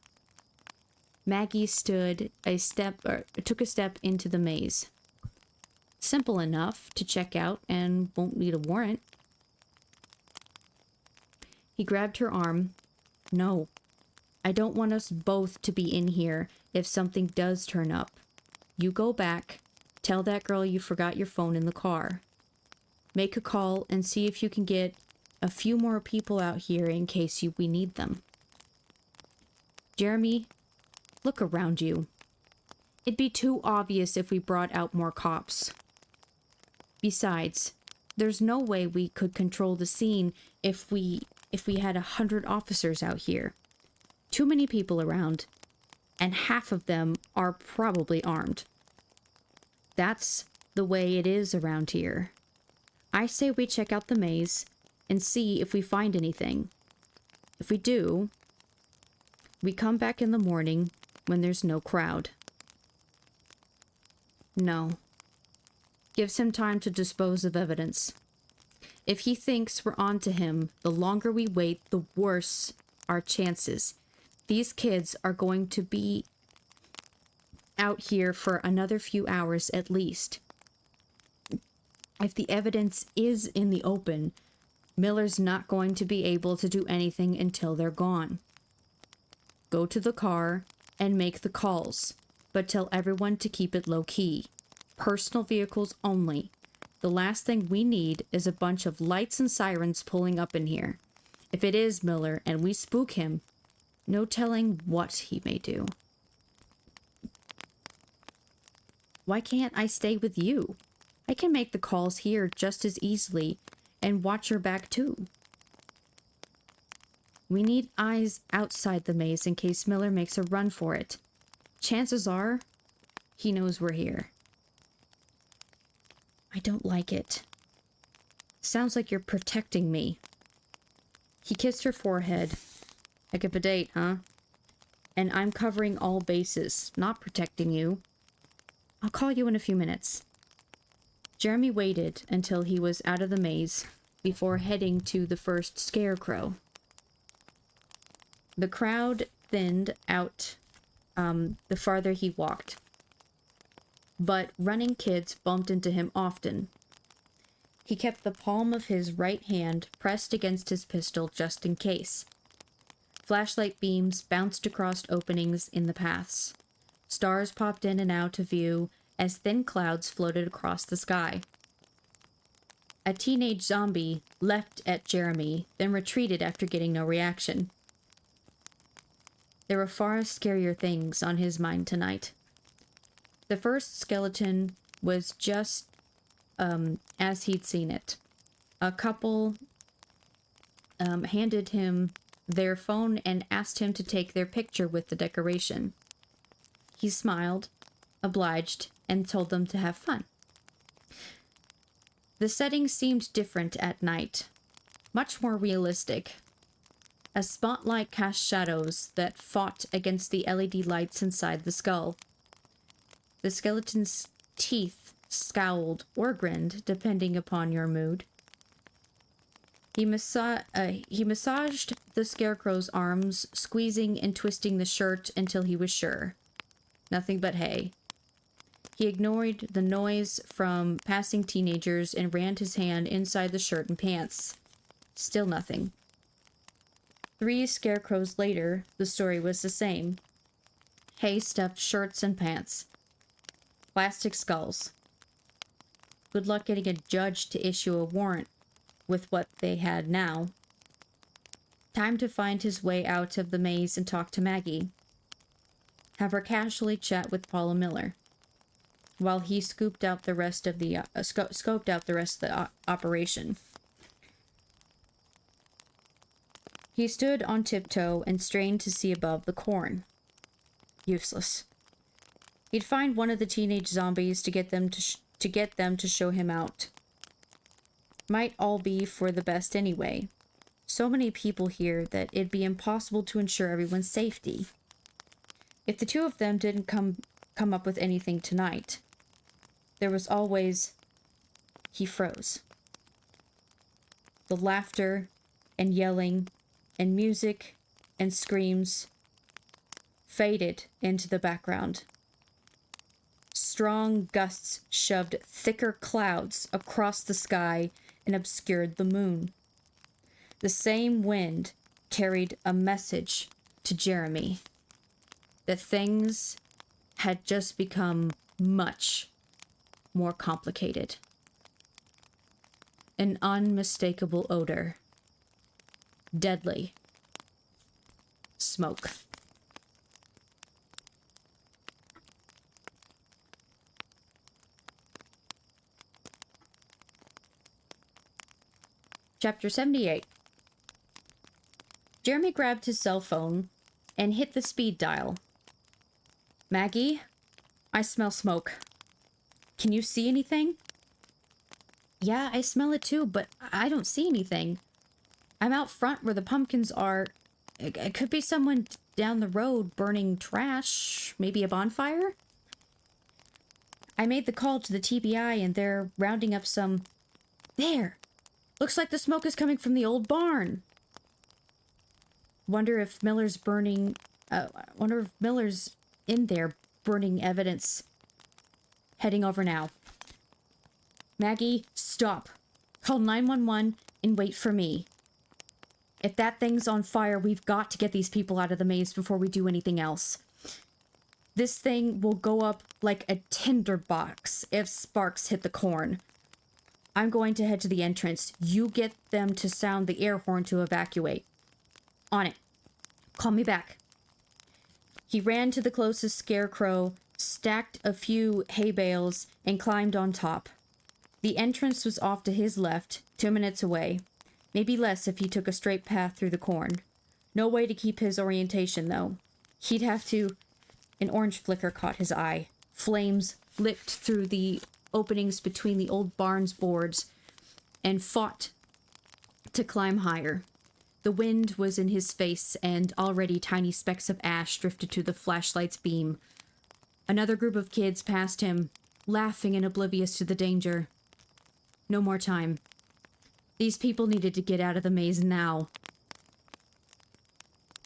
[SPEAKER 1] Maggie took a step into the maze. Simple enough to check out and won't need a warrant. He grabbed her arm. No, I don't want us both to be in here if something does turn up. You go back, tell that girl you forgot your phone in the car. Make a call and see if you can get a few more people out here in case we need them. Jeremy, look around you. It'd be too obvious if we brought out more cops. Besides, there's no way we could control the scene if we had 100 officers out here. Too many people around, and half of them are probably armed. That's the way it is around here. I say we check out the maze and see if we find anything. If we do, we come back in the morning when there's no crowd. No. Gives him time to dispose of evidence. If he thinks we're on to him, the longer we wait, the worse our chances. These kids are going to be out here for another few hours at least. If the evidence is in the open, Miller's not going to be able to do anything until they're gone. Go to the car and make the calls, but tell everyone to keep it low-key. Personal vehicles only. The last thing we need is a bunch of lights and sirens pulling up in here. If it is Miller and we spook him, no telling what he may do. Why can't I stay with you? I can make the calls here just as easily and watch your back too. We need eyes outside the maze in case Miller makes a run for it. Chances are, he knows we're here. I don't like it. Sounds like you're protecting me. He kissed her forehead. Heck of a date, huh? And I'm covering all bases, not protecting you. I'll call you in a few minutes. Jeremy waited until he was out of the maze before heading to the first scarecrow. The crowd thinned out the farther he walked, but running kids bumped into him often. He kept the palm of his right hand pressed against his pistol just in case. Flashlight beams bounced across openings in the paths. Stars popped in and out of view as thin clouds floated across the sky. A teenage zombie leapt at Jeremy, then retreated after getting no reaction. There were far scarier things on his mind tonight. The first skeleton was just as he'd seen it. A couple handed him their phone and asked him to take their picture with the decoration. He smiled, obliged, and told them to have fun. The setting seemed different at night, much more realistic. A spotlight cast shadows that fought against the LED lights inside the skull. The skeleton's teeth scowled or grinned, depending upon your mood. He massaged the scarecrow's arms, squeezing and twisting the shirt until he was sure. Nothing but hay. He ignored the noise from passing teenagers and ran his hand inside the shirt and pants. Still nothing. 3 scarecrows later, the story was the same. Hay-stuffed shirts and pants. Plastic skulls. Good luck getting a judge to issue a warrant with what they had now. Time to find his way out of the maze and talk to Maggie. Have her casually chat with Paula Miller, while he scoped out the rest of the operation. He stood on tiptoe and strained to see above the corn. Useless. He'd find one of the teenage zombies to get them to show him out. Might all be for the best anyway. So many people here that it'd be impossible to ensure everyone's safety. If the two of them didn't come up with anything tonight, there was always... He froze. The laughter and yelling and music and screams faded into the background. Strong gusts shoved thicker clouds across the sky and obscured the moon. The same wind carried a message to Jeremy that things had just become much more complicated. An unmistakable odor. Deadly. Smoke. Chapter 78. Jeremy grabbed his cell phone and hit the speed dial. Maggie, I smell smoke. Can you see anything? Yeah, I smell it too, but I don't see anything. I'm out front where the pumpkins are. It could be someone down the road burning trash, maybe a bonfire? I made the call to the TBI and they're rounding up some... There! Looks like the smoke is coming from the old barn. Wonder if Miller's in there burning evidence. Heading over now. Maggie, stop. Call 911 and wait for me. If that thing's on fire, we've got to get these people out of the maze before we do anything else. This thing will go up like a tinderbox if sparks hit the corn. I'm going to head to the entrance. You get them to sound the air horn to evacuate. On it. Call me back. He ran to the closest scarecrow, stacked a few hay bales, and climbed on top. The entrance was off to his left, 2 minutes away. Maybe less if he took a straight path through the corn. No way to keep his orientation, though. He'd have to... An orange flicker caught his eye. Flames licked through the openings between the old barn's boards and fought to climb higher. The wind was in his face, and already tiny specks of ash drifted to the flashlight's beam. Another group of kids passed him, laughing and oblivious to the danger. No more time. These people needed to get out of the maze now.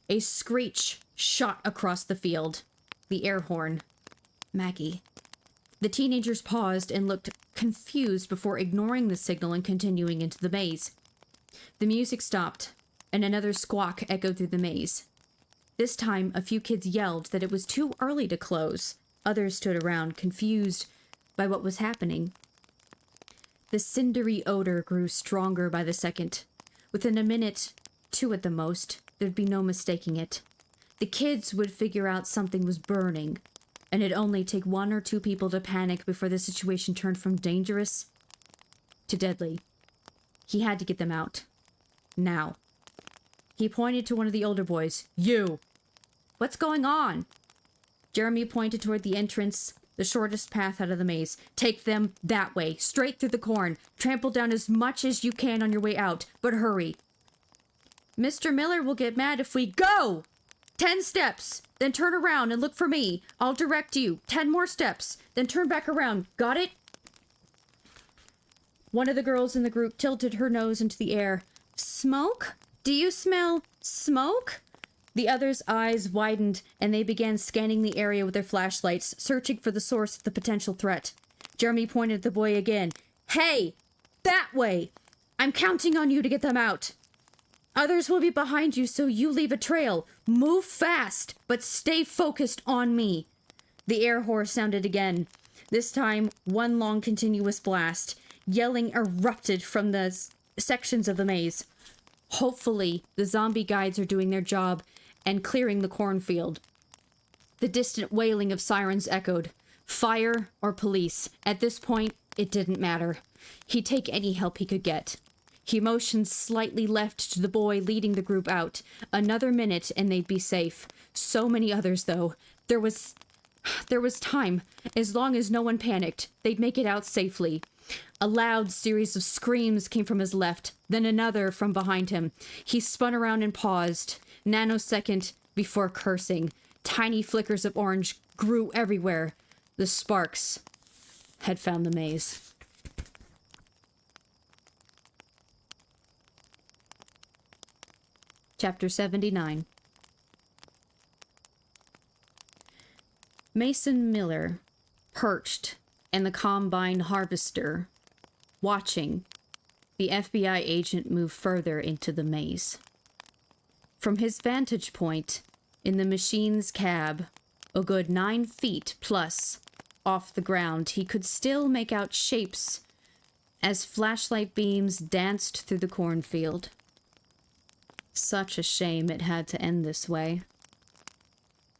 [SPEAKER 1] A screech shot across the field. The air horn. Maggie. The teenagers paused and looked confused before ignoring the signal and continuing into the maze. The music stopped, and another squawk echoed through the maze. This time, a few kids yelled that it was too early to close. Others stood around, confused by what was happening. The cindery odor grew stronger by the second. Within a minute, 2 at the most, there'd be no mistaking it. The kids would figure out something was burning, and it'd only take 1 or 2 people to panic before the situation turned from dangerous to deadly. He had to get them out. Now. He pointed to one of the older boys. You! What's going on? Jeremy pointed toward the entrance, the shortest path out of the maze. Take them that way, straight through the corn. Trample down as much as you can on your way out, but hurry. Mr. Miller will get mad if we go! 10 steps, then turn around and look for me. I'll direct you. 10 more steps, then turn back around. Got it? One of the girls in the group tilted her nose into the air. Smoke? Do you smell smoke? The others' eyes widened, and they began scanning the area with their flashlights, searching for the source of the potential threat. Jeremy pointed at the boy again. Hey! That way! I'm counting on you to get them out. Others will be behind you, so you leave a trail. Move fast, but stay focused on me. The air horn sounded again. This time, one long continuous blast. Yelling erupted from the sections of the maze. Hopefully, the zombie guides are doing their job and clearing the cornfield. The distant wailing of sirens echoed. Fire or police. At this point, it didn't matter. He'd take any help he could get. He motioned slightly left to the boy leading the group out. Another minute and they'd be safe. So many others, though. There was time. As long as no one panicked, they'd make it out safely. A loud series of screams came from his left, then another from behind him. He spun around and paused. Nanosecond before cursing. Tiny flickers of orange grew everywhere. The sparks had found the maze. Chapter 79. Mason Miller perched in the combine harvester, watching the FBI agent move further into the maze. From his vantage point in the machine's cab, a good 9 feet plus off the ground, he could still make out shapes as flashlight beams danced through the cornfield. Such a shame it had to end this way.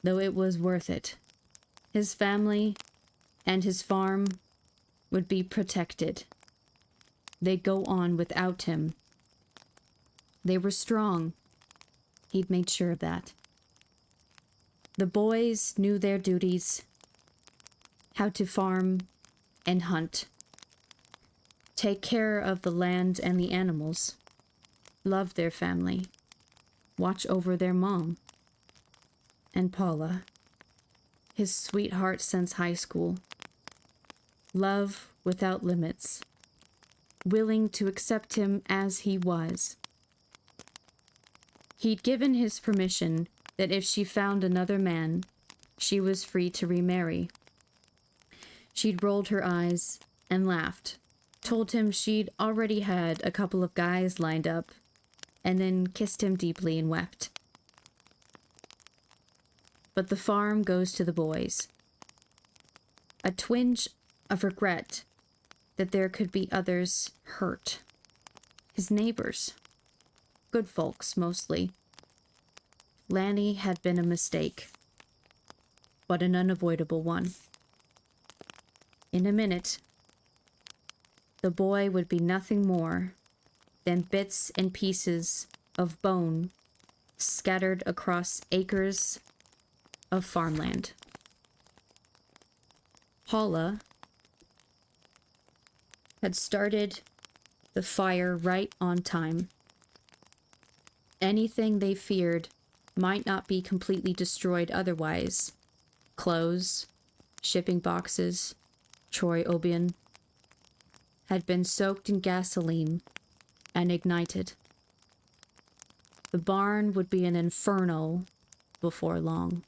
[SPEAKER 1] Though it was worth it. His family and his farm would be protected. They'd go on without him. They were strong. He'd made sure of that. The boys knew their duties, how to farm and hunt, take care of the land and the animals, love their family, watch over their mom, and Paula, his sweetheart since high school. Love without limits, willing to accept him as he was. He'd given his permission that if she found another man, she was free to remarry. She'd rolled her eyes and laughed, told him she'd already had a couple of guys lined up, and then kissed him deeply and wept. But the farm goes to the boys. A twinge of regret that there could be others hurt. His neighbors. Good folks, mostly. Lanny had been a mistake, but an unavoidable one. In a minute, the boy would be nothing more than bits and pieces of bone scattered across acres of farmland. Paula had started the fire right on time. Anything they feared might not be completely destroyed otherwise. Clothes, shipping boxes, Troy Obion, had been soaked in gasoline and ignited. The barn would be an inferno before long.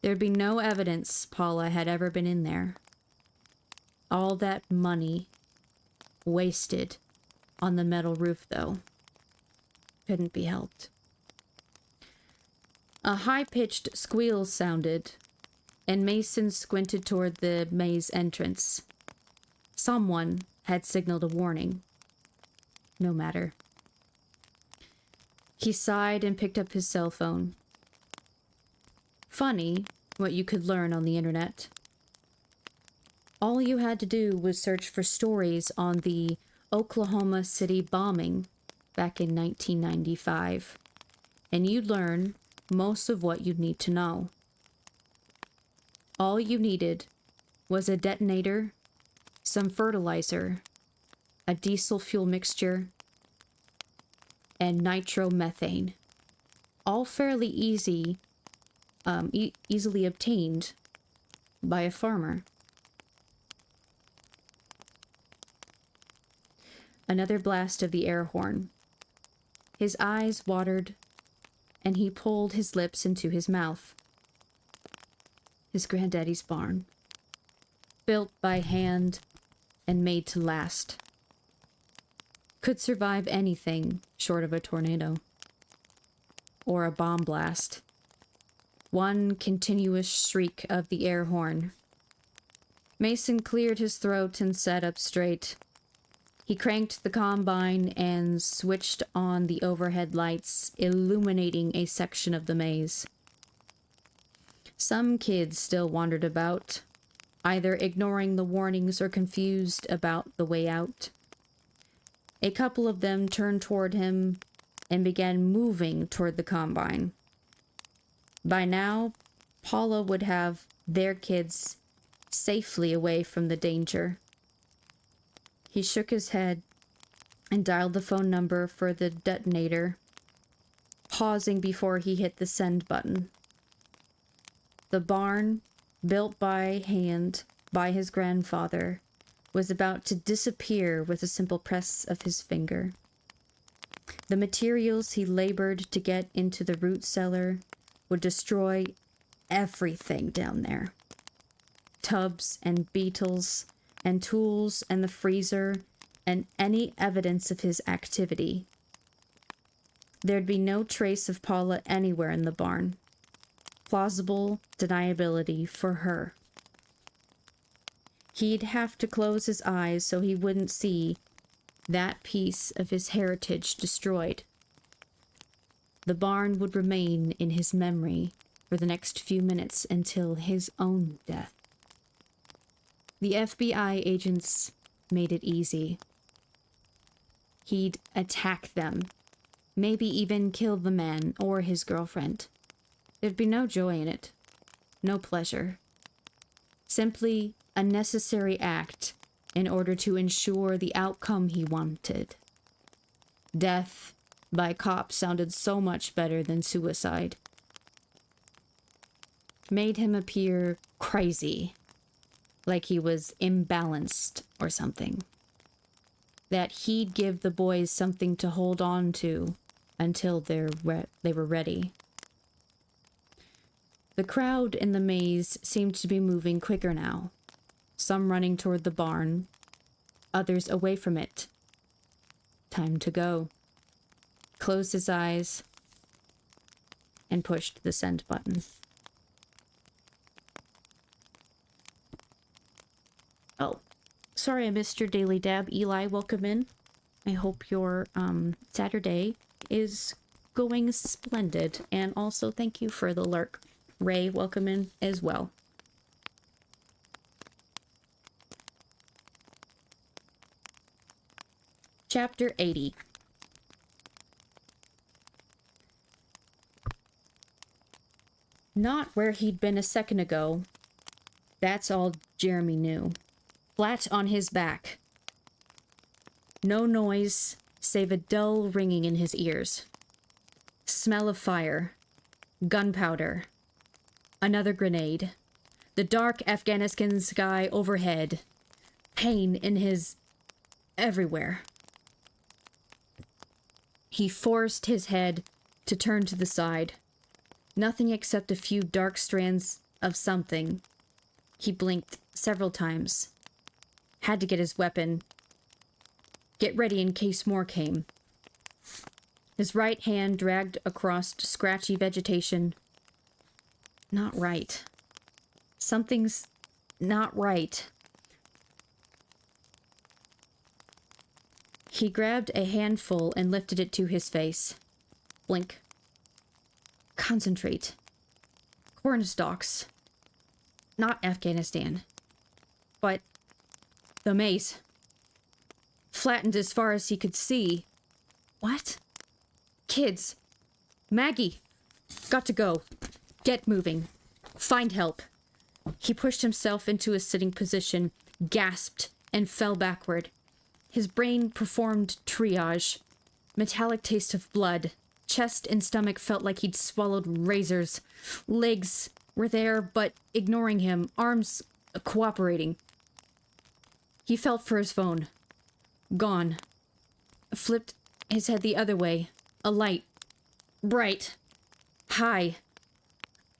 [SPEAKER 1] There'd be no evidence Paula had ever been in there. All that money wasted on the metal roof, though. Couldn't be helped. A high-pitched squeal sounded, and Mason squinted toward the maze entrance. Someone had signaled a warning. No matter. He sighed and picked up his cell phone. Funny what you could learn on the internet. All you had to do was search for stories on the Oklahoma City bombing back in 1995, and you'd learn most of what you'd need to know. All you needed was a detonator, some fertilizer, a diesel fuel mixture, and nitromethane. All fairly easily obtained by a farmer. Another blast of the air horn. His eyes watered, and he pulled his lips into his mouth. His granddaddy's barn. Built by hand and made to last. Could survive anything short of a tornado. Or a bomb blast. One continuous shriek of the air horn. Mason cleared his throat and sat up straight. He cranked the combine and switched on the overhead lights, illuminating a section of the maze. Some kids still wandered about, either ignoring the warnings or confused about the way out. A couple of them turned toward him and began moving toward the combine. By now, Paula would have their kids safely away from the danger. He shook his head and dialed the phone number for the detonator, pausing before he hit the send button. The barn, built by hand, by his grandfather was about to disappear with a simple press of his finger. The materials he labored to get into the root cellar would destroy everything down there. Tubs and beetles and tools and the freezer and any evidence of his activity. There'd be no trace of Paula anywhere in the barn. Plausible deniability for her. He'd have to close his eyes so he wouldn't see that piece of his heritage destroyed. The barn would remain in his memory for the next few minutes until his own death. The FBI agents made it easy. He'd attack them, maybe even kill the man or his girlfriend. There'd be no joy in it, no pleasure. Simply a necessary act in order to ensure the outcome he wanted. Death by cop sounded so much better than suicide. Made him appear crazy, like he was imbalanced or something. That he'd give the boys something to hold on to until they were ready. The crowd in the maze seemed to be moving quicker now. Some running toward the barn, others away from it. Time to go. Closed his eyes and pushed the send button. Oh, sorry I missed your daily dab. Eli, welcome in. I hope your Saturday is going splendid. And also thank you for the lurk. Ray, welcome in as well. Chapter 80. Not where he'd been a second ago. That's all Jeremy knew. Flat on his back. No noise, save a dull ringing in his ears. Smell of fire. Gunpowder. Another grenade. The dark Afghanistan sky overhead. Pain in his... everywhere. He forced his head to turn to the side. Nothing except a few dark strands of something. He blinked several times. Had to get his weapon. Get ready in case more came. His right hand dragged across scratchy vegetation. Not right. Something's not right. He grabbed a handful and lifted it to his face. Blink. Concentrate. Corn stalks. Not Afghanistan. But the maze. Flattened as far as he could see. What? Kids. Maggie. Got to go. Get moving. Find help. He pushed himself into a sitting position, gasped, and fell backward. His brain performed triage. Metallic taste of blood. Chest and stomach felt like he'd swallowed razors. Legs were there, but ignoring him. Arms cooperating. He felt for his phone. Gone. Flipped his head the other way. A light. Bright. High.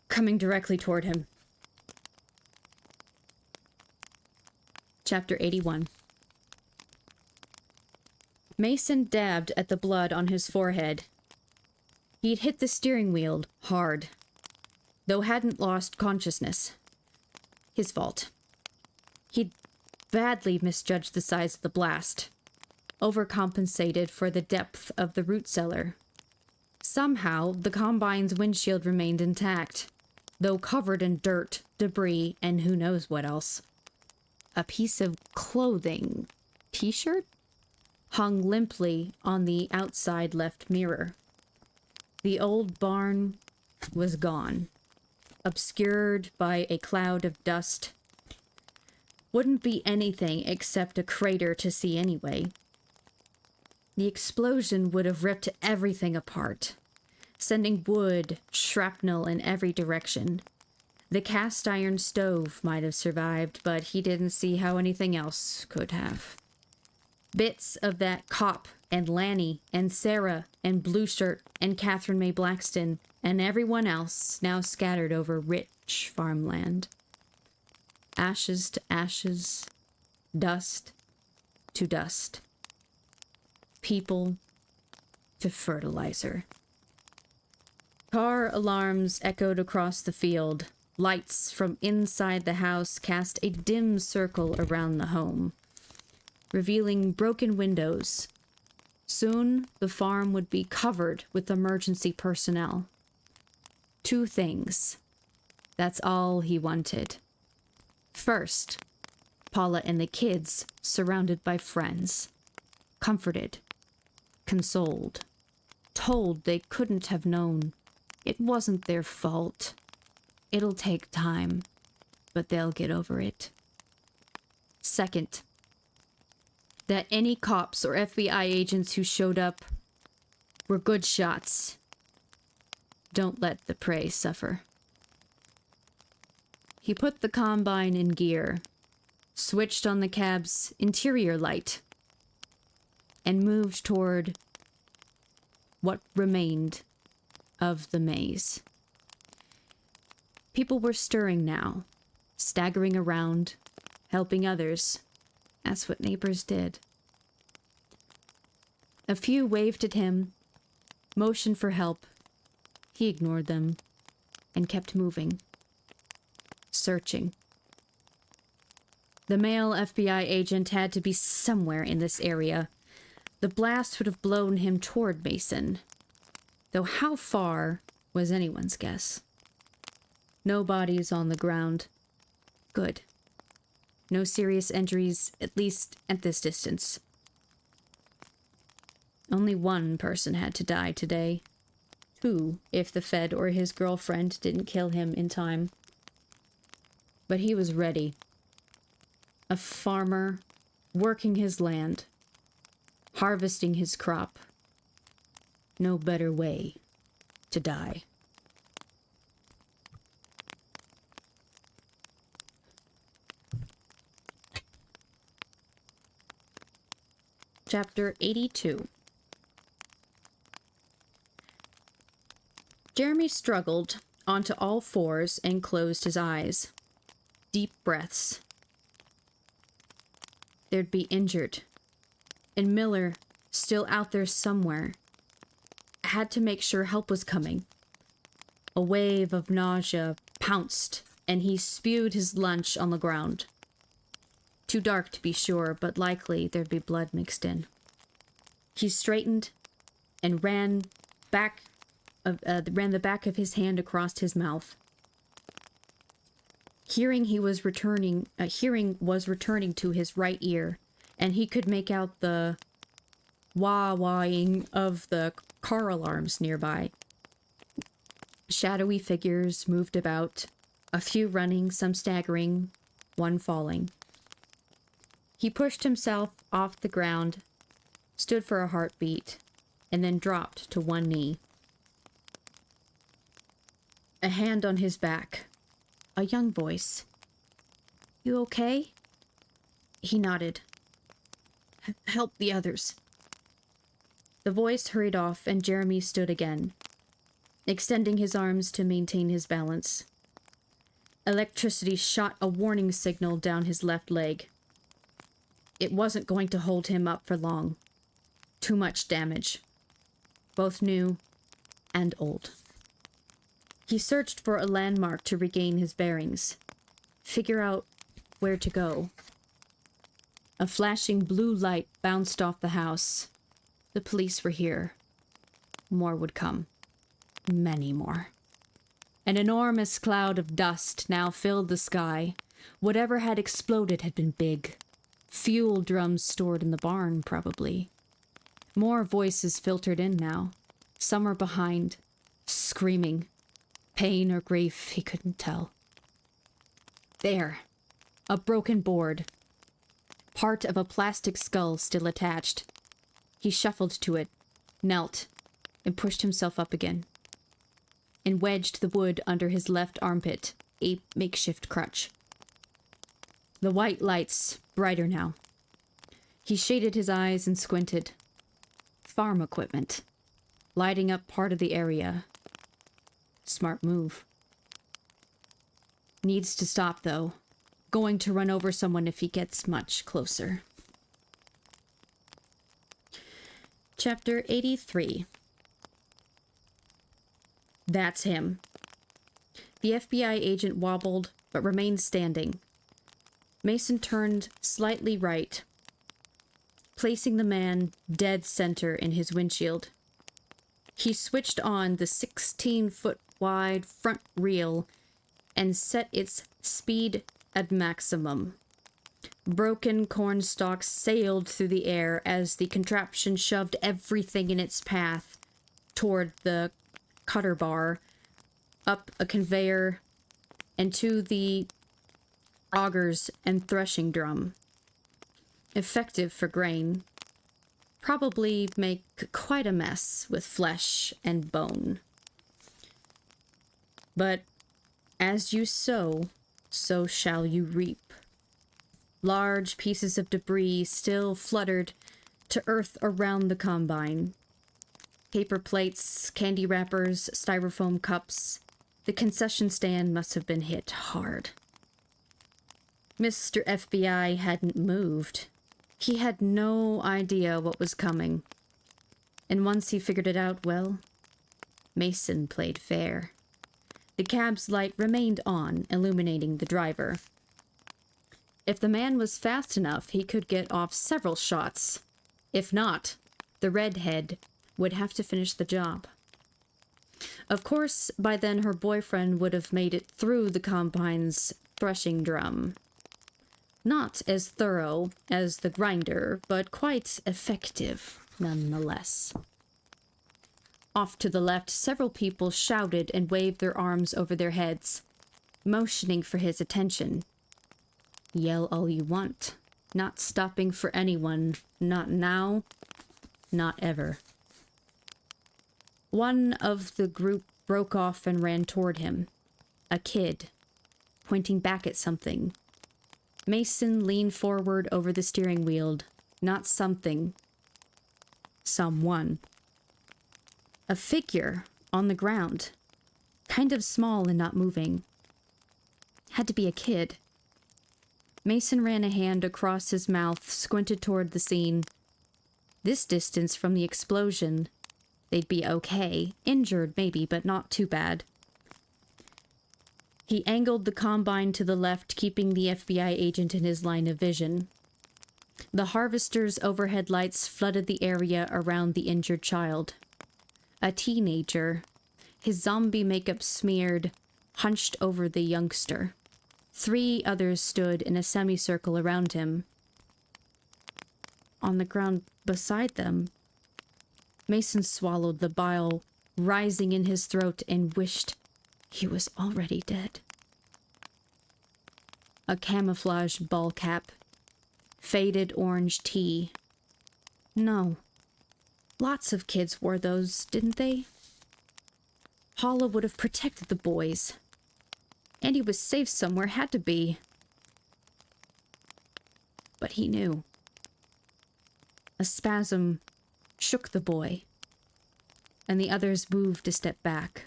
[SPEAKER 1] Coming directly toward him. Chapter 81. Mason dabbed at the blood on his forehead. He'd hit the steering wheel hard, though hadn't lost consciousness. His fault. He'd badly misjudged the size of the blast, overcompensated for the depth of the root cellar. Somehow, the Combine's windshield remained intact, though covered in dirt, debris, and who knows what else. A piece of clothing, t-shirt, hung limply on the outside left mirror. The old barn was gone, obscured by a cloud of dust. Wouldn't be anything except a crater to see anyway. The explosion would have ripped everything apart, sending wood, shrapnel in every direction. The cast iron stove might have survived, but he didn't see how anything else could have. Bits of that cop and Lanny and Sarah and Blue Shirt and Catherine Mae Blackston and everyone else now scattered over rich farmland. Ashes to ashes, dust to dust. People to fertilizer. Car alarms echoed across the field. Lights from inside the house cast a dim circle around the home, revealing broken windows. Soon, the farm would be covered with emergency personnel. 2 things. That's all he wanted. First, Paula and the kids surrounded by friends. Comforted. Consoled. Told they couldn't have known. It wasn't their fault. It'll take time, but they'll get over it. Second, that any cops or FBI agents who showed up were good shots. Don't let the prey suffer. He put the combine in gear, switched on the cab's interior light, and moved toward what remained of the maze. People were stirring now, staggering around, helping others. That's what neighbors did. A few waved at him, motioned for help. He ignored them and kept moving, searching. The male FBI agent had to be somewhere in this area. The blast would have blown him toward Mason, though how far was anyone's guess. No bodies on the ground. Good. No serious injuries, at least at this distance. Only one person had to die today. 2, if the Fed or his girlfriend didn't kill him in time. But he was ready. A farmer, working his land, harvesting his crop. No better way to die. Chapter 82. Jeremy struggled onto all fours and closed his eyes. Deep breaths. There'd be injured. And Miller, still out there somewhere, had to make sure help was coming. A wave of nausea pounced, and he spewed his lunch on the ground. Too dark to be sure, but likely there'd be blood mixed in. He straightened and ran the back of his hand across his mouth. Hearing was returning to his right ear, and he could make out the wah-wahing of the car alarms nearby. Shadowy figures moved about, a few running, some staggering, one falling. He pushed himself off the ground, stood for a heartbeat, and then dropped to one knee. A hand on his back. A young voice. "You okay?" He nodded. "Help the others." The voice hurried off, and Jeremy stood again, extending his arms to maintain his balance. Electricity shot a warning signal down his left leg. It wasn't going to hold him up for long. Too much damage. Both new and old. He searched for a landmark to regain his bearings. Figure out where to go. A flashing blue light bounced off the house. The police were here. More would come. Many more. An enormous cloud of dust now filled the sky. Whatever had exploded had been big. Fuel drums stored in the barn, probably. More voices filtered in now. Some were behind, screaming. Pain or grief, he couldn't tell. There. A broken board. Part of a plastic skull still attached. He shuffled to it, knelt, and pushed himself up again, and wedged the wood under his left armpit, a makeshift crutch. The white lights brighter now. He shaded his eyes and squinted. Farm equipment, lighting up part of the area. Smart move. Needs to stop, though. Going to run over someone if he gets much closer. Chapter 83. That's him. The FBI agent wobbled, but remained standing. Mason turned slightly right, placing the man dead center in his windshield. He switched on the 16-foot wide front reel and set its speed at maximum. Broken corn stalks sailed through the air as the contraption shoved everything in its path toward the cutter bar, up a conveyor, and to the augers and threshing drum. Effective for grain. Probably make quite a mess with flesh and bone. But as you sow, so shall you reap. Large pieces of debris still fluttered to earth around the combine. Paper plates, candy wrappers, styrofoam cups. The concession stand must have been hit hard. Mr. FBI hadn't moved. He had no idea what was coming. And once he figured it out, well, Mason played fair. The cab's light remained on, illuminating the driver. If the man was fast enough, he could get off several shots. If not, the redhead would have to finish the job. Of course, by then her boyfriend would have made it through the combine's threshing drum. Not as thorough as the grinder, but quite effective nonetheless. Off to the left, several people shouted and waved their arms over their heads, motioning for his attention. Yell all you want. Not stopping for anyone. Not now. Not ever. One of the group broke off and ran toward him. A kid, pointing back at something. Mason leaned forward over the steering wheel. Not something. Someone. A figure on the ground. Kind of small and not moving. Had to be a kid. Mason ran a hand across his mouth, squinted toward the scene. This distance from the explosion, they'd be okay. Injured, maybe, but not too bad. He angled the combine to the left, keeping the FBI agent in his line of vision. The harvester's overhead lights flooded the area around the injured child. A teenager, his zombie makeup smeared, hunched over the youngster. 3 others stood in a semicircle around him. On the ground beside them, Mason swallowed the bile rising in his throat and wished he was already dead. A camouflage ball cap. Faded orange tee. No. Lots of kids wore those, didn't they? Paula would have protected the boys. And he was safe somewhere, had to be. But he knew. A spasm shook the boy, and the others moved a step back.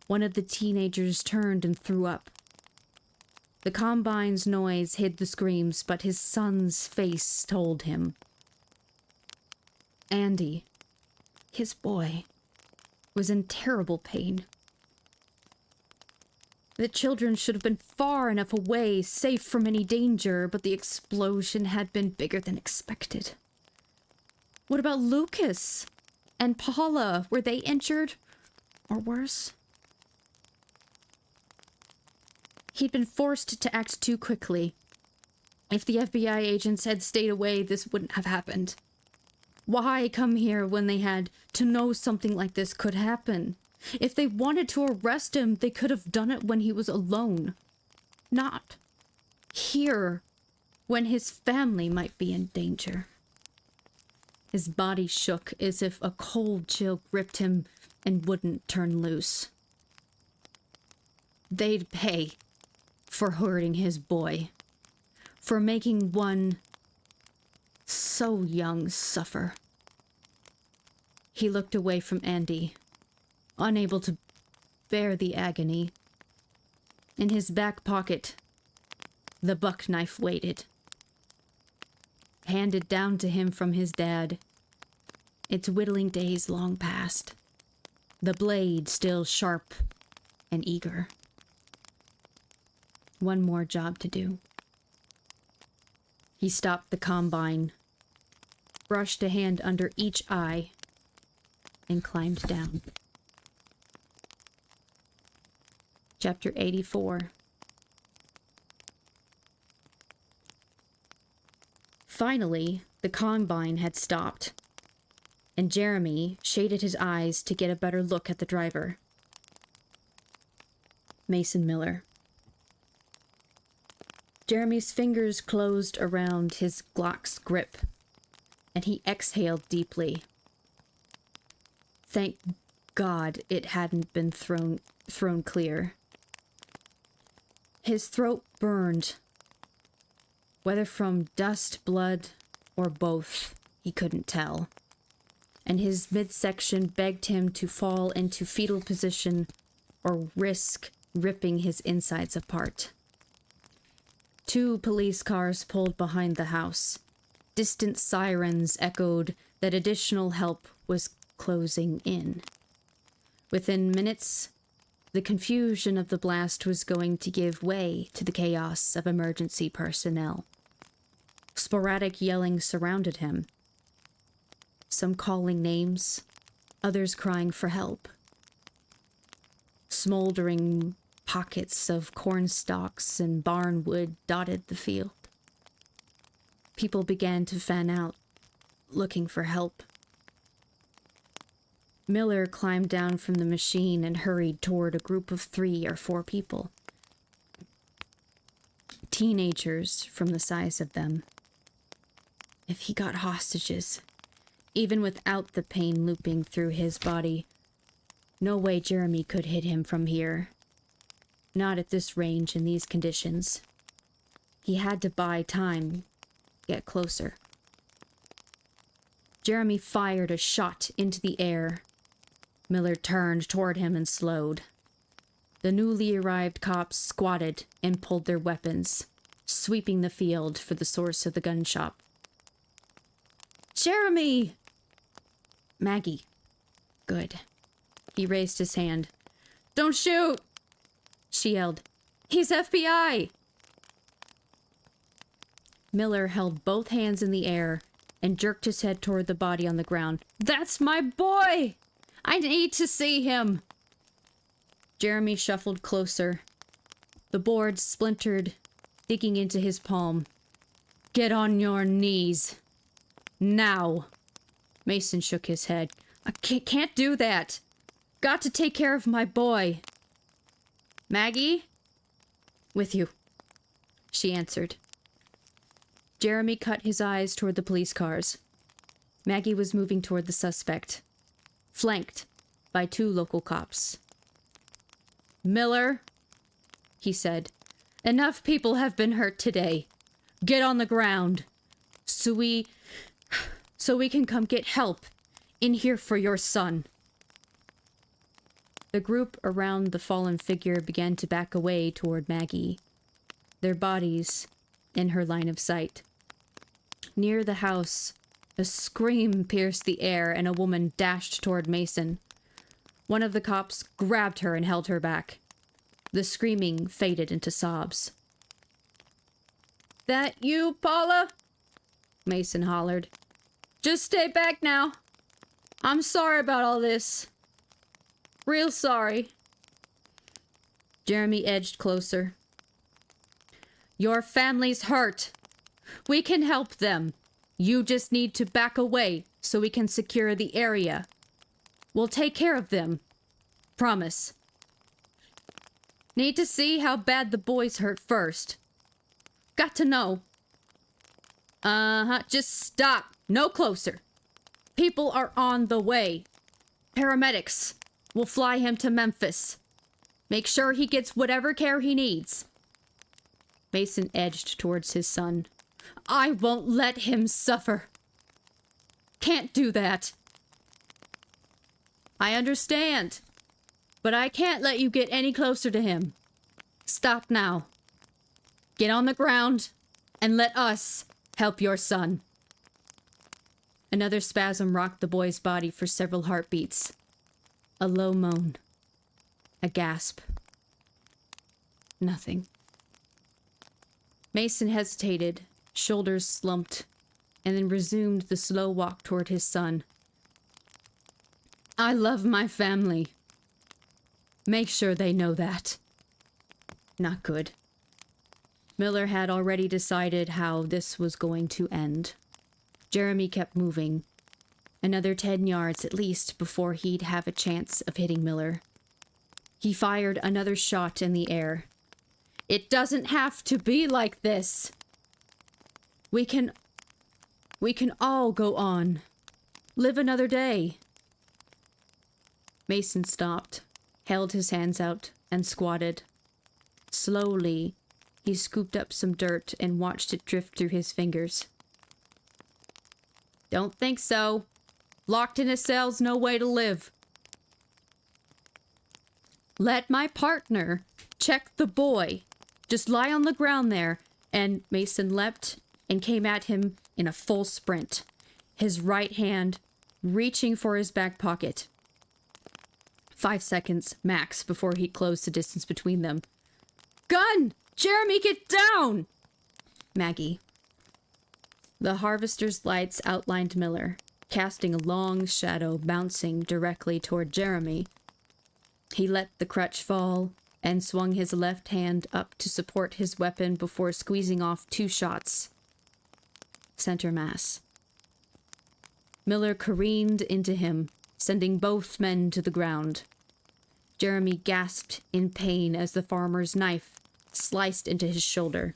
[SPEAKER 1] One of the teenagers turned and threw up. The combine's noise hid the screams, but his son's face told him. Andy, his boy, was in terrible pain. The children should have been far enough away, safe from any danger, but the explosion had been bigger than expected. What about Lucas and Paula? Were they injured? Or worse? He'd been forced to act too quickly. If the FBI agents had stayed away, this wouldn't have happened. Why come here when they had to know something like this could happen? If they wanted to arrest him, they could have done it when he was alone. Not here, when his family might be in danger. His body shook as if a cold chill gripped him and wouldn't turn loose. they'd pay for hurting his boy, for making one so young suffer. He looked away from Andy, unable to bear the agony. In his back pocket, the buck knife waited, handed down to him from his dad, its whittling days long past, the blade still sharp and eager. One more job to do. He stopped the combine, brushed a hand under each eye, and climbed down. Chapter 84. Finally, the combine had stopped, and Jeremy shaded his eyes to get a better look at the driver. Mason Miller. Jeremy's fingers closed around his Glock's grip, and he exhaled deeply. Thank God it hadn't been thrown clear. His throat burned. Whether from dust, blood, or both, he couldn't tell. And his midsection begged him to fall into fetal position or risk ripping his insides apart. 2 police cars pulled behind the house. Distant sirens echoed that additional help was closing in. Within minutes, the confusion of the blast was going to give way to the chaos of emergency personnel. Sporadic yelling surrounded him. Some calling names, others crying for help. Smoldering pockets of corn stalks and barn wood dotted the field. People began to fan out, looking for help. Miller climbed down from the machine and hurried toward a group of 3 or 4 people. Teenagers from the size of them. If he got hostages, even without the pain looping through his body, no way Jeremy could hit him from here. Not at this range in these conditions. He had to buy time, get closer. Jeremy fired a shot into the air. Miller turned toward him and slowed. The newly arrived cops squatted and pulled their weapons, sweeping the field for the source of the gun shop. Jeremy! Maggie. Good. He raised his hand. Don't shoot! She yelled. He's FBI! Miller held both hands in the air and jerked his head toward the body on the ground. That's my boy! I need to see him! Jeremy shuffled closer. The board splintered, digging into his palm. Get on your knees. Now. Mason shook his head. I can't do that. Got to take care of my boy. Maggie? With you, she answered. Jeremy cut his eyes toward the police cars. Maggie was moving toward the suspect, flanked by 2 local cops. Miller, he said, enough people have been hurt today. Get on the ground, so we can come get help in here for your son. The group around the fallen figure began to back away toward Maggie, their bodies in her line of sight. Near the house, a scream pierced the air and a woman dashed toward Mason. One of the cops grabbed her and held her back. The screaming faded into sobs. That you, Paula? Mason hollered. Just stay back now. I'm sorry about all this. Real sorry. Jeremy edged closer. Your family's hurt. We can help them. You just need to back away so we can secure the area. We'll take care of them. Promise. Need to see how bad the boy's hurt first. Got to know. Just stop. No closer. People are on the way. Paramedics will fly him to Memphis. Make sure he gets whatever care he needs. Mason edged towards his son. I won't let him suffer. Can't do that. I understand, but I can't let you get any closer to him. Stop now. Get on the ground and let us help your son. Another spasm rocked the boy's body for several heartbeats. A low moan. A gasp. Nothing. Mason hesitated, shoulders slumped, and then resumed the slow walk toward his son. I love my family. Make sure they know that. Not good. Miller had already decided how this was going to end. Jeremy kept moving. Another 10 yards at least before he'd have a chance of hitting Miller. He fired another shot in the air. It doesn't have to be like this. We can all go on. Live another day. Mason stopped, held his hands out, and squatted. Slowly, he scooped up some dirt and watched it drift through his fingers. Don't think so. Locked in a cell's no way to live. Let my partner check the boy. Just lie on the ground there. And Mason leapt and came at him in a full sprint, his right hand reaching for his back pocket. 5 seconds, max, before he closed the distance between them. Gun! Jeremy, get down! Maggie. The harvester's lights outlined Miller, casting a long shadow bouncing directly toward Jeremy. He let the crutch fall and swung his left hand up to support his weapon before squeezing off 2 shots. Center mass. Miller careened into him, sending both men to the ground. Jeremy gasped in pain as the farmer's knife sliced into his shoulder.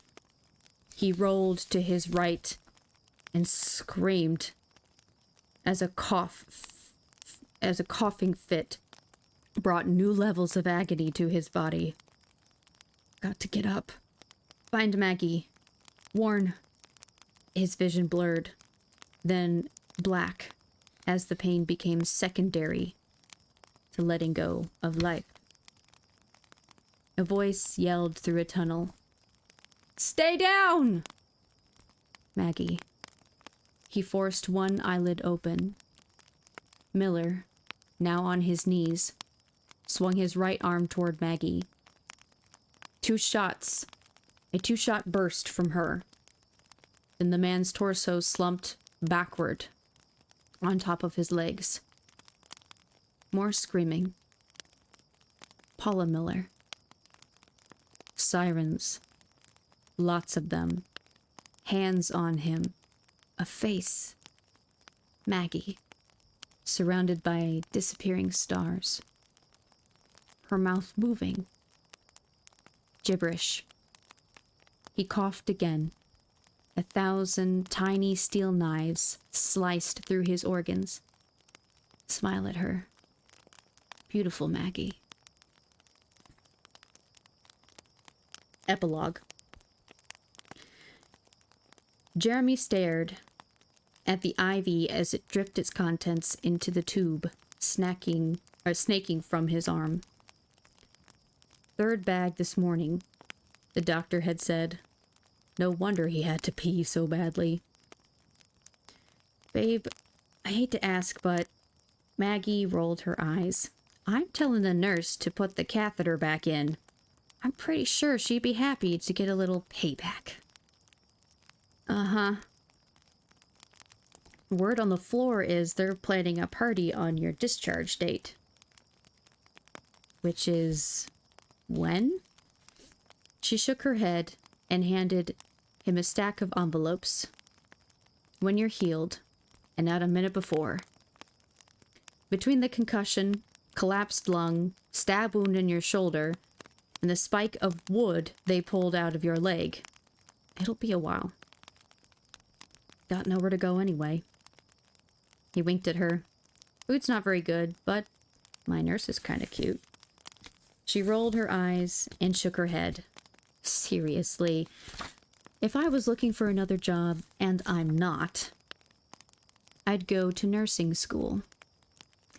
[SPEAKER 1] He rolled to his right and screamed as a coughing fit brought new levels of agony to his body. Got to get up. Find Maggie. Warn. His vision blurred, then black as the pain became secondary to letting go of life. A voice yelled through a tunnel. Stay down! Maggie. He forced one eyelid open. Miller, now on his knees, swung his right arm toward Maggie. 2 shots. A 2-shot burst from her. Then the man's torso slumped backward on top of his legs. More screaming. Paula Miller. Sirens. Lots of them. Hands on him. A face. Maggie. Surrounded by disappearing stars. Her mouth moving. Gibberish. He coughed again. 1,000 tiny steel knives sliced through his organs. Smile at her. Beautiful Maggie. Epilogue. Jeremy stared at the IV as it dripped its contents into the tube, snaking from his arm. 3rd bag this morning, the doctor had said. No wonder he had to pee so badly. Babe, I hate to ask, but Maggie rolled her eyes. I'm telling the nurse to put the catheter back in. I'm pretty sure she'd be happy to get a little payback. Uh-huh. Word on the floor is they're planning a party on your discharge date. Which is... when? She shook her head and handed him a stack of envelopes. When you're healed, and not a minute before. Between the concussion, collapsed lung, stab wound in your shoulder, and the spike of wood they pulled out of your leg, it'll be a while. Got nowhere to go anyway. He winked at her. Food's not very good, but my nurse is kind of cute. She rolled her eyes and shook her head. Seriously, if I was looking for another job, and I'm not, I'd go to nursing school.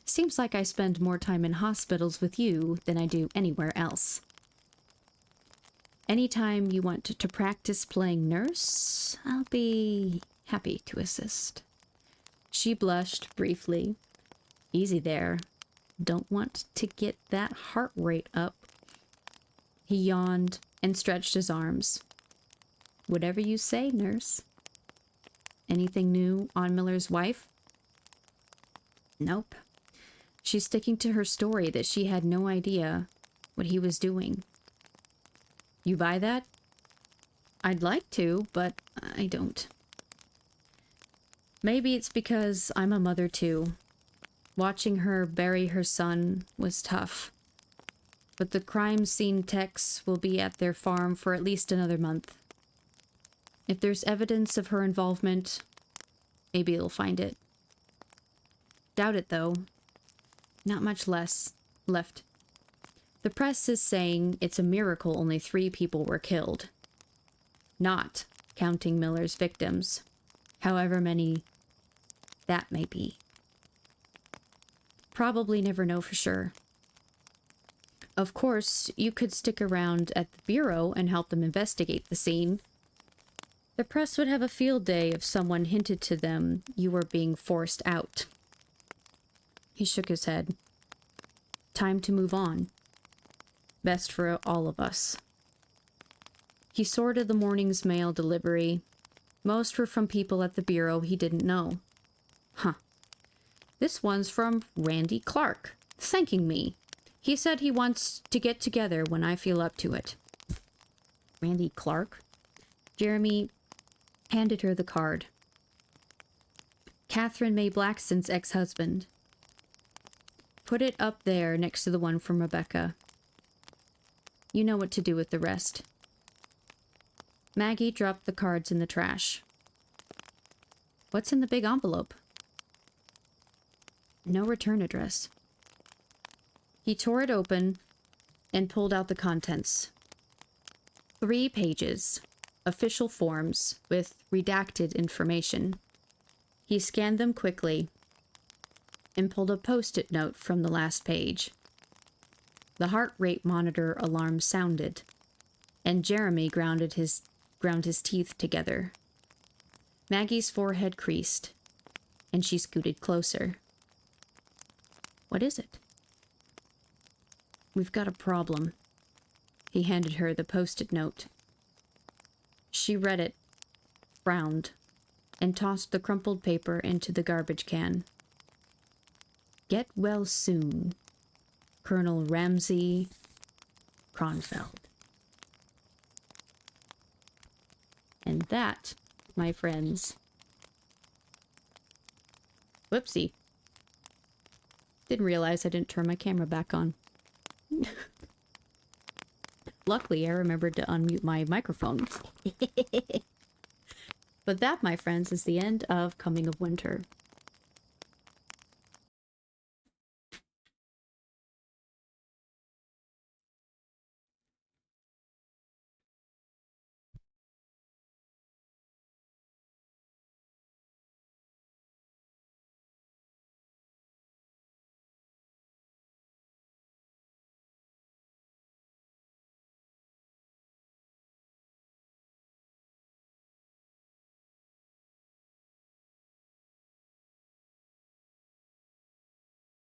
[SPEAKER 1] Seems like I spend more time in hospitals with you than I do anywhere else. Anytime you want to practice playing nurse, I'll be happy to assist. She blushed briefly. Easy there. Don't want to get that heart rate up. He yawned and stretched his arms. Whatever you say, nurse. Anything new on Miller's wife? Nope. She's sticking to her story that she had no idea what he was doing. You buy that? I'd like to, but I don't. Maybe it's because I'm a mother too. Watching her bury her son was tough. But the crime scene techs will be at their farm for at least another month. If there's evidence of her involvement, maybe they'll find it. Doubt it, though. Not much less left. The press is saying it's a miracle only 3 people were killed. Not counting Miller's victims, however many that may be. Probably never know for sure. Of course, you could stick around at the bureau and help them investigate the scene. The press would have a field day if someone hinted to them you were being forced out. He shook his head. Time to move on. Best for all of us. He sorted the morning's mail delivery. Most were from people at the bureau he didn't know. Huh. This one's from Randy Clark, thanking me. He said he wants to get together when I feel up to it. Randy Clark? Jeremy handed her the card. Catherine Mae Blackston's ex-husband. Put it up there next to the one from Rebecca. You know what to do with the rest. Maggie dropped the cards in the trash. What's in the big envelope? No return address. He tore it open and pulled out the contents. 3 pages. Official forms with redacted information. He scanned them quickly and pulled a post-it note from the last page. The heart rate monitor alarm sounded, and Jeremy ground his teeth together. Maggie's forehead creased, and she scooted closer. What is it? We've got a problem. He handed her the post-it note. She read it, frowned, and tossed the crumpled paper into the garbage can. Get well soon, Colonel Ramsey Kronfeld. And that, my friends... Whoopsie. Didn't realize I didn't turn my camera back on. Luckily, I remembered to unmute my microphone. But that, my friends, is the end of Coming of Winter.